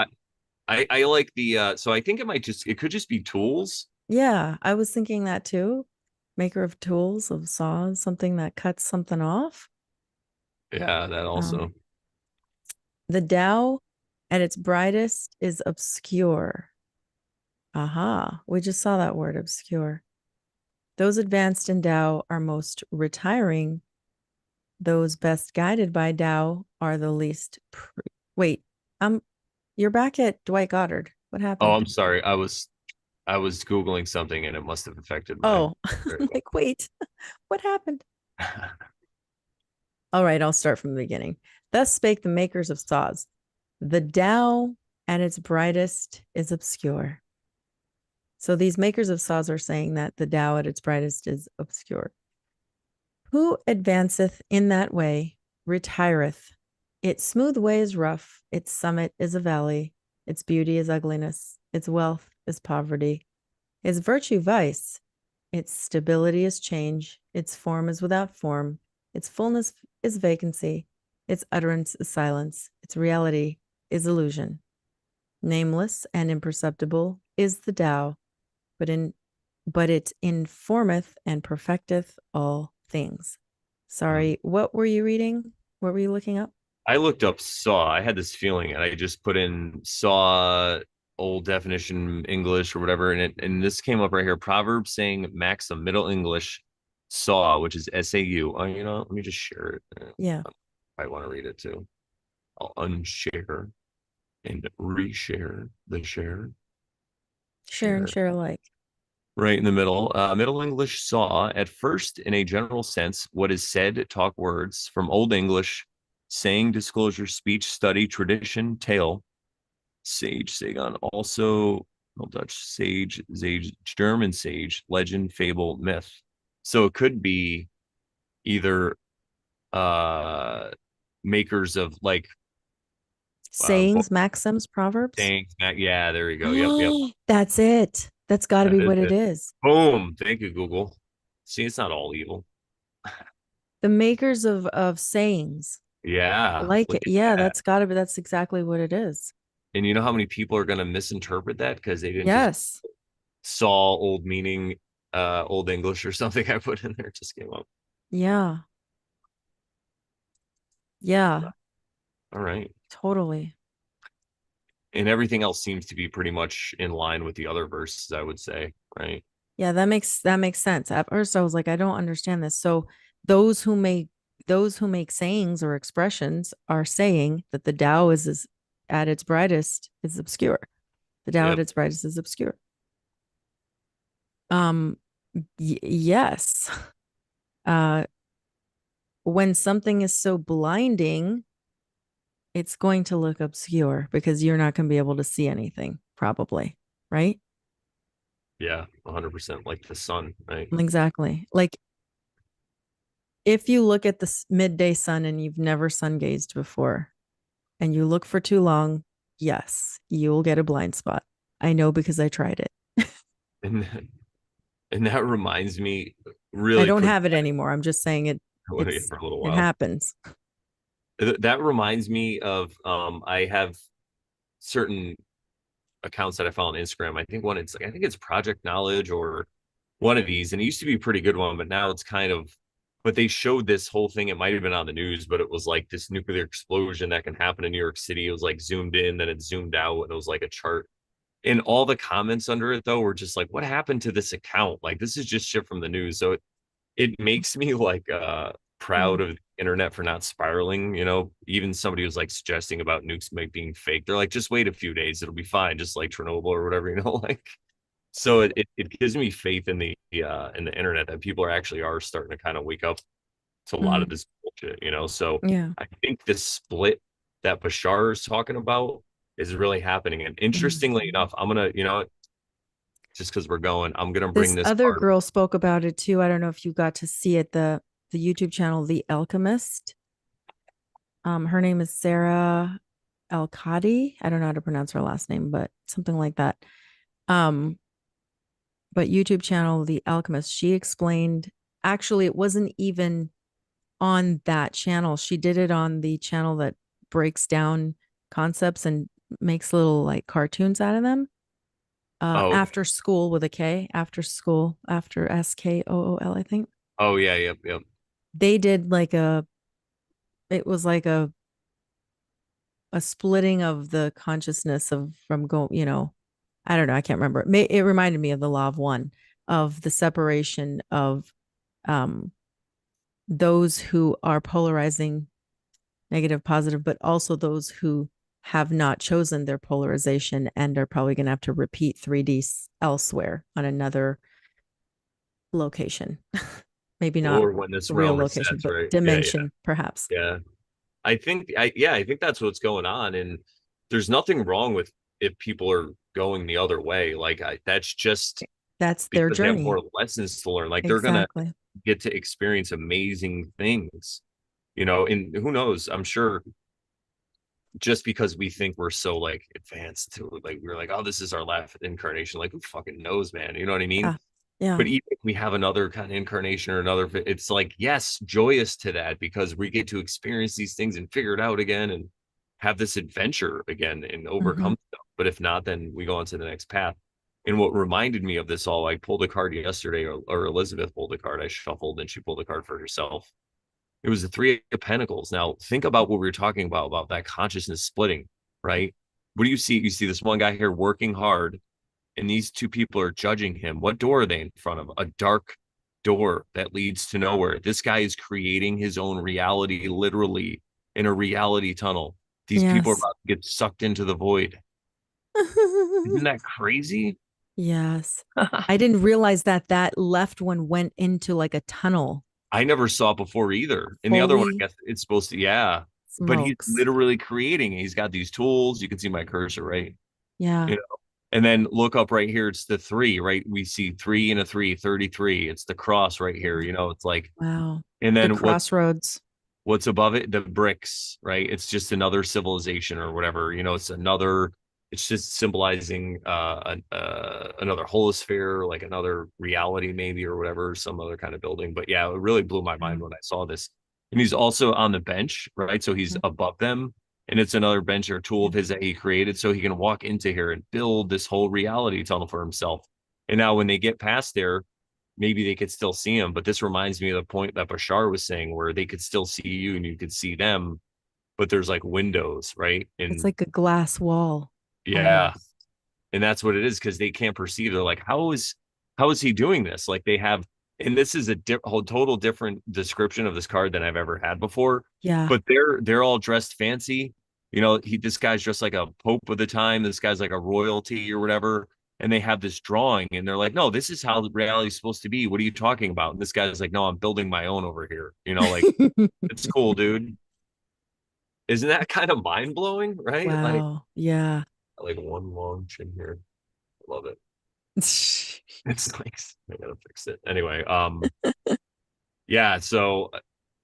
I like the so I think it could just be tools. yeah, I was thinking that too. Maker of tools, of saws, something that cuts something off. Yeah, that Um, also. the Tao at its brightest is obscure. Aha, we just saw that word obscure. Those advanced in Tao are most retiring. Those best guided by Tao are the least. Wait, um, you're back at Dwight Goddard. What Oh, happened? I'm sorry. I was Googling something and it must have affected my. Oh, There I'm you like, wait, what happened? go. All right, I'll start from the beginning. Thus spake the makers of saws. The Tao at its brightest is obscure. So these makers of saws are saying that the Tao at its brightest is obscure. Who advanceth in that way retireth. Its smooth way is rough, its summit is a valley, its beauty is ugliness, its wealth is poverty, its virtue vice, its stability is change, its form is without form, its fullness is vacancy, its utterance is silence, its reality is illusion. Nameless and imperceptible is the Tao, but it informeth and perfecteth all things. Mhm. Sorry, what were you reading? What were you looking up? I looked up saw. I had this feeling, and I just put in saw old definition English or whatever, and this came up right here. Proverbs saying maxim Middle English saw, which is SAU. Oh, let me just share it. Yeah. I want to read it too. I'll unshare and reshare the share. Share and Share. share alike. Right in the middle. Middle English saw, at first, in a general sense, what is said, talk words from Old English, saying, disclosure, speech, study, tradition, tale, sage, sagon, also Old Dutch, sage, German sage, legend, fable, myth. So it could be either uh makers of like Sayings, maxims, proverbs. sayings. Yeah, there you go. Yep. Oh, that's it. That's got to That be is what it it. is. Boom. Thank you, Google. See, it's not all evil. The makers of sayings. I Yeah, like look it. at Yeah, that. that's got to be. That's exactly what it is. And you know how many people are going to misinterpret that because they didn't just Yes. saw old meaning, old English or something I put in there just came up. Yeah. Yeah. All right. Totally. And everything else seems to be pretty much in line with the other verses, I would say, right? Yeah, that makes sense. At first I was like, I don't understand this. So those who make those who make sayings or expressions are saying that the Tao is at its brightest is obscure. The Tao at Yep. its brightest is obscure. Um yes. Uh when something is so blinding, it's going to look obscure because you're not going to be able to see anything, probably, right? Yeah, 100% like the sun, right? Exactly. Like if you look at the midday sun and you've never sun gazed before and you look for too long, yes, you'll get a blind spot. I know because I tried it. And and that reminds me I really don't quick have it anymore. I'm just saying it for a little it while. happens. That reminds me of I have certain accounts that I follow on Instagram. I think it's Project Knowledge or one of these, and it used to be a pretty good one, but now it's kind of. But they showed this whole thing. It might have been on the news, but it was like this nuclear explosion that can happen in New York City. It was like zoomed in, then it zoomed out, and it was like a chart. and all the comments under it though were just like, what happened to this account? Like this is just shit from the news. So it makes me like Mm. proud of the internet for not spiraling. Even somebody was like suggesting about nukes being fake. They're like, just wait a few days, it'll be fine, just like Chernobyl or whatever, like. So it gives me faith in the internet that people are starting to kind of wake up to a lot of Mm. this bullshit. So Yeah. I think this split that Bashar is talking about is really happening. And Mm. interestingly enough, I'm gonna, just because we're going, I'm gonna bring This this other card. girl spoke about it too. I don't know if you got to see it, the YouTube channel The Alchemist. Her name is Sarah Alcadi. I don't know how to pronounce her last name, but something like that. Um, but YouTube channel The Alchemist, she explained, actually it wasn't even on that channel. She did it on the channel that breaks down concepts and makes little like cartoons out of them. Oh, okay. After school with a K, after school, after SKOOL, I think. Oh yeah, yep, yep. They did like it was like a splitting of the consciousness of from going, I don't know, I can't remember. It reminded me of the law of one, of the separation of um those who are polarizing negative, positive, but also those who have not chosen their polarization and are probably going to have to repeat 3D elsewhere on another location. Maybe not Or when this real realm location, resets, but right? Yeah, yeah, dimension, perhaps. yeah. I think that's what's going on, and there's nothing wrong with if people are going the other way. Like that's just That's their because they have journey. more lessons to learn. Like they're gonna Exactly. get to experience amazing things, and who knows? I'm sure just because we think we're so like advanced to it, like we're like, oh, this is our last incarnation. Like who fucking knows, man? You know what I mean? Yeah. Yeah. But even if we have another kind of incarnation or another, it's like, yes, joyous to that because we get to experience these things and figure it out again and have this adventure again and Mm-hmm. overcome stuff. But if not, then we go on to the next path. And what reminded me of this all, I pulled a card yesterday, or Elizabeth pulled a card. I shuffled and she pulled a card for herself. It was the Three of Pentacles. Now, think about what we were talking about that consciousness splitting, right? What do you see? You see this one guy here working hard and these two people are judging him. What door are they in front of? A dark door that leads to nowhere. This guy is creating his own reality, literally in a reality tunnel. These people are Yes. about to get sucked into the void. Isn't that crazy? Yes. I didn't realize that left one went into like a tunnel. I never saw it before either. In the other one, I Holy guess it's supposed to, yeah. But he's smokes. literally creating. He's got these tools. You can see my cursor, right? Yeah. You know, and then look up right here. It's the three, right? We see three and a three, 33. It's the cross right here. It's like, Wow. and The then crossroads. what's above it? The bricks, right? It's just another civilization or whatever. It's just symbolizing another holosphere, like another reality, maybe, or whatever, some other kind of building. But yeah, it really blew my mind Wow. when I saw this. And he's also on the bench, right? So he's Mhm. above them. And it's another bench or tool Yeah. of his that he created so he can walk into here and build this whole reality tunnel for himself. And now when they get past there, maybe they could still see him. But this reminds me of the point that Bashar was saying, where they could still see you and you could see them, but there's like windows, right? It's And like a glass wall yeah, almost. and that's what it is because they can't perceive. They're like, how is he doing this? Like they have, and this is a whole total different description of this card than I've ever had before. Yeah. But they're all dressed fancy. This guy's dressed like a pope of the time. This guy's like a royalty or whatever. And they have this drawing, and they're like, "No, this is how reality is supposed to be. What are you talking about?" And this guy's like, "No, I'm building my own over here." Like it's cool, dude. Isn't that kind of mind blowing, right? Wow. Yeah. Like one long chin here. I love it. It's like I gotta fix it anyway. Yeah. So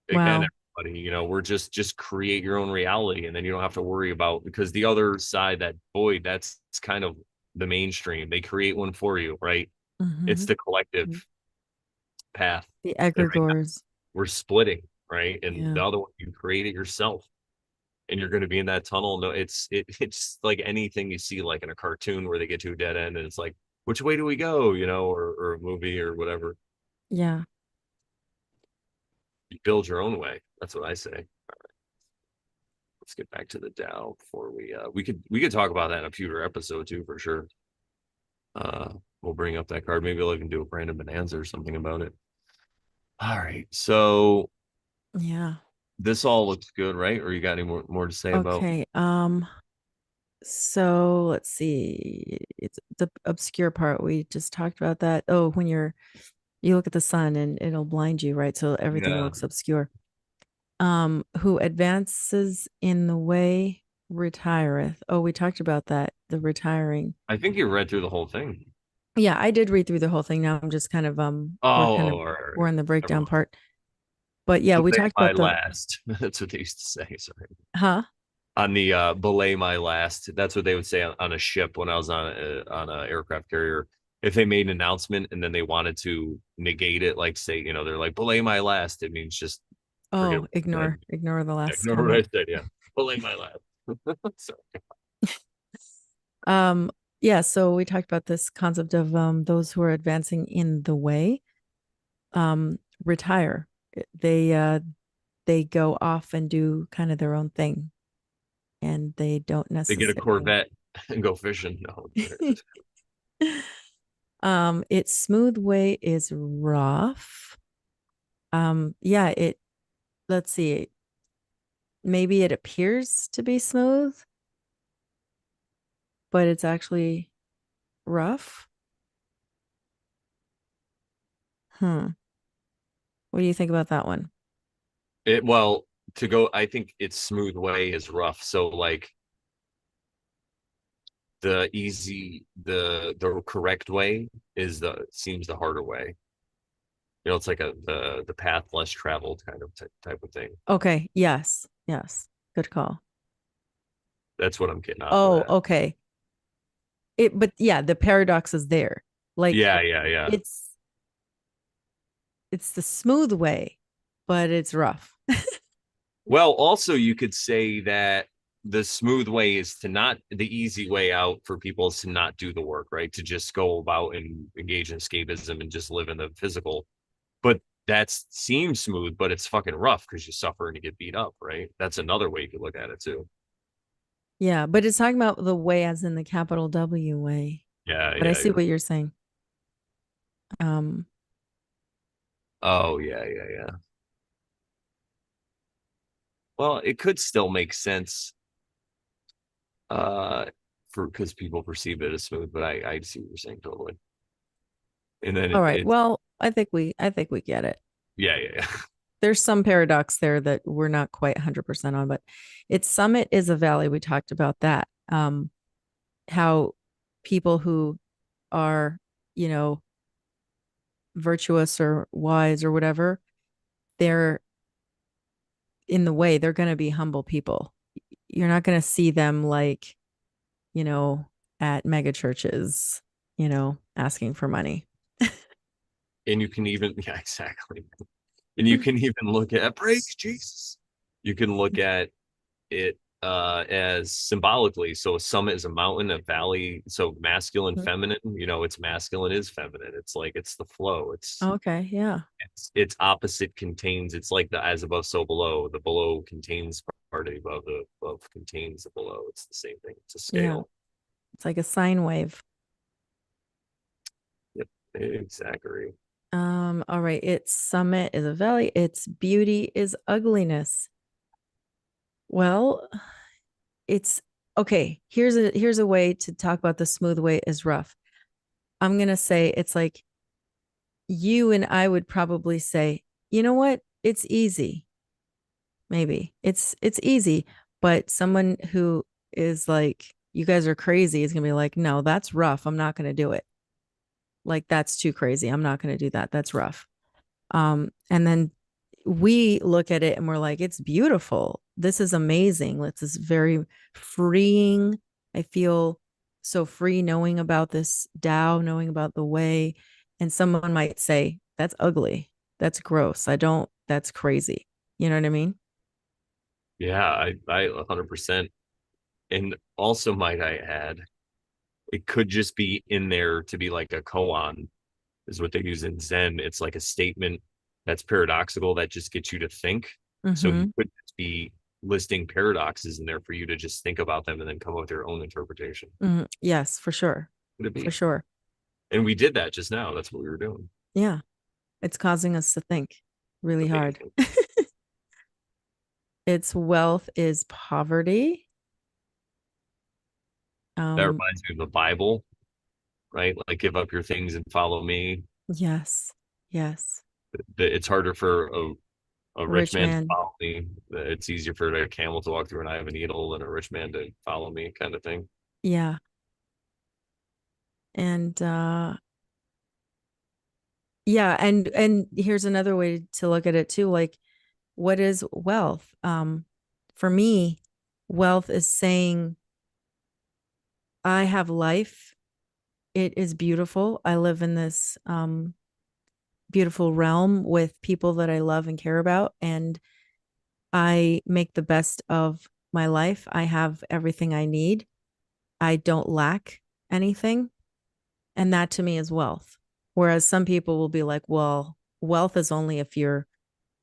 again, Wow. everybody, we're just create your own reality, and then you don't have to worry about because the other side, that void, that's kind of the mainstream. They create one for you, right? It's Hmm. the collective path, The and right now egregores. we're splitting, right? And Yeah. the other one, you create it yourself, and you're going to be in that tunnel. No, it's like anything you see, like in a cartoon where they get to a dead end, and it's like, which way do we go? Or a movie or whatever. Yeah. You build your own way. That's what I say. Let's get back to the Tao before we could talk about that in a future episode too, for sure. Uh, we'll bring up that card. Maybe I'll even do a Brandon Bonanza or something about it. All right. So Yeah. this all looks good, right? Or you got any more to say about? Okay. So let's see. It's the obscure part. We just talked about that. Oh, when you look at the sun and it'll blind you, right? So everything Yeah. looks obscure. Who advances in the way retireth. Oh, we talked about that, the retiring. I think you read through the whole thing. Yeah, I did read through the whole thing. Now I'm just kind of Oh, all we're right. in the Never breakdown mind. part. But yeah, we Belay talked my about the last. That's what they used to say. Sorry. huh? On the belay my last. That's what they would say on a ship when I was on a aircraft carrier. If they made an announcement and then they wanted to negate it, like say, they're like belay my last, it means just forget Oh, what I said. ignore the last Ignore what I comment. said. Yeah, belay my last. So, Um, yeah, so we talked about this concept of those who are advancing in the way retire. They go off and do kind of their own thing, and they don't they get a necessarily. Corvette and go fishing. No, Its smooth way is rough. Yeah, let's see, maybe it appears to be smooth, but it's actually rough. Hmm. What do you think about that one? well, to go, I think its smooth way is rough. So like the correct way is the seems the harder way. It's like the path less traveled kind of type of thing. Okay, yes, yes. Good call. That's what I'm getting off of Oh, that. okay. But yeah, the paradox is there. Like Yeah, yeah, yeah. it's it's the smooth way, but it's rough. Well, also you could say that the smooth way is to not the easy way out for people is to not do the work, right? To just go about and engage in escapism and just live in the physical. But that seems smooth, but it's fucking rough because you suffer and you get beat up, right? That's another way you could look at it too. Yeah, but it's talking about the way as in the capital W way. Yeah, But I yeah, see you're. what you're saying. Um, Oh, yeah, yeah, yeah. Well, it could still make sense uh for because people perceive it as smooth, but I see what you're saying totally. And then all right. it's Well, I think we get it. yeah, yeah, yeah. There's some paradox there that we're not quite 100% on, but its summit is a valley. We talked about that. How people who are, you know, virtuous or wise or whatever, they're in the way, they're going to be humble people. You're not going to see them like, you know, at mega churches, asking for money. And you can even yeah, exactly. And you can even look at praise Jesus. You can look at it as symbolically. So a summit is a mountain, a valley. So masculine, feminine. It's masculine is feminine. It's like it's the flow. It's Okay, yeah. it's opposite contains. It's like the as above, so below. The below contains part of the above. The above contains the below. It's the same thing. It's a Yeah. scale. It's like a sine wave. Yep, exactly. All right. Its summit is a valley. Its beauty is ugliness. Well, it's okay. Here's a way to talk about the smooth way is rough. I'm gonna say it's like you and I would probably say, you know what? It's easy. Maybe it's easy, but someone who is like, you guys are crazy is gonna be like, no, that's rough. I'm not gonna do it. Like that's too crazy. I'm not gonna do that. That's rough. And then we look at it and we're like, it's beautiful. This is amazing. This is very freeing. I feel so free knowing about this Tao, knowing about the way. And someone might say, that's ugly. That's gross. That's crazy. You know what I mean? Yeah, I 100%. And also, might I add, it could just be in there to be like a koan, is what they use in Zen. It's like a statement that's paradoxical that just gets you to think. So you Mm-hmm. could just be listing paradoxes in there for you to just think about them and then come up with your own interpretation. Mm-hmm. Yes, for sure. Could it For be? sure. And we did that just now. That's what we were doing. Yeah. It's causing us to think really hard. Amazing. Its wealth is poverty. That Um, reminds me of the Bible, right? Like give up your things and follow me. yes. Yes. It's harder for a rich Rich man to man. follow me. It's easier for a camel to walk through an eye of a needle than a rich man to follow me, kind of thing. Yeah. And yeah, and here's another way to look at it too. Like, what is wealth? For me, wealth is saying I have life. It is beautiful. I live in this beautiful realm with people that I love and care about, and I make the best of my life. I have everything I need. I don't lack anything. And that to me is wealth. Whereas some people will be like, well, wealth is only if you're,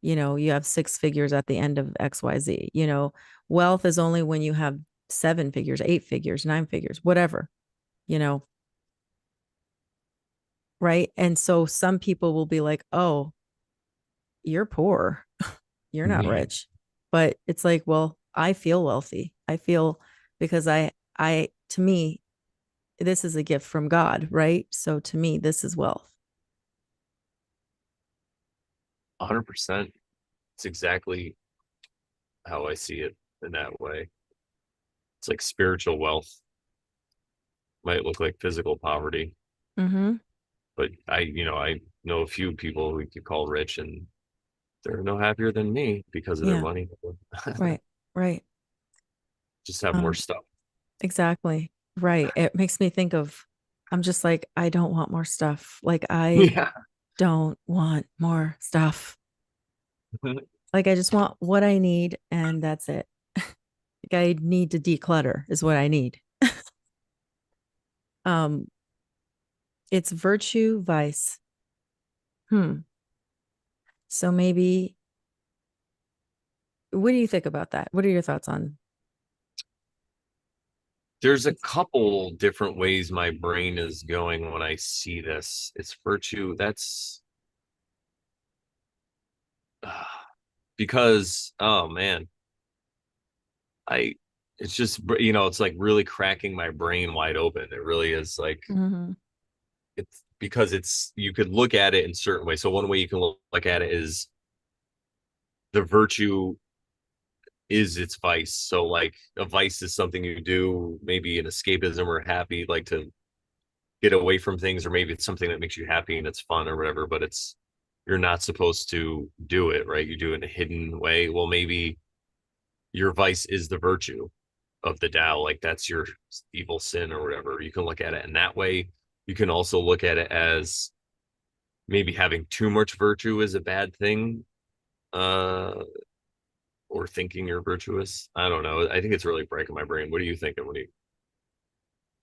you have six figures at the end of XYZ. Wealth is only when you have seven figures, eight figures, nine figures, whatever, you know, right? And so some people will be like, oh, you're poor. You're not rich. But it's like, well, I feel wealthy. I feel because to me, this is a gift from God, right? So to me, this is wealth. 100%. It's exactly how I see it in that way. It's like spiritual wealth might look like physical poverty, Mm-hmm. but I know a few people we could call rich and they're no happier than me because of their Yeah. money. Right. Right. Just have more Um, stuff. exactly. Right. It makes me think of, I'm just like, I don't want more stuff. Like, I Yeah. don't want more stuff. Like, I just want what I need, and that's it. Like, I need to declutter, is what I need. Um, it's virtue, vice. Hmm. So maybe, what do you think about that? What are your thoughts on? There's a couple different ways my brain is going when I see this. It's virtue. That's uh, because, oh man, I, it's just, it's like really cracking my brain wide open. It really is like, Mhm. it's because you could look at it in certain ways. So one way you can look at it is the virtue is its vice. So like a vice is something you do, maybe an escapism or happy, like to get away from things, or maybe it's something that makes you happy and it's fun or whatever, but you're not supposed to do it, right? You do it in a hidden way. Well, maybe your vice is the virtue of the Tao, like that's your evil sin or whatever. You can look at it in that way. You can also look at it as maybe having too much virtue is a bad thing, uh, or thinking you're virtuous. I don't know. I think it's really breaking my brain. What are you thinking? What do you?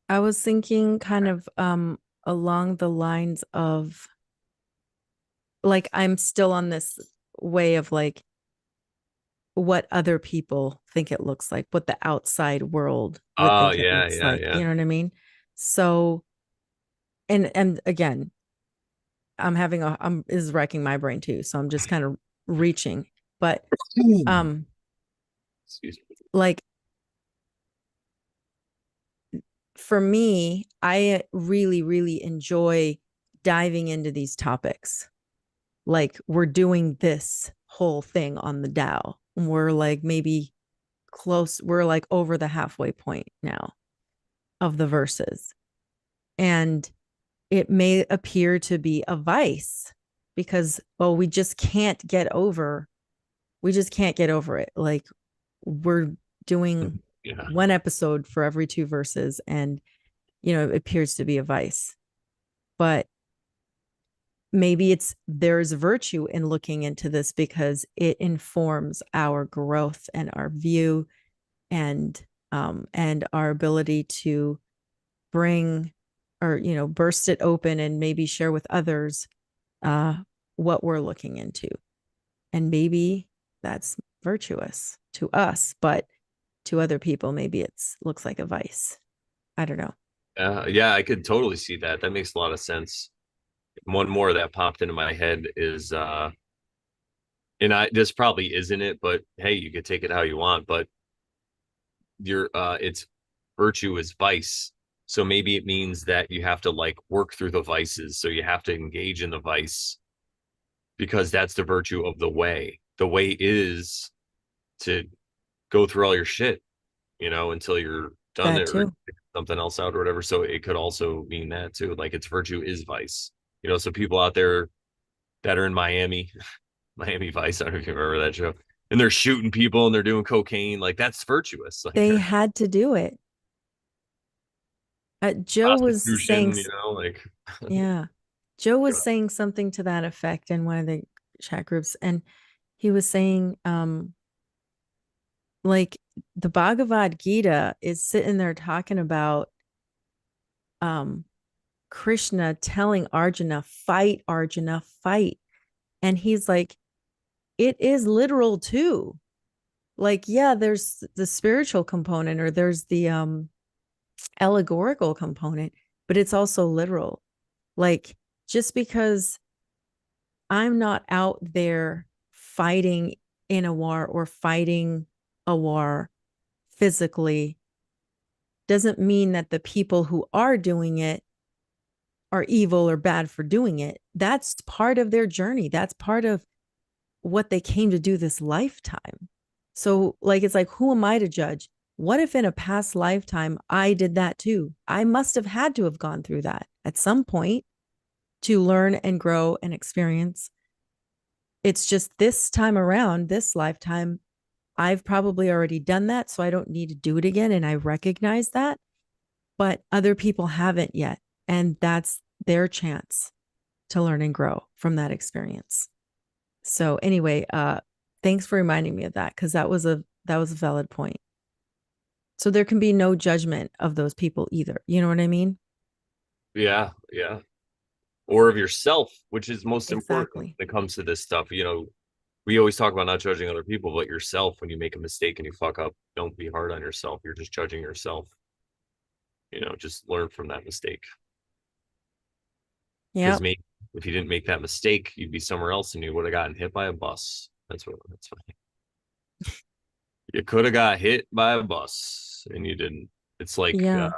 I was thinking kind of along the lines of like I'm still on this way of like what other people think it looks like, what the outside world would Oh think it yeah, looks yeah, like. yeah. You know what I mean? So and again, I'm is wrecking my brain too. So I'm just kind of reaching. But um Excuse me. like for me, I really, really enjoy diving into these topics. Like we're doing this whole thing on the Tao. We're like maybe close, we're like over the halfway point now of the verses. And it may appear to be a vice because, well, we just can't get over it. Like we're doing Yeah. one episode for every two verses, and, it appears to be a vice. But maybe there's virtue in looking into this because it informs our growth and our view and our ability to bring or burst it open and maybe share with others uh what we're looking into, and maybe that's virtuous to us, but to other people maybe it's looks like a vice. I don't know. Yeah, I could totally see that. That makes a lot of sense. One more that popped into my head is and I this probably isn't it, but hey, you could take it how you want, but it's virtue is vice. So maybe it means that you have to like work through the vices. So you have to engage in the vice because that's the virtue of the way. The way is to go through all your shit, until you're done That it or too. something else out or whatever. So it could also mean that too. Like it's virtue is vice. So people out there that are in Miami, Miami Vice, I don't know if you remember that show, and they're shooting people and they're doing cocaine. Like that's virtuous. Like They had to do it. Joe was saying, prostitution, like yeah, Joe was saying something to that effect in one of the chat groups, and he was saying, like the Bhagavad Gita is sitting there talking about, um, Krishna telling Arjuna, fight, Arjuna, fight, and he's like, it is literal too. Like, yeah, there's the spiritual component, or there's the allegorical component, but it's also literal. Like, just because I'm not out there fighting in a war or fighting a war physically doesn't mean that the people who are doing it are evil or bad for doing it. That's part of their journey. That's part of what they came to do this lifetime. So, like, it's like, who am I to judge? What if in a past lifetime I did that too? I must have had to have gone through that at some point to learn and grow and experience. It's just this time around, this lifetime, I've probably already done that. So I don't need to do it again. And I recognize that. But other people haven't yet. And that's their chance to learn and grow from that experience. So anyway, thanks for reminding me of that, because that was a valid point. So there can be no judgment of those people either. You know what I mean? yeah, yeah. Or of yourself, which is most important Exactly. when it comes to this stuff. We always talk about not judging other people, but yourself, when you make a mistake and you fuck up, don't be hard on yourself. You're just judging yourself. Just learn from that mistake. Because Yep. maybe if you didn't make that mistake, you'd be somewhere else and you would have gotten hit by a bus. That's funny. You could have got hit by a bus and you didn't. It's like Yeah.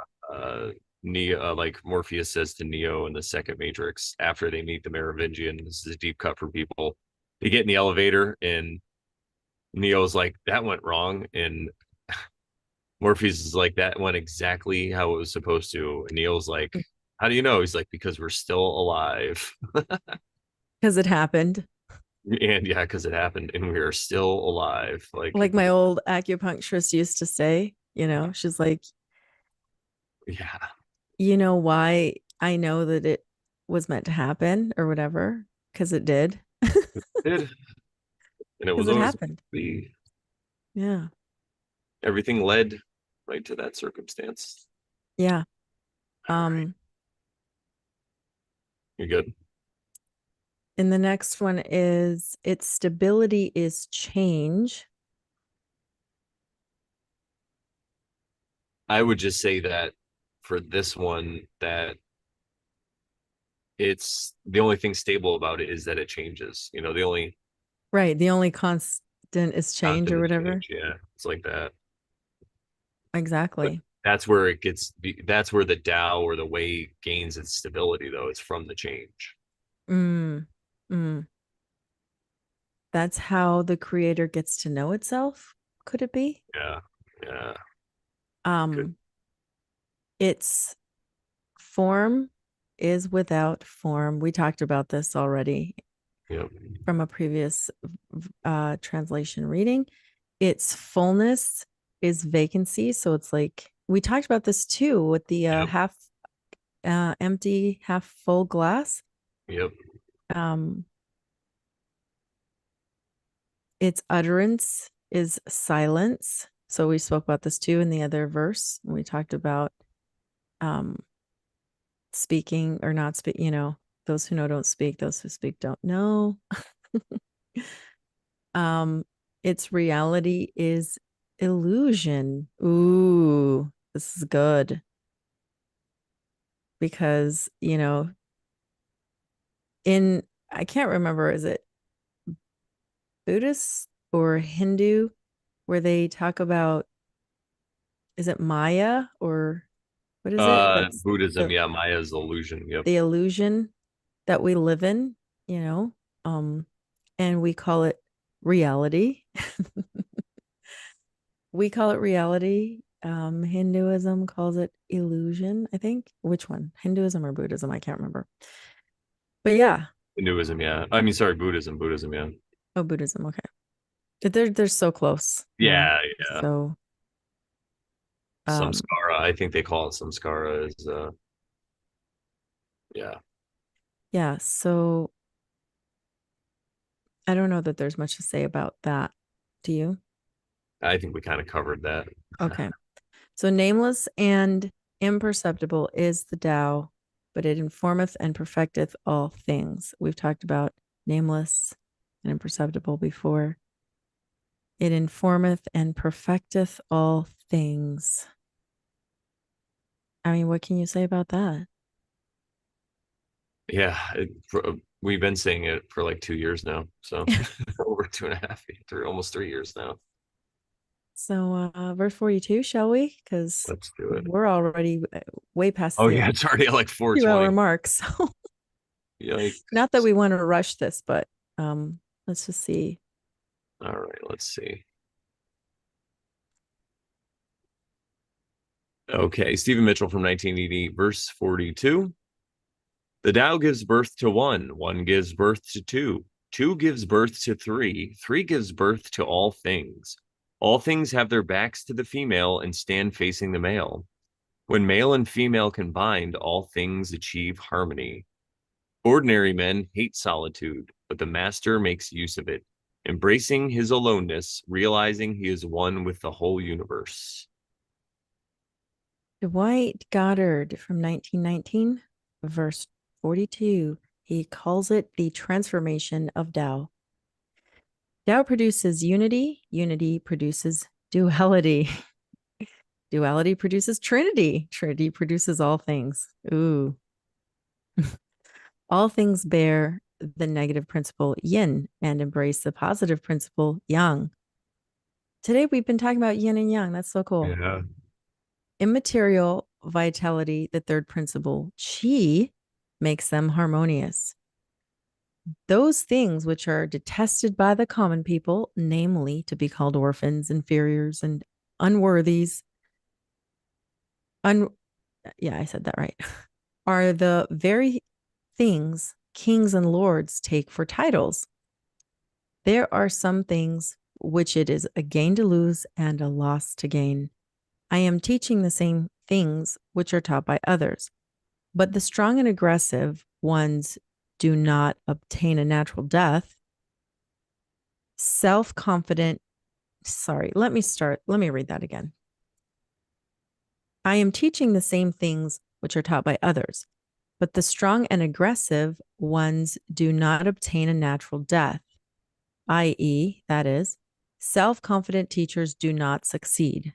Neo, like Morpheus says to Neo in the second Matrix after they meet the Merovingian. This is a deep cut for people. They get in the elevator and Neo's like, that went wrong. And Morpheus is like, that went exactly how it was supposed to. And Neo's like, how do you know? He's like, because we're still alive. Because it happened. And yeah, because it happened and we are still alive. Like, Like my old acupuncturist used to say, she's like, yeah, you know why I know that it was meant to happen or whatever? Because it did. it did. And it Because was it always happened. be Yeah. everything led right to that circumstance. Yeah. All right. Um, You're good. and the next one is, its stability is change. I would just say that for this one, that it's the only thing stable about it is that it changes. The only Right. The only constant is change constant or is whatever. change. Yeah, it's like that. But Exactly. that's where it gets. That's where the Tao or the way gains its stability, though. It's from the change. Mm, mm. That's how the creator gets to know itself. Could it be? Yeah, yeah. Good. Um, its form is without form. We talked about this already Yep. from a previous translation reading. Its fullness is vacancy. So it's like, we talked about this too with the Yep. half empty, half full glass. Yep. Um, its utterance is silence. So we spoke about this too in the other verse. We talked about um, speaking or not speak, those who know don't speak, those who speak don't know. um, its reality is illusion. Ooh, this is good. because, in, I can't remember, is it Buddhist or Hindu where they talk about, is it Maya or what is it? That's Buddhism, the yeah, Maya's illusion. Yep. the illusion that we live in, you know, um, and we call it reality. We call it reality. Hinduism calls it illusion, I think. Which one? Hinduism or Buddhism? I can't remember. But yeah. Hinduism, yeah. I mean, sorry, Buddhism, yeah. Oh, Buddhism. Okay. They're so close. Yeah, yeah. So um Samskara. I think they call it samskara is yeah. yeah, so I don't know that there's much to say about that. Do you? I think we kind of covered that. Okay. So nameless and imperceptible is the Tao, but it informeth and perfecteth all things. We've talked about nameless and imperceptible before. It informeth and perfecteth all things. I mean, what can you say about that? Yeah, we've been saying it for like 2 years now. So over 2.5, almost 3 years now. So, verse 42, shall we? Because Let's do it. we're already way past Oh the yeah, it's already at like 2 hour 4:20. mark. So, not that Yikes. we want to rush this, but let's just see. All right, let's see. Okay, Stephen Mitchell from 1980, verse 42. The Tao gives birth to one gives birth to two gives birth to three gives birth to all things. All things have their backs to the female and stand facing the male. When male and female combined, all things achieve harmony. Ordinary men hate solitude, but the master makes use of it, embracing his aloneness, realizing he is one with the whole universe. Dwight Goddard from 1919, verse 42. He calls it the transformation of Tao. Tao produces unity, unity produces duality. Duality produces Trinity. Trinity produces all things. Ooh. All things bear the negative principle yin and embrace the positive principle yang. Today we've been talking about yin and yang. That's so cool. Yeah. Immaterial vitality, the third principle, chi, makes them harmonious. Those things which are detested by the common people, namely to be called orphans, inferiors, and unworthies, un yeah, I said that right, are the very things kings and lords take for titles. There are some things which it is a gain to lose and a loss to gain. I am teaching the same things which are taught by others, but the strong and aggressive ones do not obtain a natural death. Self confident, let me read that again. I am teaching the same things which are taught by others, but the strong and aggressive ones do not obtain a natural death, i.e., that is, self confident teachers do not succeed.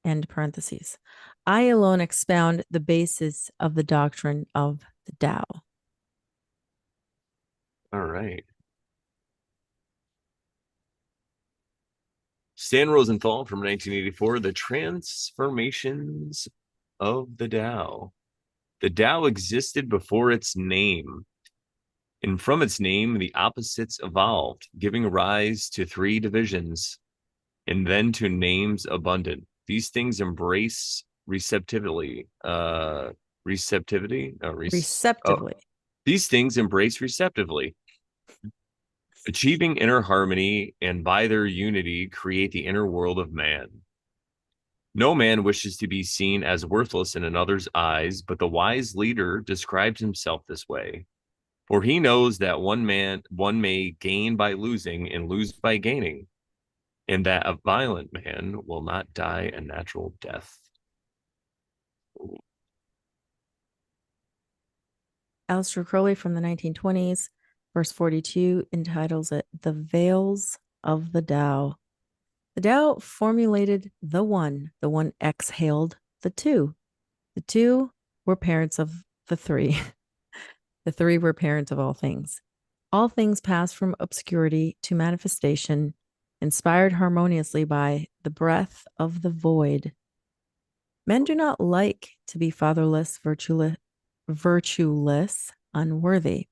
End parentheses. I alone expound the basis of the doctrine of the Tao. All right. Stan Rosenthal from 1984, The Transformations of the Tao. The Tao existed before its name, and from its name, the opposites evolved, giving rise to three divisions, and then to names abundant. These things embrace receptively. Receptivity? Oh, Receptively. these things embrace receptively, achieving inner harmony, and by their unity, create the inner world of man. No man wishes to be seen as worthless in another's eyes, but the wise leader describes himself this way. For he knows that one may gain by losing and lose by gaining, and that a violent man will not die a natural death. Aleister Crowley from the 1920s, verse 42, entitles it The Veils of the Tao. The Tao formulated the one exhaled the two. The two were parents of the three. The three were parents of all things. All things pass from obscurity to manifestation, inspired harmoniously by the breath of the void. Men do not like to be fatherless, virtueless, unworthy.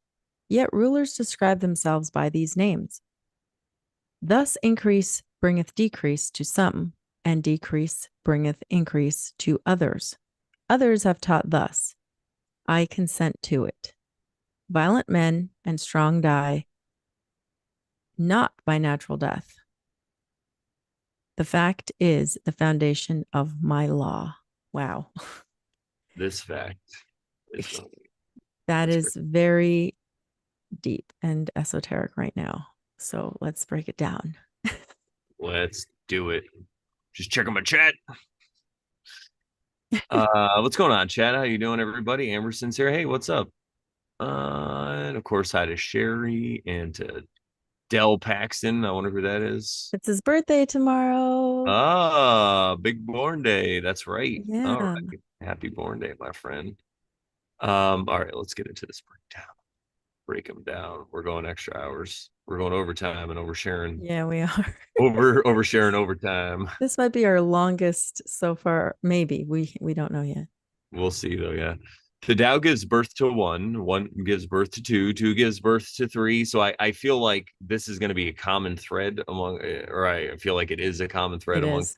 Yet rulers describe themselves by these names. Thus increase bringeth decrease to some, and decrease bringeth increase to others. Others have taught thus. I consent to it. Violent men and strong die, not by natural death. The fact is the foundation of my law. Wow. This fact is That that's is great. very deep and esoteric right now. So let's break it down. Let's do it. Just checking my chat. What's going on, chat? How you doing, everybody? Amberson's here. Hey, what's up? And of course, hi to Sherry and to Dell Paxton. I wonder who that is. It's his birthday tomorrow. Ah, big born day. That's right. All Yeah. right. Happy born day, my friend. All right, let's get into this breakdown. Break them down. We're going extra hours. We're going overtime and oversharing. Yeah, we are. Oversharing overtime. This might be our longest so far. Maybe. We don't know yet. We'll see though, yeah. The Tao gives birth to one gives birth to two gives birth to three. So I feel like this is going to be a common thread among, or I feel like it is a common thread It among. is.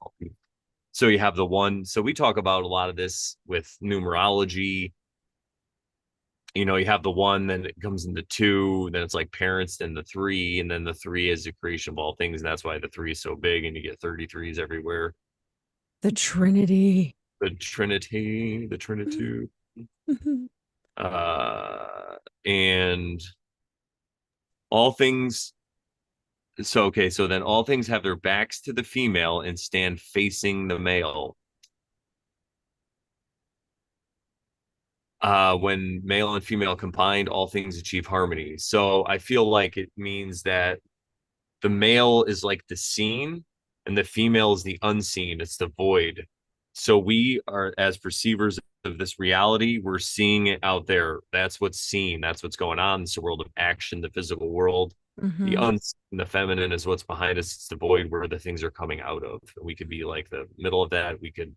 So you have the one. So we talk about a lot of this with numerology. You know, you have the one, then it comes into two, then it's like parents, then the three, and then the three is the creation of all things. And that's why the three is so big, and you get 33s everywhere. The Trinity. The Trinity, the Trinity. And all things. So, okay, so then all things have their backs to the female and stand facing the male. When male and female combined, all things achieve harmony. So I feel like it means that the male is like the seen and the female is the unseen. It's the void. So we are, as perceivers of this reality, we're seeing it out there. That's what's seen. That's what's going on. It's the world of action, the physical world. The Mm-hmm. unseen, the feminine is what's behind us. It's the void where the things are coming out of. We could be like the middle of that. We could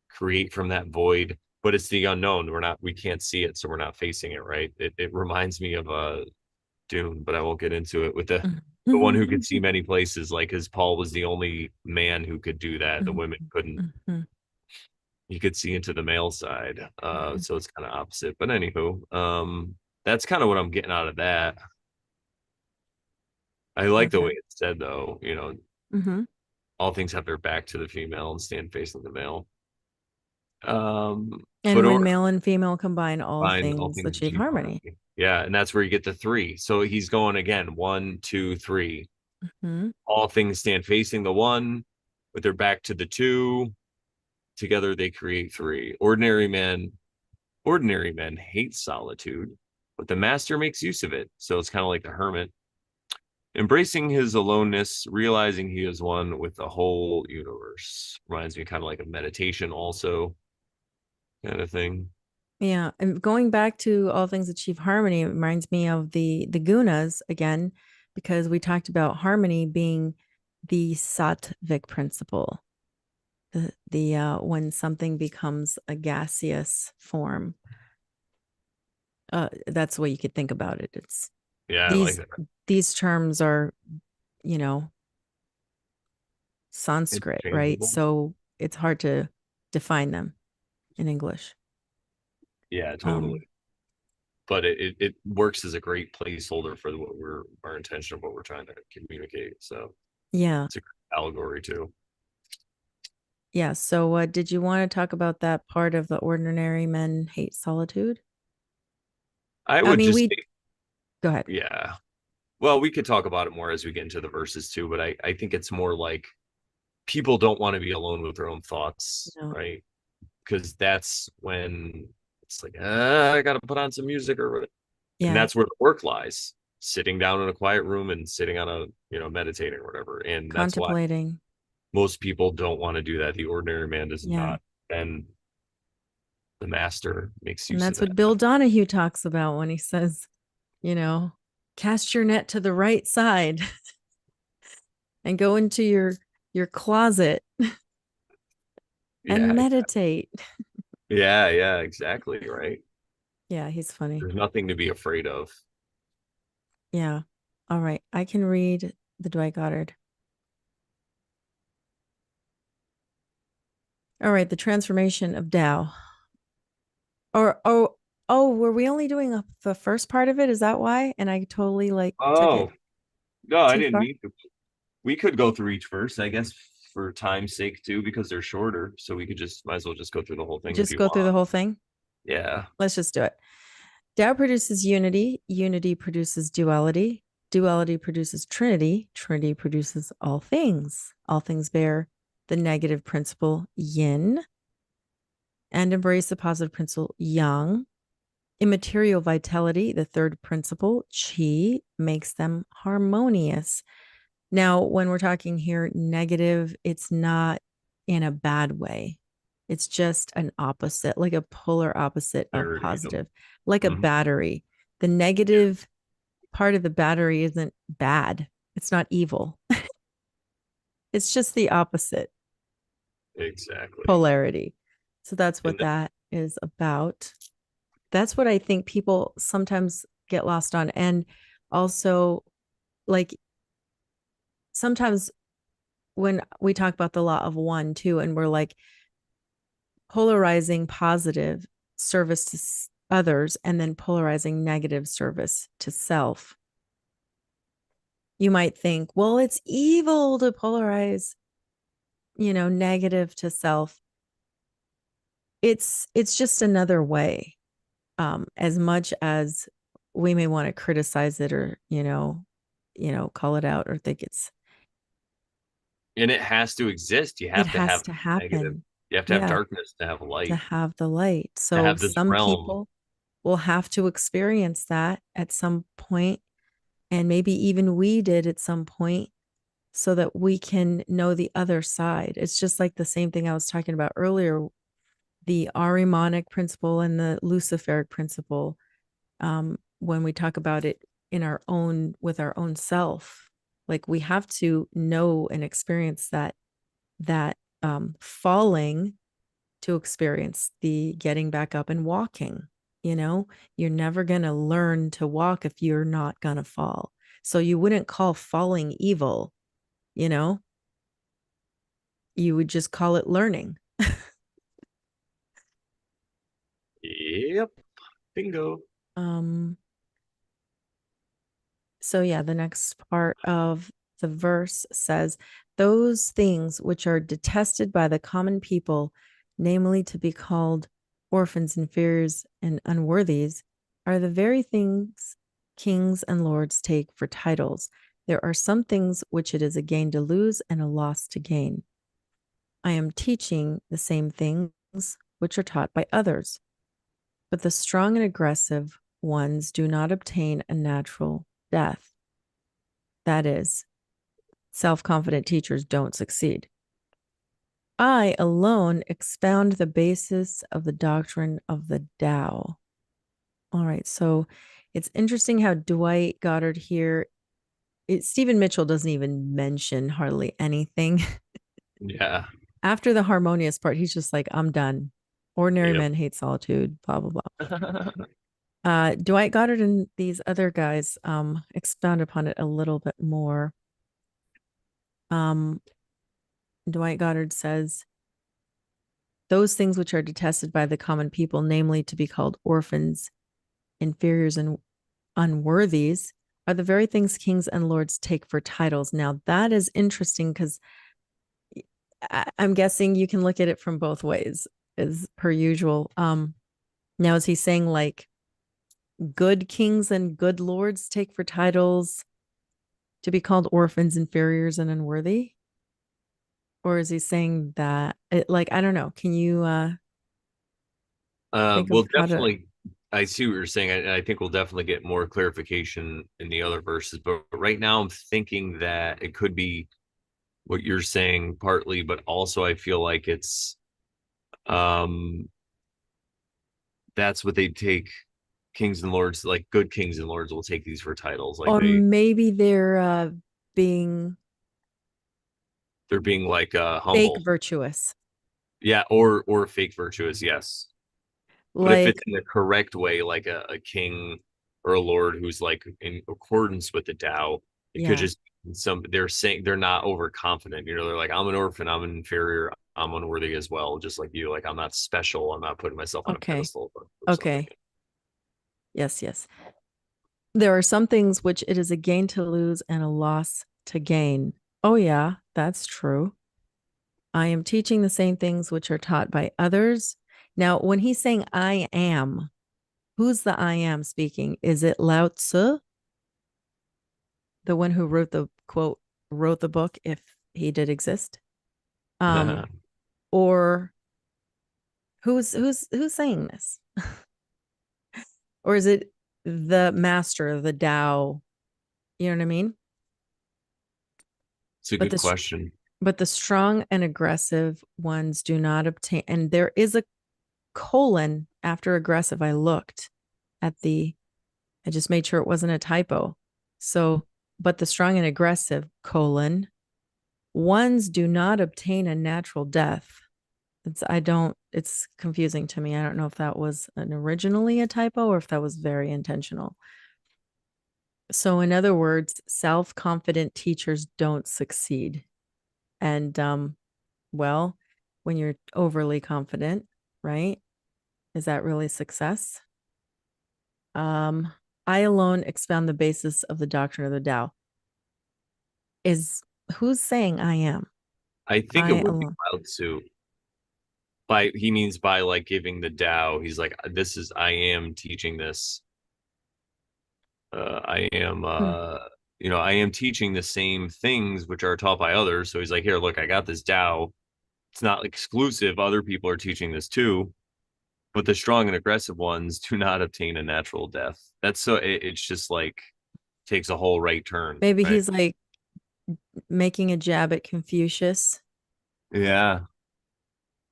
create from that void, but it's the unknown. We can't see it, so we're not facing it, right? It reminds me of Dune, but I won't get into it with the one who could see many places, like his Paul was the only man who could do that. The women couldn't. He could see into the male side. So it's kind of opposite. But anywho, that's kind of what I'm getting out of that. I like the way Okay. it's said though, Mm-hmm. all things have their back to the female and stand facing the male. And But when or male and female combine, all find all things things achieve achieve harmony. harmony. Yeah, and that's where you get the three. So he's going again, one, two, three. Mm-hmm. All things stand facing the one with their back to the two. Together they create three. Ordinary men hate solitude, but the master makes use of it. So it's kind of like the hermit. Embracing his aloneness, realizing he is one with the whole universe. Reminds me kind of like a meditation, also, kind of thing. Yeah, and going back to all things achieve harmony, it reminds me of the gunas again, because we talked about harmony being the sattvic principle. The when something becomes a gaseous form, that's the way you could think about it. It's Yeah, I like these that. these terms are, you know, Sanskrit, right? Interchangeable. So it's hard to define them in English. Yeah, totally. Um, But it works as a great placeholder for what we're our intention of what we're trying to communicate. So yeah, it's a great allegory too. yeah. So, did you want to talk about that part of the ordinary men hate solitude? I I would mean, just we say, go ahead. yeah. Well, we could talk about it more as we get into the verses too, but I think it's more like people don't want to be alone with their own thoughts, No, right? Because that's when it's like, I gotta put on some music or whatever. And yeah, that's where the work lies. Sitting down in a quiet room and sitting on a, meditating or whatever. And that's why contemplating. most people don't want to do that. The ordinary man does Yeah, not. And the master makes And use of that's that. what Bill Donahue talks about when he says, you know, cast your net to the right side and go into your closet Yeah, and meditate. yeah, exactly, right. Yeah, he's funny. There's nothing to be afraid of. Yeah. All right. I can read the Dwight Goddard. All right. The transformation of Tao. Or, were we only doing the first part of it? Is that why? And I totally like took it Oh, no, I too didn't far. mean to. We could go through each verse, I guess, for time's sake too, because they're shorter. So we could just might as well just go through the whole thing if Just you go through the want. whole thing. Yeah, Let's just do it. Tao produces unity. Unity produces duality. Duality produces trinity. Trinity produces all things. All things bear the negative principle yin and embrace the positive principle yang. Immaterial vitality, the third principle, qi, makes them harmonious. Now, when we're talking here negative, it's not in a bad way. It's just an opposite, like a polar opposite of there you go. positive, like a Mhm. battery. The negative part of the battery isn't bad, it's not evil. It's just the opposite Exactly. polarity. So that's what And that is about. That's what I think people sometimes get lost on. And also, like, sometimes when we talk about the law of one too, and we're like polarizing positive service to others and then polarizing negative service to self, you might think, well, it's evil to polarize, negative to self. It's just another way. As much as we may want to criticize it or, call it out or think it has to exist. You it have to has have to negative. happen. You have to have Yeah, darkness to have to light, have the light. to So have this some realm. people will have to experience that at some point, and maybe even we did at some point, so that we can know the other side. It's just like the same thing I was talking about earlier, the Ahrimanic principle and the Luciferic principle. When we talk about it in our own with our own self, like we have to know and experience that falling to experience the getting back up and walking. You're never going to learn to walk if you're not going to fall. So you wouldn't call falling evil, you know you would just call it learning. Yep, bingo. um So, yeah, the next part of the verse says, those things which are detested by the common people, namely to be called orphans, inferiors, and unworthies, are the very things kings and lords take for titles. There are some things which it is a gain to lose and a loss to gain. I am teaching the same things which are taught by others, but the strong and aggressive ones do not obtain a natural death. That is, self-confident teachers don't succeed. I alone expound the basis of the doctrine of the Tao. All right, so it's interesting how Dwight Goddard here, Stephen Mitchell doesn't even mention hardly anything. Yeah. After the harmonious part, he's just like, I'm done. Ordinary Yep. men hate solitude, blah, blah, blah. Dwight Goddard and these other guys expound upon it a little bit more. Um, Dwight Goddard says, those things which are detested by the common people, namely to be called orphans, inferiors, and unworthies, are the very things kings and lords take for titles. Now, that is interesting because I'm guessing you can look at it from both ways, as per usual. Now, is he saying like good kings and good lords take for titles to be called orphans, inferiors, and unworthy? Or is he saying that like, I don't know. Can you think of We'll how to definitely. I see what you're saying. I think we'll definitely get more clarification in the other verses. But right now, I'm thinking that it could be what you're saying partly, but also I feel like it's um that's what they take. Kings and lords, like good kings and lords, will take these for titles. Like Or maybe they're being they're being like fake humble. virtuous. Yeah, or fake virtuous, yes. But if it's Like, in the correct way, like a king or a lord who's like in accordance with the Tao, it could yeah, just some they're saying they're not overconfident. You know, they're like, I'm an orphan, I'm an inferior, I'm unworthy as well, just like you. Like I'm not special, I'm not putting myself on a okay. pedestal or something. Okay. Yes, yes. There are some things which it is a gain to lose and a loss to gain. Oh, yeah, that's true. I am teaching the same things which are taught by others. Now, when he's saying I am, who's the I am speaking? Is it Lao Tzu, the one who wrote the quote, wrote the book, if he did exist? Um, or who's saying this? Or is it the master, the Tao? You know what I mean? It's a But good the question. but the strong and aggressive ones do not obtain. And there is a colon after aggressive. I looked at the, I just made sure it wasn't a typo. So, but the strong and aggressive colon ones do not obtain a natural death. It's confusing to me. I don't know if that was originally a typo or if that was very intentional. So, in other words, self confident teachers don't succeed. And, well, when you're overly confident, right? Is that really success? Um, I alone expound the basis of the doctrine of the Tao. Is who's saying I am? I think it I would be alone. Lao Tzu. By he means by like giving the Tao. He's like, this is I am teaching this. I am Hmm. I am teaching the same things which are taught by others. So he's like, here, look, I got this Tao. It's not exclusive. Other people are teaching this too, but the strong and aggressive ones do not obtain a natural death. That's so it's just like takes a whole right turn, Maybe right? he's like making a jab at Confucius Yeah.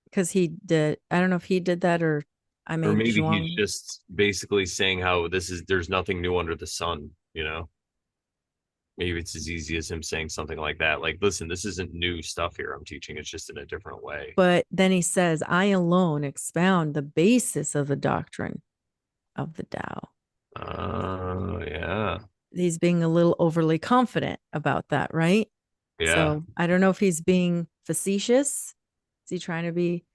because he did. I don't know if he did that or I Or made maybe he's Zhuang. just basically saying how there's nothing new under the sun, you know? Maybe it's as easy as him saying something like that. Like, listen, this isn't new stuff here I'm teaching. It's just in a different way. But then he says, I alone expound the basis of the doctrine of the Tao. Yeah. He's being a little overly confident about that, right? Yeah. So I don't know if he's being facetious. Is he trying to be,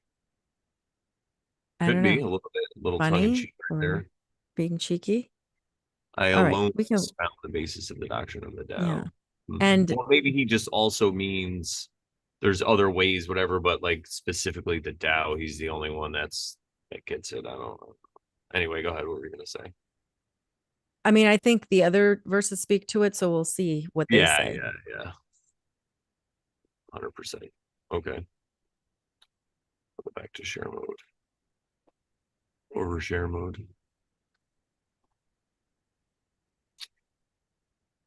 I Could don't be know, a little bit, a little tongue in funny cheek right or there. being cheeky? I All right, alone we can, expound the basis of the doctrine of the yeah. Tao. And Or maybe he just also means there's other ways, whatever, but like specifically the Tao, he's the only one that gets it. I don't know. Anyway, go ahead. What were you gonna say? I mean, I think the other verses speak to it, so we'll see what they Yeah, say. yeah, yeah. 100%. Okay. Go back to share mode. Over share mode.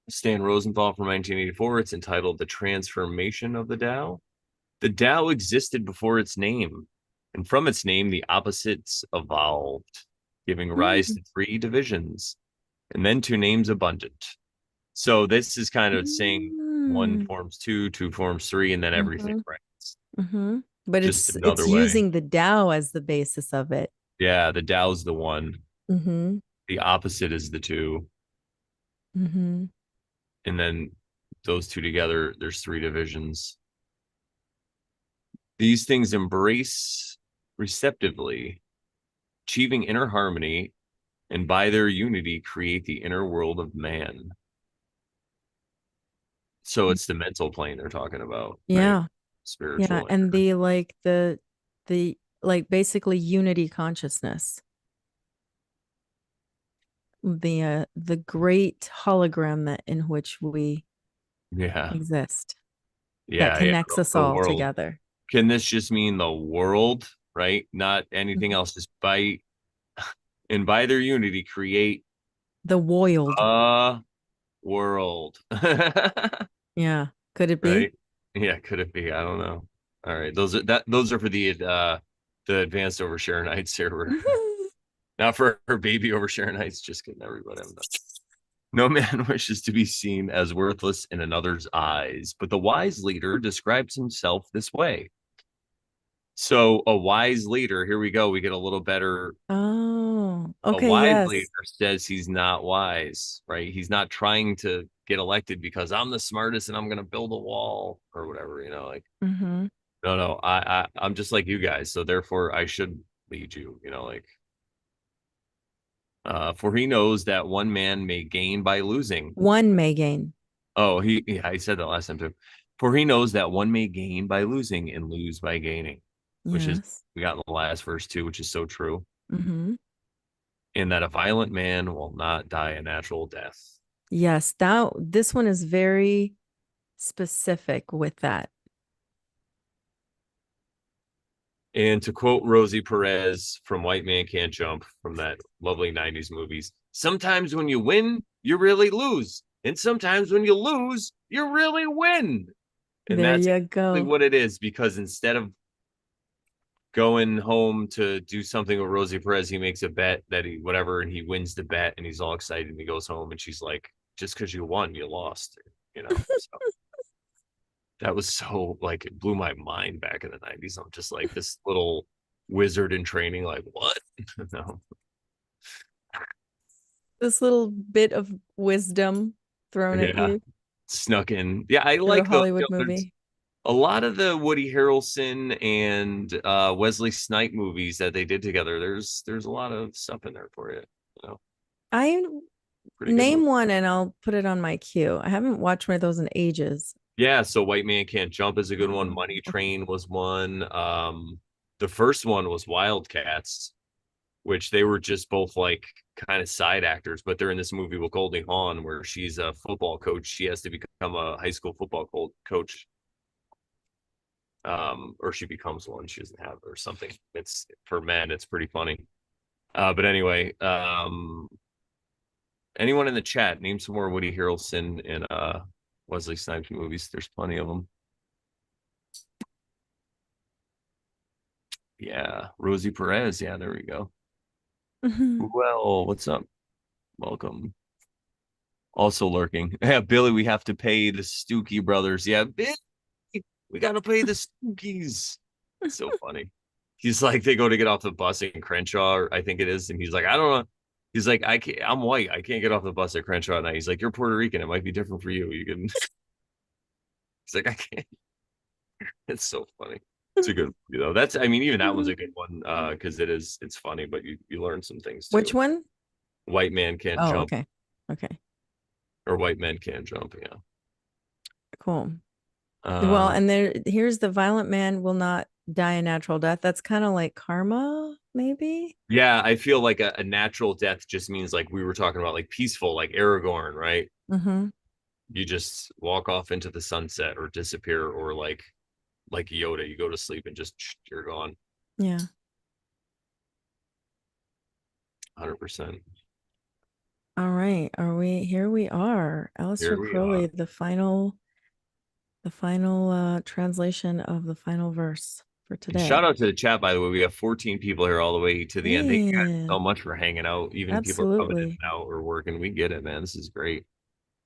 Stan Rosenthal from 1984. It's entitled The Transformation of the Tao. The Tao existed before its name, and from its name, the opposites evolved, giving rise Mm, to three divisions, and then two names abundant. So this is kind of saying one mm, forms two, two forms three, and then everything, mm-hmm, right? It's mm-hmm. But just it's another way. using the Tao as the basis of it. Yeah, the Tao's the one. Mm-hmm, The opposite is the two. mm-hmm. And then those two together, there's three divisions. These things embrace receptively, achieving inner harmony, and by their unity create the inner world of man. So it's the mental plane they're talking about, right? Yeah, yeah, Spiritual and inner. the like basically unity consciousness, the great hologram that in which we Yeah. exist that Yeah. Yeah. connects us The all world. together. Can this just mean the world, right? Not anything Mhm. else. Just by their unity create The wild. a world. Yeah. Could it be? Right? Yeah, could it be? I don't know. All right. Those are for the advanced overshare nights here. Not for her baby over Sharon Heights. Just kidding, everybody. I'm done. No man wishes to be seen as worthless in another's eyes, but the wise leader describes himself this way. So, a wise leader, here we go. We get a little better. Oh, A okay. wise leader Yes. says he's not wise, right? He's not trying to get elected because I'm the smartest and I'm going to build a wall or whatever, like, Mm-hmm. no, no, I'm just like you guys. So, therefore, I should lead you, like, for he knows that one man may gain by losing. One may gain. Oh, yeah, I said that last time too. For he knows that one may gain by losing and lose by gaining, which is Yes. we got in the last verse too, which is so true. Mm-hmm. And that a violent man will not die a natural death. Yes. This one is very specific with that. And to quote Rosie Perez from White Man Can't Jump from that lovely 90s movies, sometimes when you win, you really lose. And sometimes when you lose, you really win. And There that's you exactly go. what it is because instead of going home to do something with Rosie Perez, he makes a bet that he whatever, and he wins the bet, and he's all excited, and he goes home, and she's like, "Just because you won, you lost," So that was so like it blew my mind back in the '90s. I'm just like this little wizard in training, like what? No, This little bit of wisdom thrown at yeah, you snuck in. Yeah, I through a like those. Hollywood There's movie. a lot of the Woody Harrelson and Wesley Snipe movies that they did together. There's a lot of stuff in there for you. You know, I pretty good movie. name one and I'll put it on my queue. I haven't watched one of those in ages. Yeah, so White Man Can't Jump is a good one. Oh, Money okay. Train was one. The first one was Wildcats, which they were just both like kind of side actors, but they're in this movie with Goldie Hawn where she's a football coach. She has to become a high school football coach. Or she becomes one. She doesn't have it or something. It's for men, it's pretty funny. But anyway, anyone in the chat, name some more Woody Harrelson and Wesley Snipes movies. There's plenty of them. Yeah, Rosie Perez. Yeah, there we go. Mhm. Well, what's up? Welcome. Also lurking. Yeah, Billy, we have to pay the Stookie brothers. Yeah, Billy, we got to pay the Stookies. So funny. He's like, they go to get off the bus in Crenshaw, I think it is, and he's like, I don't know. He's like, I can't. I'm white. I can't get off the bus at Crenshaw at night. He's like, you're Puerto Rican. It might be different for you. You can. He's like, I can't. It's so funny. It's a good movie though. That's. I mean, even that one's a good one because it's funny, but you learn some things Which too. one? White man can't Oh, jump, okay. Okay. or white men can't jump. Yeah. Cool. Well, Um, and here's the violent man will not die a natural death. That's kind of like karma, maybe. yeah, I feel like a natural death just means like we were talking about, like peaceful, like Aragorn, right? Mm-hmm. You just walk off into the sunset or disappear, or like Yoda, you go to sleep and just you're gone. Yeah. 100%. All right. Are we here? We are. Aleister Here we are. Crowley, the final translation of the final verse for And shout today. out to the chat, by the way. We have 14 people here all the way to the end. Thank you guys Yeah, so much for hanging out. Even people are coming in absolutely. and out or working. We get it, man. This is great.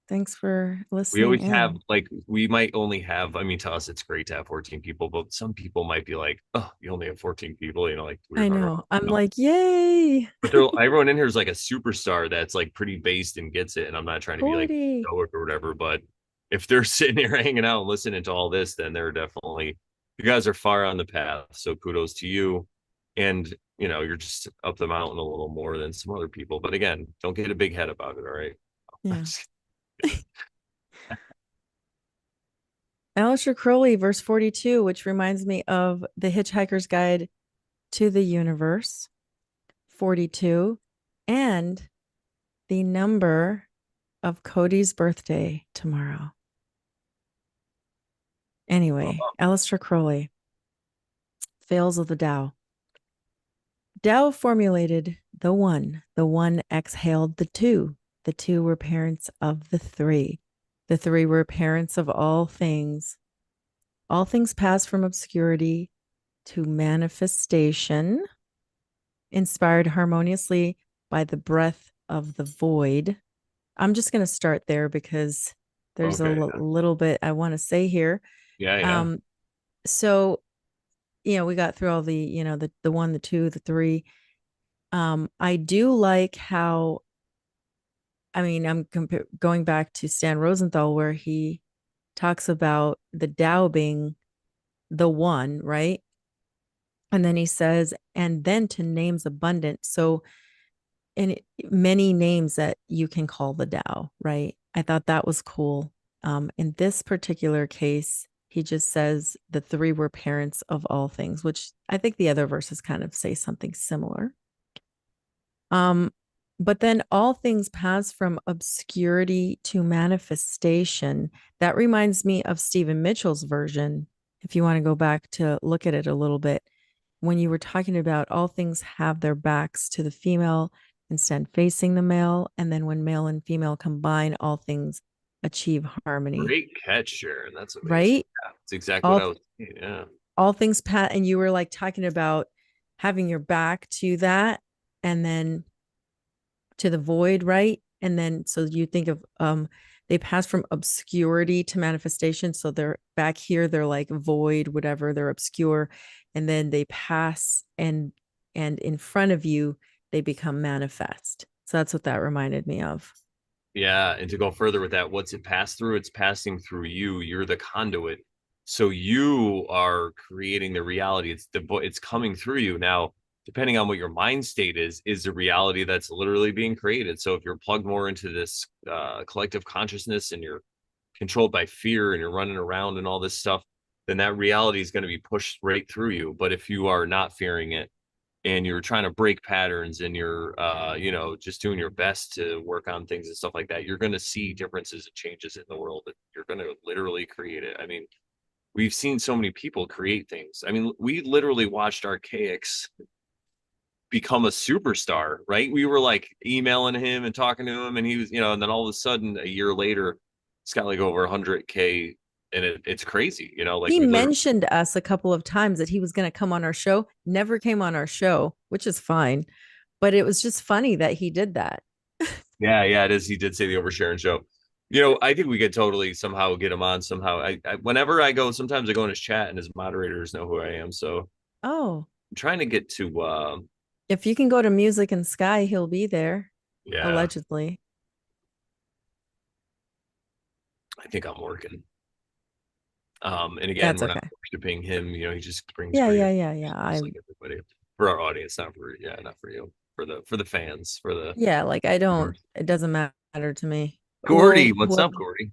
Thanks for We listening always have in. like we might only have, I mean, to us it's great to have 14 people, but some people might be like, oh, you only have 14 people, like we I remember. know. I'm like, yay. But they're everyone in here is like a superstar that's like pretty based and gets it. And I'm not trying to be like 40. stoic or whatever, but if they're sitting here hanging out and listening to all this, then they're definitely you guys are far on the path. So kudos to you. And you're just up the mountain a little more than some other people. But again, don't get a big head about it, all right? Yeah. Aleister Crowley, verse 42, which reminds me of The Hitchhiker's Guide to the Universe, 42, and the number of Cody's birthday tomorrow. Anyway, Aleister Crowley, Fails of the Tao. Tao formulated the one exhaled the two were parents of the three were parents of all things pass from obscurity to manifestation inspired harmoniously by the breath of the void. I'm just going to start there because there's a Okay. little bit I want to say here. Yeah, yeah. Um, so we got through all the, the one, the two, the three. I do like how, I mean, going back to Stan Rosenthal, where he talks about the Tao being the one, right? And then he says, and then to names abundant. So, many names that you can call the Tao, right? I thought that was cool. In this particular case, he just says the three were parents of all things, which I think the other verses kind of say something similar. Um, but then all things pass from obscurity to manifestation. That reminds me of Stephen Mitchell's version. If you want to go back to look at it a little bit, when you were talking about all things have their backs to the female and stand facing the male, and then when male and female combine, all things achieve harmony. Great catch, Sharon. That's amazing. Right? Yeah, that's exactly what I All was thinking. Yeah. all things pat, and you were like talking about having your back to that, and then to the void, right? And then so you think of they pass from obscurity to manifestation. So they're back here, they're like void, whatever, they're obscure, and then they pass and in front of you they become manifest. So that's what that reminded me of. Yeah, and to go further with that, what's it pass through? It's passing through you. You're the conduit. So you are creating the reality. It's coming through you. Now, depending on what your mind state is the reality that's literally being created. So if you're plugged more into this collective consciousness and you're controlled by fear and you're running around and all this stuff, then that reality is going to be pushed right through you. But if you are not fearing it, and you're trying to break patterns and you're just doing your best to work on things and stuff like that, you're going to see differences and changes in the world, and you're going to literally create it. I mean, we've seen so many people create things. I mean, we literally watched Archaics become a superstar, right? We were like emailing him and talking to him, and he was, and then all of a sudden a year later it's got like over 100K, and it's crazy, like He we literally. mentioned us a couple of times that he was going to come on our show, never came on our show, which is fine, but it was just funny that he did that. Yeah, yeah, it is. He did say the oversharing show. I think we could totally somehow get him on somehow. Whenever I go, sometimes I go in his chat and his moderators know who I am. So Oh, I'm trying to get to, if you can go to Music and Sky, he'll be there, yeah, allegedly. I think I'm working. And again, That's we're not okay. worshiping him. He just brings Yeah, great yeah, yeah, yeah. just like everybody for our audience, not for you, for the fans, for the Yeah, like I don't, viewers. it doesn't matter to me. Gordy, Well, what's whoever, up, Gordy? Sorry.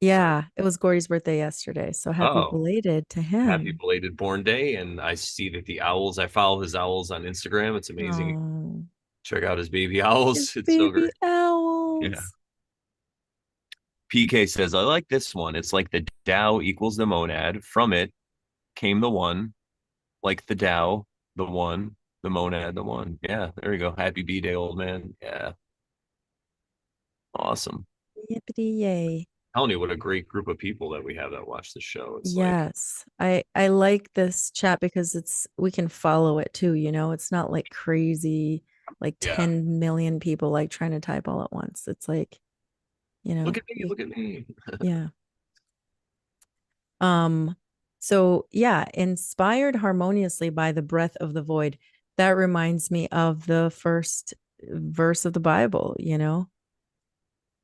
yeah, it was Gordy's birthday yesterday. So happy Oh, belated to happy him. belated born day. And I see that the owls, I follow his owls on Instagram. It's amazing. Oh, Check out his baby his owls. It's so baby great. Yeah. owls. PK says, I like this one. It's like the Tao equals the monad. From it came the one, like the Tao, the one, the monad, the one. Yeah, there you go. Happy B Day, old man. Yeah. Awesome. Yippity yay. Telling you what a great group of people that we have that watch the show. It's like, Yes. I like this chat because we can follow it too, It's not like crazy like yeah, 10 million people like trying to type all at once. It's like, look at me, look at me. yeah. Um so yeah, inspired harmoniously by the breath of the void. That reminds me of the first verse of the Bible,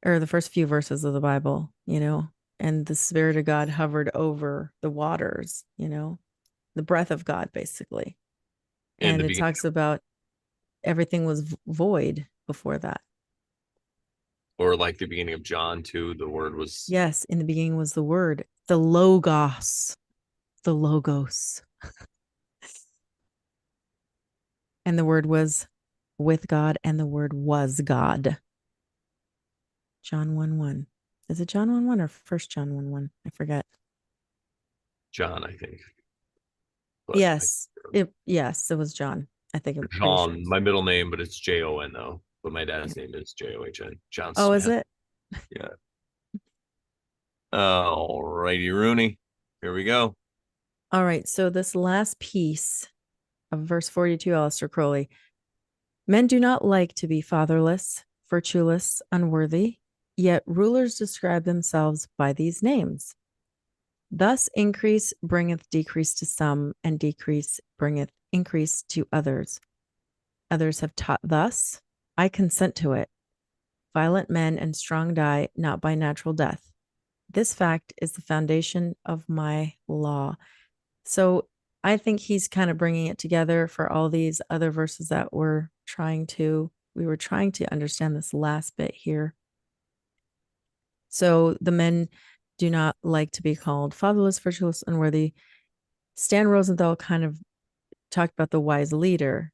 or the first few verses of the Bible, and the Spirit of God hovered over the waters, the breath of God, basically. In the And it beginning, talks about everything was void before that. or like the beginning of John too, the word was. Yes, in the beginning was the Word, the Logos, the Logos. And the Word was with God, and the Word was God. John 1 1. Is it John 1 1 or First John 1 1? I forget. John, I think. But Yes, it was John. I think I'm pretty sure. John, my middle name, but it's Jon though. But my dad's name is John. John Oh, is Smith. it? Yeah. All righty, Rooney. Here we go. All right. So this last piece of verse 42, Aleister Crowley, Men do not like to be fatherless, virtueless, unworthy, yet rulers describe themselves by these names. Thus, increase bringeth decrease to some, and decrease bringeth increase to others. Others have taught thus. I consent to it. Violent men and strong die not by natural death. This fact is the foundation of my law. So I think he's kind of bringing it together for all these other verses that we were trying to understand this last bit here. So the men do not like to be called fatherless, virtueless, unworthy. Stan Rosenthal kind of talked about the wise leader.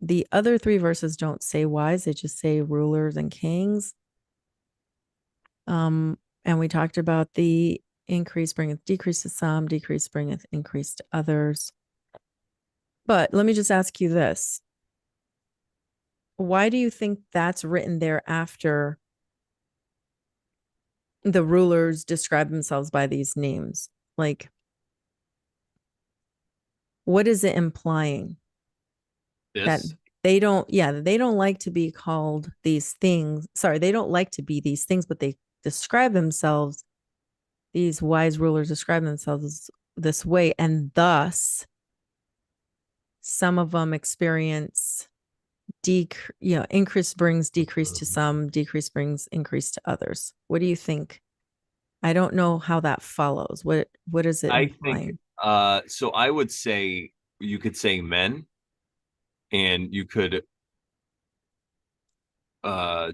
The other three verses don't say wise, they just say rulers and kings. And we talked about the increase bringeth decrease to some, decrease bringeth increase to others. But let me just ask you this. Why do you think that's written there after the rulers describe themselves by these names? Like, what is it implying? That This, they don't like to be called these things. Sorry, they don't like to be these things, but they describe themselves, these wise rulers describe themselves this way. And thus, some of them experience increase brings decrease to some, decrease brings increase to others. What do you think? I don't know how that follows. What is it I think, implying? so I would say you could say men, and you could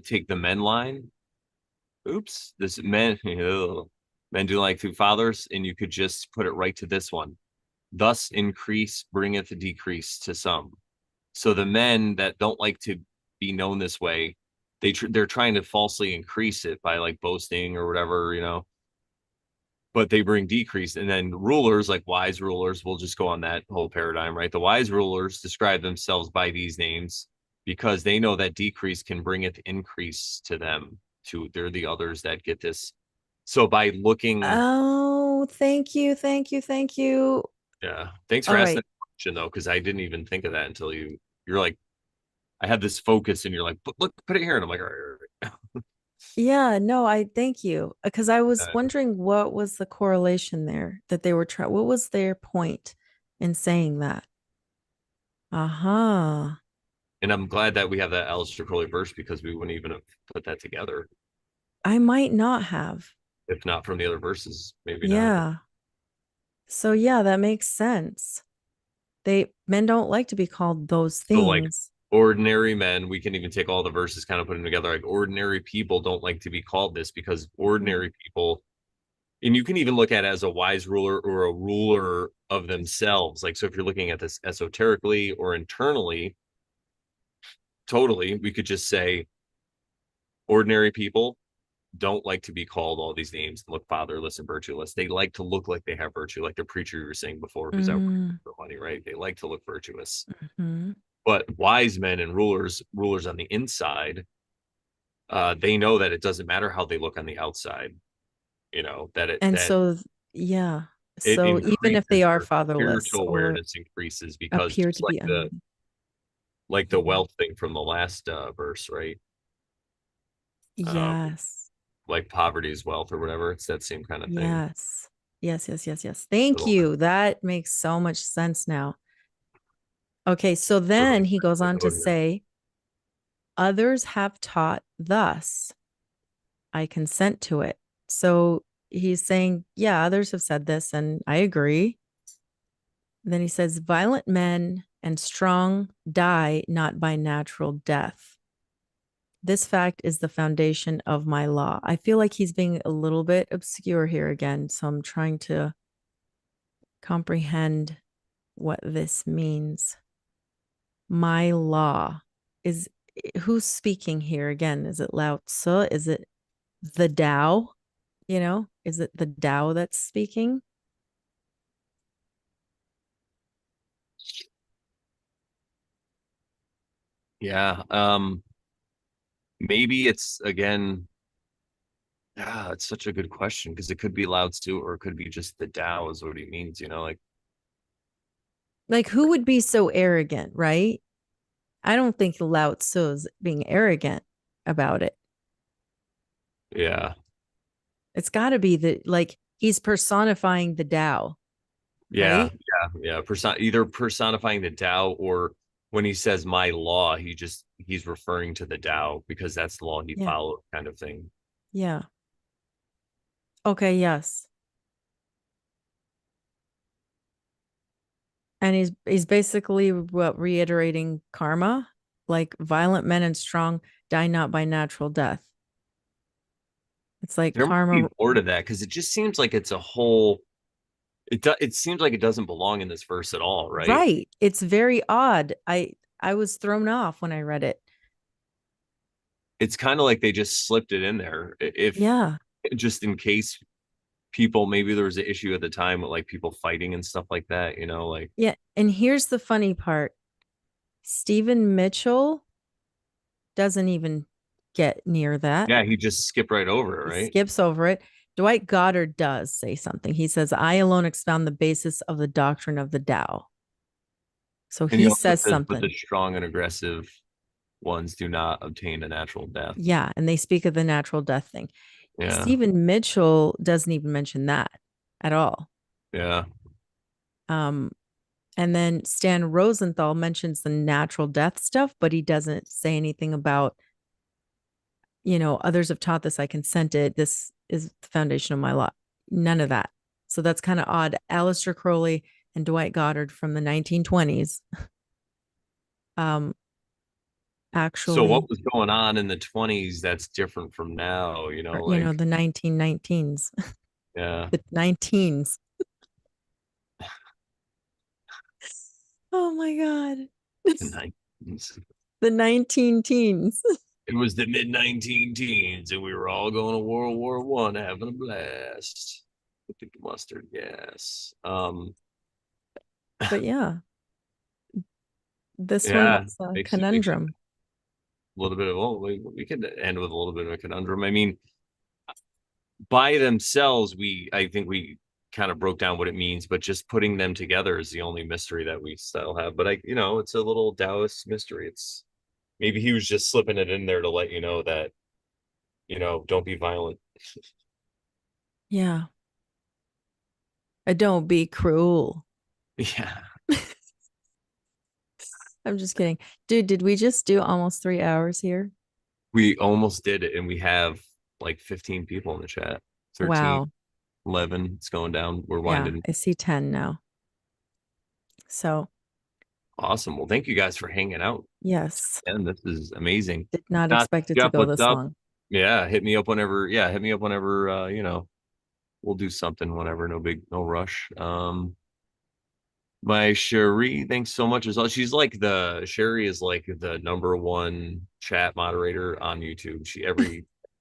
take the men line. Oops, this men, ugh. Men do like to fathers, and you could just put it right to this one. Thus increase bringeth a decrease to some. So the men that don't like to be known this way, they're trying to falsely increase it by like boasting or whatever, but they bring decrease. And then rulers, like wise rulers, will just go on that whole paradigm, right? The wise rulers describe themselves by these names because they know that decrease can bring it increase to them. They're the others that get this. So by looking, Oh, thank you, thank you, thank you. yeah. Thanks for All asking right. that question though, because I didn't even think of that until you're like, I had this focus, and you're like, look, put it here, and I'm like, all right, Yeah, no, I thank you because I was all right. wondering what was the correlation there that they were trying. What was their point in saying that? Uh-huh. And I'm glad that we have that Aleister Crowley verse because we wouldn't even have put that together I might not have. if not from the other verses. Maybe not. Yeah. So yeah, that makes sense. Men don't like to be called those So like things. ordinary men, we can even take all the verses, kind of put them together. Like ordinary people don't like to be called this because ordinary people, and you can even look at it as a wise ruler or a ruler of themselves. Like, so if you're looking at this esoterically or internally, totally, we could just say ordinary people don't like to be called all these names, look fatherless and virtueless. They like to look like they have virtue, like the preacher you were saying before, who's out Mm, for money, right? They like to look virtuous. mhm. But wise men and rulers on the inside, they know that it doesn't matter how they look on the outside. That it And that so, yeah. it So even if they increases are their fatherless spiritual or awareness increases because appear just to be unworthy. like the Mhm. wealth thing from the last verse, right? Uh, Yes. like poverty is wealth or whatever. It's that same kind of thing. Yes. Yes, yes, yes, yes. Thank Little you. That makes so much sense now. Okay, so sort then of he goes like on the to hood here. say, others have taught thus. I consent to it. So he's saying, yeah, others have said this, and I agree. Then he says, violent men and strong die not by natural death. This fact is the foundation of my law. I feel like he's being a little bit obscure here again. So I'm trying to comprehend what this means. My law is who's speaking here again? Is it Lao Tzu? Is it the Tao? Is it the Tao that's speaking? Yeah. Maybe it's again. Yeah, it's such a good question because it could be Lao Tzu or it could be just the Tao is what he means. Like Like, who would be so arrogant, right? I don't think Lao Tzu's being arrogant about it. Yeah. It's got to be the like he's personifying the Tao, Yeah. right? Yeah. Either personifying the Tao, or when he says my law, he's referring to the Tao because that's the law he Yeah. followed, kind of thing. Yeah. Okay, yes. And he's basically what reiterating karma, like violent men and strong die not by natural death. It's like There might karma, be more to that because it just seems like it's a whole. It seems like it doesn't belong in this verse at all, right? right? It's very odd. I was thrown off when I read it. It's kind of like they just slipped it in there, if Yeah. just in case people, maybe there was an issue at the time with like people fighting and stuff like that, like. Yeah. And here's the funny part. Stephen Mitchell doesn't even get near that. Yeah, he just skipped right over it, He right? skips over it. Dwight Goddard does say something. He says, I alone expound the basis of the doctrine of the Tao. So And he he also says says, but the something. strong and aggressive ones do not obtain a natural death. Yeah. And they speak of the natural death thing. Yeah. Stephen Mitchell doesn't even mention that at all. Yeah. Um, and then Stan Rosenthal mentions the natural death stuff, but he doesn't say anything about, others have taught this, I consented. This is the foundation of my law. None of that. So that's kind of odd. Aleister Crowley and Dwight Goddard from the 1920s So actually, what was going on in the 20s that's different from now, or, like, the 1919s, yeah, the 19s. Oh my God. the 19s. The 19 teens. It was the mid 19 teens, and we were all going to World War I, having a blast with the mustard gas. But yeah, this one Yeah, is a makes you conundrum. a little bit of, well, we could end with a little bit of a conundrum. I mean, by themselves, I think we kind of broke down what it means, but just putting them together is the only mystery that we still have. But it's a little Taoist mystery. It's maybe he was just slipping it in there to let you know that, don't be violent. Yeah. Don't be cruel. Yeah. I'm just kidding. Dude, did we just do almost 3 hours here? We almost did it, and we have like 15 people in the chat. 13, Wow. 11. It's going down. We're Yeah, winding. I see 10 now. So, Awesome. Well, thank you guys for hanging out. yes, And this is amazing. did not Not expect it to Jeff, go what's this up? long. Yeah, hit me up whenever. Yeah, hit me up whenever. We'll do something whenever. No rush. My Sherry, thanks so much as well. Sherry is like the number one chat moderator on YouTube.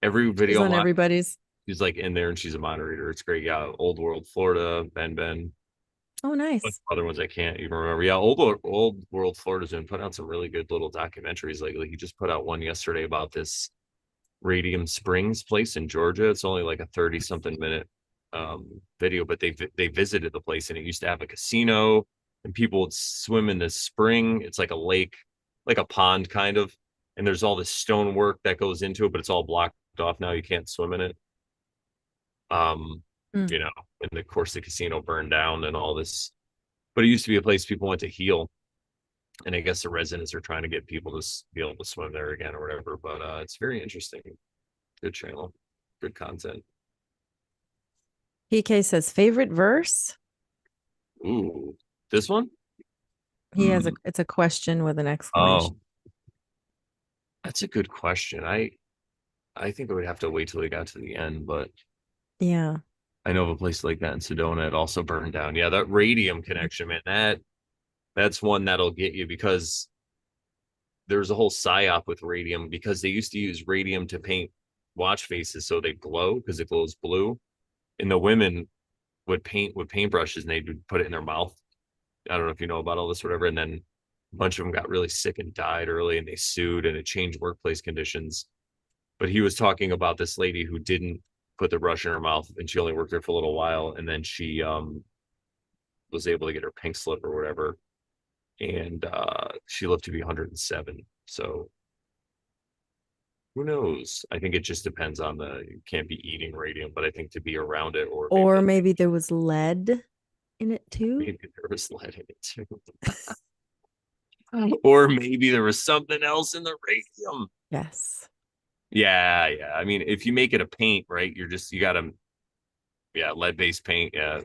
Every She's video on everybody's. she's like in there and she's a moderator. It's great. Yeah, Old World Florida, Ben. Oh, But nice. other ones I can't even remember. Yeah, Old World Florida's been putting out some really good little documentaries lately. He just put out one yesterday about this Radium Springs place in Georgia. It's only like a 30 something minute video, but they visited the place, and it used to have a casino, and people would swim in this spring. It's like a lake, like a pond kind of, and there's all this stonework that goes into it, but it's all blocked off now. You can't swim in it. Um, Mm. you know, and of course the casino burned down and all this, but it used to be a place people went to heal, and I guess the residents are trying to get people to be able to swim there again or whatever. But it's very interesting. Good channel, good content. PK says favorite verse. Ooh, this one? He has Hmm. it's a question with an exclamation. Oh, that's a good question. I think I would have to wait till we got to the end, but Yeah. I know of a place like that in Sedona. It also burned down. Yeah, that radium connection, man. That's one that'll get you, because there's a whole psyop with radium, because they used to use radium to paint watch faces so they glow because it glows blue. And the women would paint with paintbrushes and they'd put it in their mouth. I don't know if you know about all this or whatever. And then a bunch of them got really sick and died early, and they sued, and it changed workplace conditions. But he was talking about this lady who didn't put the brush in her mouth, and she only worked there for a little while, and then she was able to get her pink slip or whatever. and she lived to be 107. So who knows? I think it just depends on you can't be eating radium, but I think to be around it, or maybe Or maybe there was lead in it too. maybe there was lead in it too. Or maybe there was something else in the radium. Yes. Yeah, yeah. I mean, if you make it a paint, right? You gotta, yeah, lead-based paint. Yeah.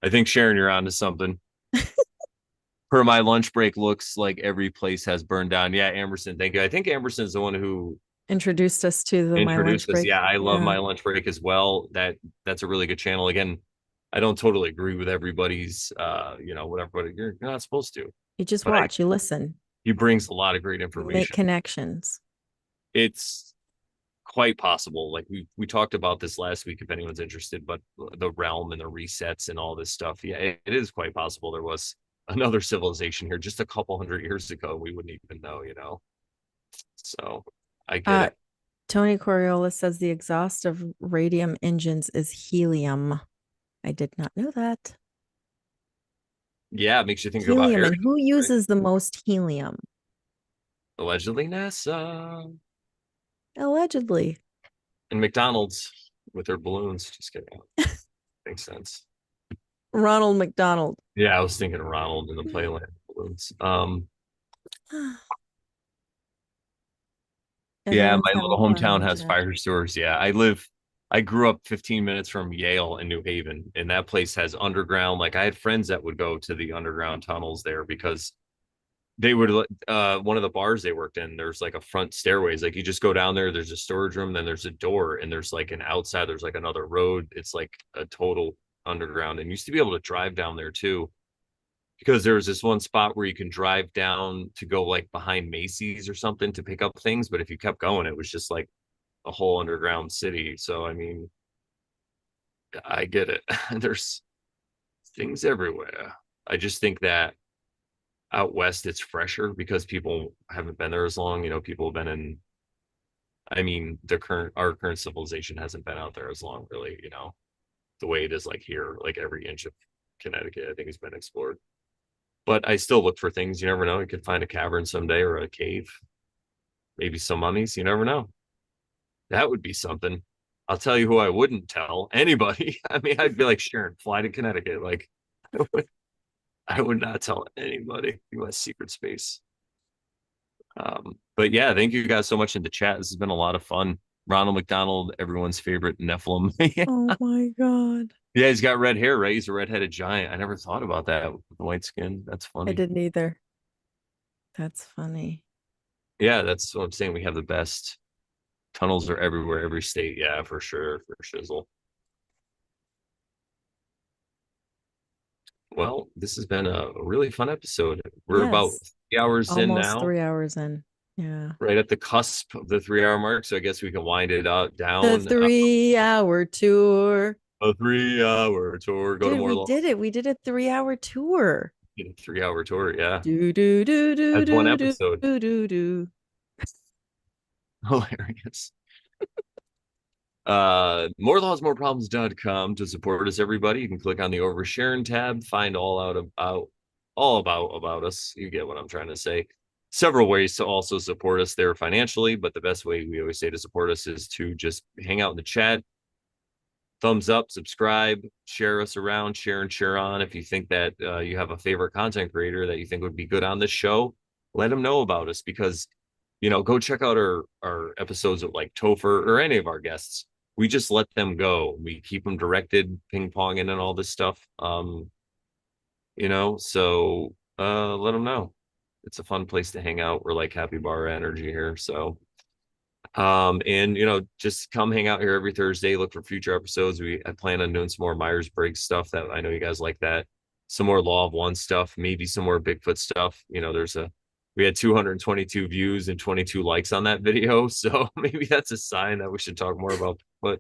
I think Sharon, you're onto something. Per my lunch break, looks like every place has burned down. Yeah, Amberson, thank you. I think Amberson's the one who Introduced us to the my lunch introduced us. break. Yeah, I love Yeah. my lunch break as well. That's a really good channel. Again, I don't totally agree with everybody's whatever, but you're not supposed to. You just But watch, you listen, he brings a lot of great you make information. connections. It's quite possible. Like we talked about this last week, if anyone's interested, but the realm and the resets and all this stuff. Yeah, it is quite possible there was another civilization here just a couple hundred years ago. We wouldn't even know. So I get Uh, it. Tony Coriolis says the exhaust of radium engines is helium. I did not know that. Yeah, it makes you think about Helium, air, and who right? uses the most helium? Allegedly NASA Allegedly. and McDonald's with their balloons. Just kidding. Makes sense. Ronald McDonald. Yeah, I was thinking Ronald in the Playland balloons. Yeah, Everyone's my having little fun in hometown the has chat. fire stores. Yeah, I grew up 15 minutes from Yale in New Haven, and that place has underground. Like I had friends that would go to the underground tunnels there because they would, one of the bars they worked in, there's like a front stairways. Like you just go down there, there's a storage room, then there's a door, and there's like an outside, there's like another road. It's like a total underground, and you used to be able to drive down there too because there was this one spot where you can drive down to go like behind Macy's or something to pick up things. But if you kept going, it was just like a whole underground city. So, I mean, I get it. There's things everywhere. I just think that out west, it's fresher because people haven't been there as long. People have been in, I mean, our current civilization hasn't been out there as long, really, the way it is like here, like every inch of Connecticut, I think has been explored. But I still look for things. You never know. You could find a cavern someday or a cave, maybe some mummies. You never know. That would be something. I'll tell you who I wouldn't tell anybody. I mean, I'd be like, Sharon, fly to Connecticut. Like, I would not tell anybody U.S. secret space. But yeah, thank you guys so much in the chat. This has been a lot of fun. Ronald McDonald, everyone's favorite Nephilim. Oh my God. Yeah, he's got red hair, right? He's a redheaded giant. I never thought about that with the white skin. That's I funny. didn't either. That's funny. Yeah, that's what I'm saying. We have the best tunnels are everywhere, every state. Yeah, for sure, for shizzle. Well, this has been a really fun episode. We're about Yes. 3 hours in Almost now, 3 hours in. Yeah. right at the cusp of the 3 hour mark. So I guess we can wind it out The down. 3 hour tour. A 3 hour tour. Go to Dude, more we did it. We did a 3 hour tour. 3 hour tour. Yeah, Do do do do that's one do do episode. do do do. Hilarious. Morelaws, to support us, everybody. You can click on the Over Sharon tab, find all about us. You get what I'm trying to say. Several ways to also support us there financially, but the best way we always say to support us is to just hang out in the chat, thumbs up, subscribe, share us around, share and share on. If you think that you have a favorite content creator that you think would be good on this show, let them know about us because go check out our episodes of like Topher or any of our guests. We just let them go. We keep them directed, ping ponging and all this stuff. So let them know. It's a fun place to hang out. We're like happy bar energy here. So and just come hang out here every Thursday. Look for future episodes. I plan on doing some more Myers-Briggs stuff that I know you guys like that. Some more Law of One stuff, maybe some more Bigfoot stuff. We had 222 views and 22 likes on that video. So maybe that's a sign that we should talk more about. But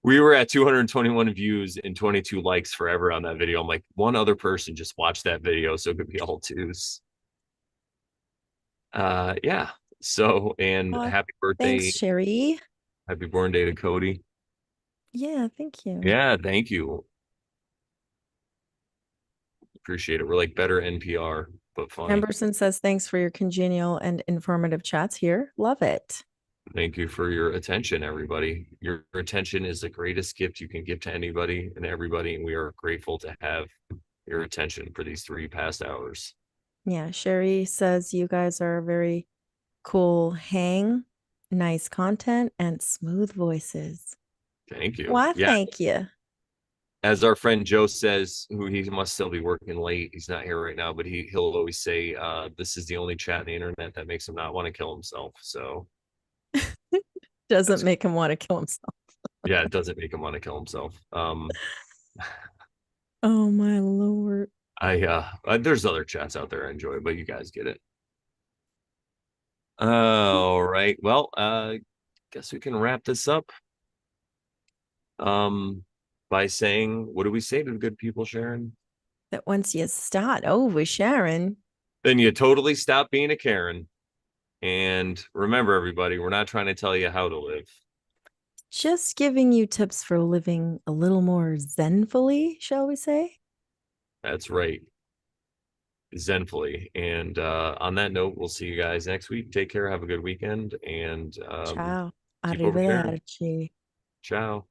we were at 221 views and 22 likes forever on that video. I'm like, one other person just watched that video, so it could be all twos. Yeah. So, and Aw, happy thanks, birthday, Sherry. happy born day to Cody. Yeah, thank you. Yeah, thank you. Appreciate it. We're like better NPR. but funny. Emerson says, thanks for your congenial and informative chats here. Love it. Thank you for your attention, everybody. Your attention is the greatest gift you can give to anybody and everybody, and we are grateful to have your attention for these 3 past hours. Yeah. Sherry says, you guys are very cool hang, nice content, and smooth voices. Thank you. Why, Yeah, thank you. as our friend Joe says, who he must still be working late. He's not here right now, but he'll always say, "This is the only chat on the internet that makes him not want to kill himself." So Doesn't that's make him want to kill himself. yeah, it doesn't make him want to kill himself. Oh my lord. There's other chats out there I enjoy, but you guys get it. All right. Well, guess we can wrap this up. By saying, what do we say to the good people, Sharon? That once you start over, Sharon. Then you totally stop being a Karen. And remember, everybody, we're not trying to tell you how to live. Just giving you tips for living a little more zenfully, shall we say? That's right. Zenfully. And on that note, we'll see you guys next week. Take care. Have a good weekend. And Ciao. keep over sharing. Arrivederci. Ciao.